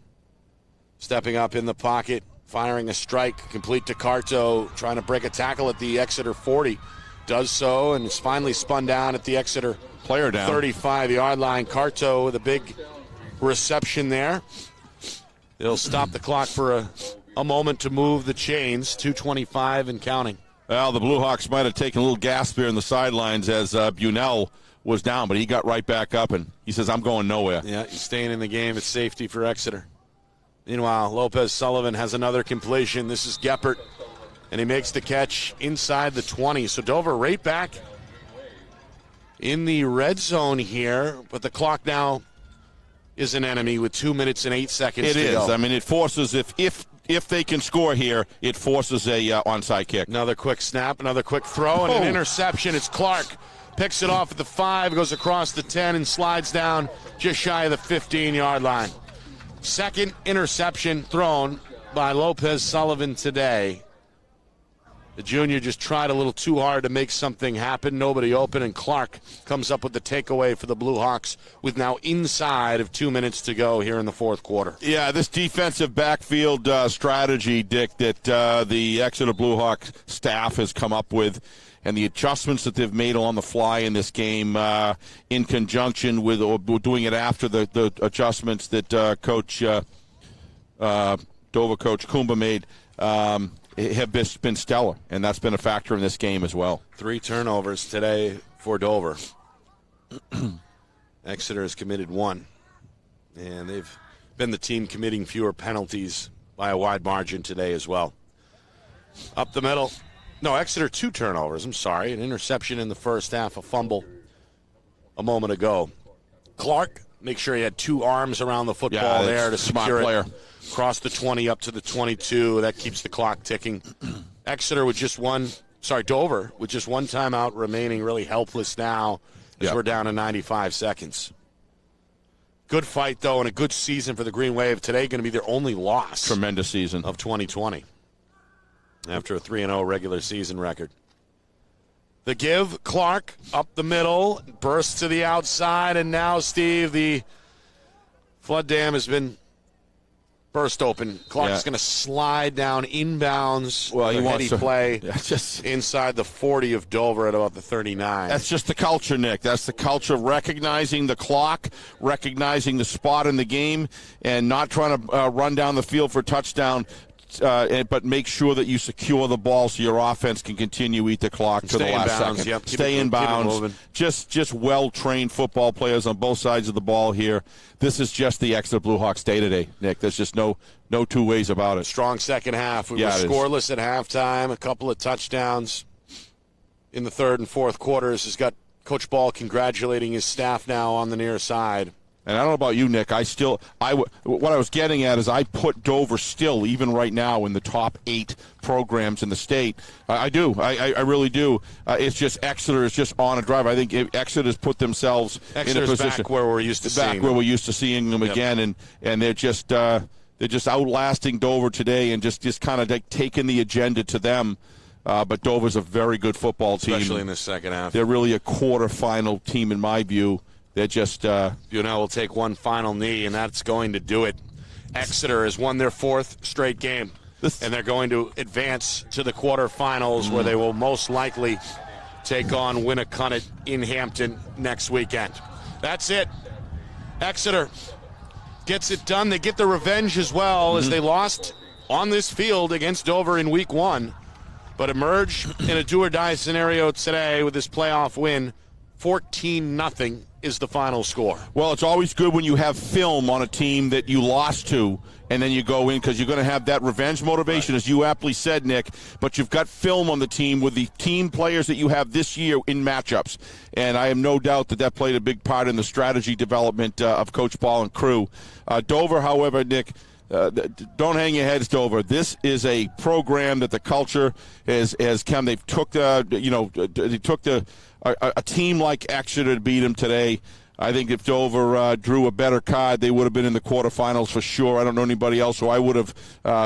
Stepping up in the pocket, firing a strike, complete to Carto, trying to break a tackle at the Exeter 40. Does so, and it's finally spun down at the Exeter player down 35-yard line. Carto with a big reception there. It'll stop the clock for a moment to move the chains. 2:25 and counting. Well, the Blue Hawks might have taken a little gasp here in the sidelines as Bunell was down, but he got right back up, and he says, I'm going nowhere. Yeah, he's staying in the game. It's safety for Exeter. Meanwhile, Lopez Sullivan has another completion. This is Geppert, and he makes the catch inside the 20. So Dover right back in the red zone here, but the clock now is an enemy with 2 minutes and 8 seconds to go. It is. I mean, it forces, if they can score here, it forces a onside kick. Another quick snap, another quick throw, and an interception. It's Clark. Picks it off at the 5, goes across the 10, and slides down just shy of the 15-yard line. Second interception thrown by Lopez Sullivan today. The junior just tried a little too hard to make something happen. Nobody open, and Clark comes up with the takeaway for the Blue Hawks with now inside of 2 minutes to go here in the 4th quarter. Yeah, this defensive backfield strategy, Dick, that the Exeter Blue Hawk staff has come up with, and the adjustments that they've made on the fly in this game in conjunction with or doing it after the adjustments that Dover coach Kumba made have been stellar, and that's been a factor in this game as well. 3 turnovers today for Dover. Exeter has committed 1, and they've been the team committing fewer penalties by a wide margin today as well. Up the middle, No, Exeter 2 turnovers. I'm sorry. An interception in the first half, a fumble a moment ago. Clark, make sure he had 2 arms around the football there to secure it. Cross the 20 up to the 22. That keeps the clock ticking. Exeter with just Dover with just 1 timeout remaining, really helpless now as we're down to 95 seconds. Good fight, though, and a good season for the Green Wave. Today going to be their only loss. Tremendous season. Of 2020 after a 3-0 regular season record. The give, Clark up the middle, bursts to the outside, and now, Steve, the flood dam has been burst open. Clark's going to slide down inbounds. Well, he wants to play inside the 40 of Dover at about the 39. That's just the culture, Nick. That's the culture of recognizing the clock, recognizing the spot in the game, and not trying to run down the field for a touchdown. But make sure that you secure the ball so your offense can continue to eat the clock to the last second. Yep. Stay in bounds. Just well-trained football players on both sides of the ball here. This is just the Exeter Blue Hawks day today, Nick. There's just no 2 ways about it. Strong second half. We were scoreless at halftime. A couple of touchdowns in the third and fourth quarters has got Coach Ball congratulating his staff now on the near side. And I don't know about you, Nick. What I was getting at is I put Dover still, even right now, in the top 8 programs in the state. I do. I really do. It's just Exeter is just on a drive. I think Exeter has put themselves in a position back where we're used to seeing them again, and they're just outlasting Dover today, and just kind of taking the agenda to them. But Dover's a very good football team, especially in the second half. They're really a quarterfinal team in my view. They're just will take one final knee, and that's going to do it. Exeter has won their 4th straight game, and they're going to advance to the quarterfinals where they will most likely take on Winnicott in Hampton next weekend. That's it. Exeter gets it done. They get the revenge as well as they lost on this field against Dover in week 1, but emerge in a do-or-die scenario today with this playoff win. 14-0 is the final score. Well, it's always good when you have film on a team that you lost to, and then you go in because you're going to have that revenge motivation, as you aptly said, Nick. But you've got film on the team with the team players that you have this year in matchups. And I have no doubt that played a big part in the strategy development of Coach Ball and crew. Dover, however, Nick, don't hang your heads, Dover. This is a program that the culture has come. They've took a team like Exeter to beat them today. I think if Dover drew a better card, they would have been in the quarterfinals for sure. I don't know anybody else who I would have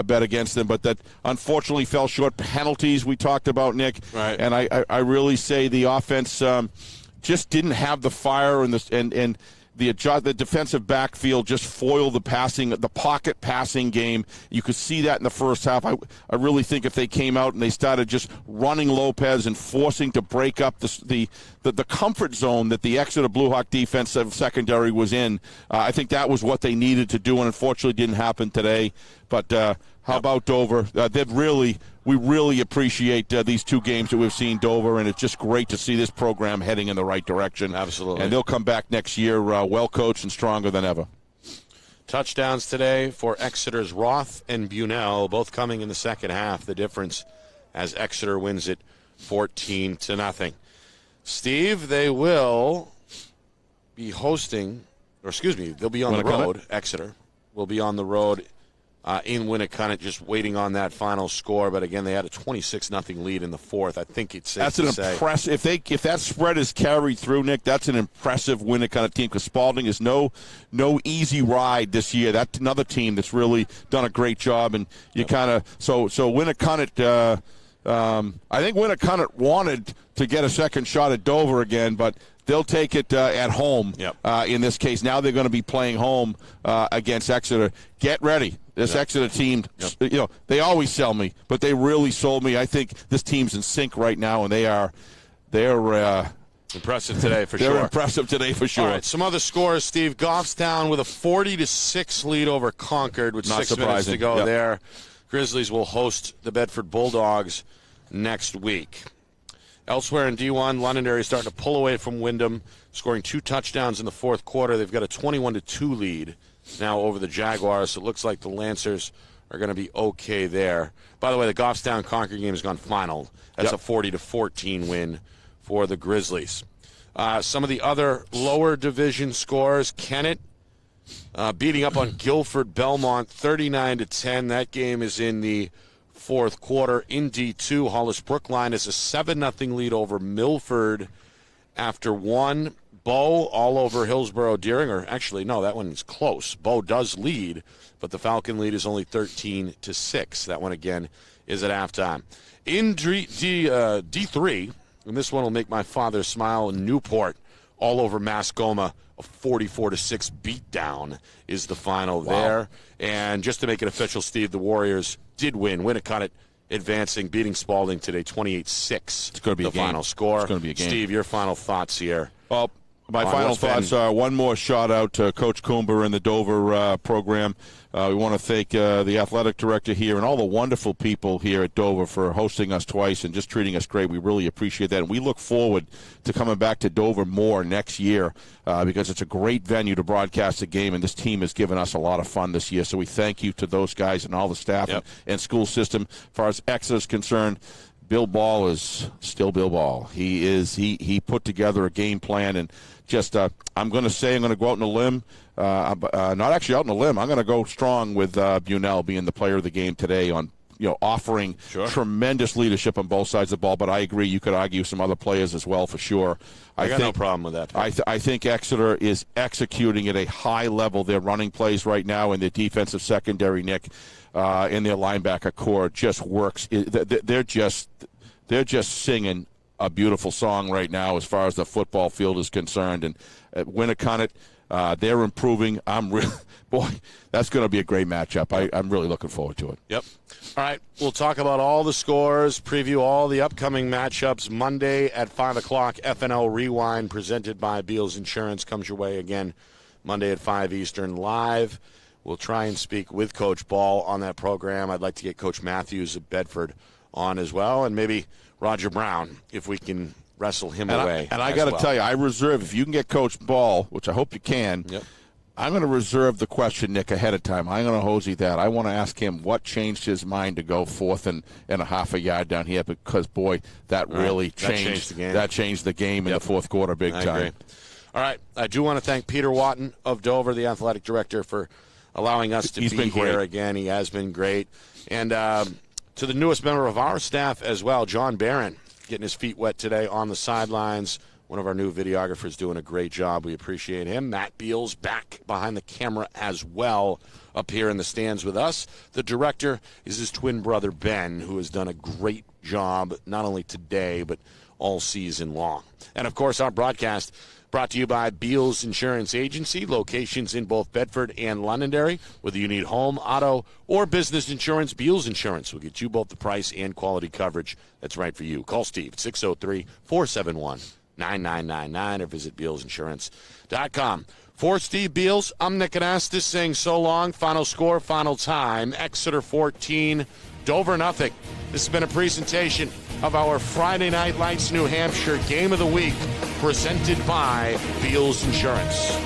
bet against them, but that unfortunately fell short. Penalties we talked about, Nick, right. And I really say the offense just didn't have the fire and the defensive backfield just foiled the pocket passing game. You could see that in the first half. I really think if they came out and they started just running Lopez and forcing to break up the comfort zone that the Exeter Blue Hawk defensive secondary was in, I think that was what they needed to do, and unfortunately didn't happen today. But how about Dover? We really appreciate these 2 games that we've seen Dover, and it's just great to see this program heading in the right direction. Absolutely. And they'll come back next year well coached and stronger than ever. Touchdowns today for Exeter's Roth and Bunnell, both coming in the second half. The difference as Exeter wins it 14-0. Steve, they will be they'll be on the road. Exeter will be on the road in Winnicott, just waiting on that final score. But again, they had a 26-0 lead in the 4th. I think it's safe to say. Impressive. If that spread is carried through, Nick, that's an impressive Winnicott team, because Spalding is no easy ride this year. That's another team that's really done a great job, and you kind of so Winnicott. I think Winnicott wanted to get a second shot at Dover again, but they'll take it at home. In this case, now they're going to be playing home against Exeter. Get ready. This Exeter team, they always sell me, but they really sold me. I think this team's in sync right now, and they're impressive today for sure. They're impressive today for sure. All right, some other scores, Steve. Goffstown with a 40-6 lead over Concord with 6 minutes to go there. Grizzlies will host the Bedford Bulldogs next week. Elsewhere in D1, Londonderry is starting to pull away from Wyndham, scoring 2 touchdowns in the 4th quarter. They've got a 21-2 lead now over the Jaguars. So it looks like the Lancers are going to be okay there. By the way, the Goffstown Concord game has gone final. That's a 40-14 win for the Grizzlies. Some of the other lower division scores: Kennett beating up on Guilford Belmont 39-10. That game is in the fourth quarter. In D2, Hollis Brookline is a 7-0 lead over Milford after one. Bow all over Hillsborough Deering, or actually, no, that one is close. Bow does lead, but the Falcon lead is only 13-6. That one, again, is at halftime. In D3, and this one will make my father smile, Newport all over Mascoma, a 44-6 beatdown is the final there. And just to make it official, Steve, the Warriors did win. Winnicott advancing, beating Spalding today, 28-6. It's going to be the a game. Final score. It's going to be a game. Steve, your final thoughts here. Well, my final thoughts are one more shout out to Coach Coomber and the Dover program. We want to thank the athletic director here and all the wonderful people here at Dover for hosting us twice and just treating us great. We really appreciate that. And we look forward to coming back to Dover more next year because it's a great venue to broadcast a game, and this team has given us a lot of fun this year. So we thank you to those guys and all the staff and school system. As far as Exeter is concerned, Bill Ball is still Bill Ball. He put together a game plan, and just I'm going to go out on a limb. Not actually out on a limb. I'm going to go strong with Bunnell being the player of the game today on offering tremendous leadership on both sides of the ball. But I agree, you could argue some other players as well for sure. I got no problem with that. I think Exeter is executing at a high level. Their running plays right now and their defensive secondary, Nick, and their linebacker core just works. They're just singing a beautiful song right now as far as the football field is concerned. And at Winnicott, they're improving. That's going to be a great matchup. I'm really looking forward to it. Yep. All right, we'll talk about all the scores, preview all the upcoming matchups. Monday at 5 o'clock, FNL Rewind presented by Beals Insurance comes your way again Monday at 5 Eastern live. We'll try and speak with Coach Ball on that program. I'd like to get Coach Matthews of Bedford on as well, and maybe Roger Brown if we can wrestle him away. I got to tell you, I reserve, if you can get Coach Ball, which I hope you can, I'm going to reserve the question, Nick, ahead of time. I'm going to hosey that. I want to ask him what changed his mind to go 4th and a half a yard down here because, boy, that really changed the game. That changed the game in the fourth quarter big time. Agree. All right. I do want to thank Peter Watton of Dover, the athletic director, for allowing us to be here again. He has been great. And to the newest member of our staff as well, John Barron, getting his feet wet today on the sidelines. One of our new videographers doing a great job. We appreciate him. Matt Beals back behind the camera as well up here in the stands with us. The director is his twin brother, Ben, who has done a great job not only today but all season long. And, of course, our broadcast brought to you by Beals Insurance Agency, locations in both Bedford and Londonderry. Whether you need home, auto, or business insurance, Beals Insurance will get you both the price and quality coverage that's right for you. Call Steve at 603-471-9999 or visit BealsInsurance.com. For Steve Beals, I'm Nick Anastas saying so long. Final score, final time, Exeter 14, Dover nothing. This has been a presentation of our Friday Night Lights New Hampshire Game of the Week presented by Beals Insurance.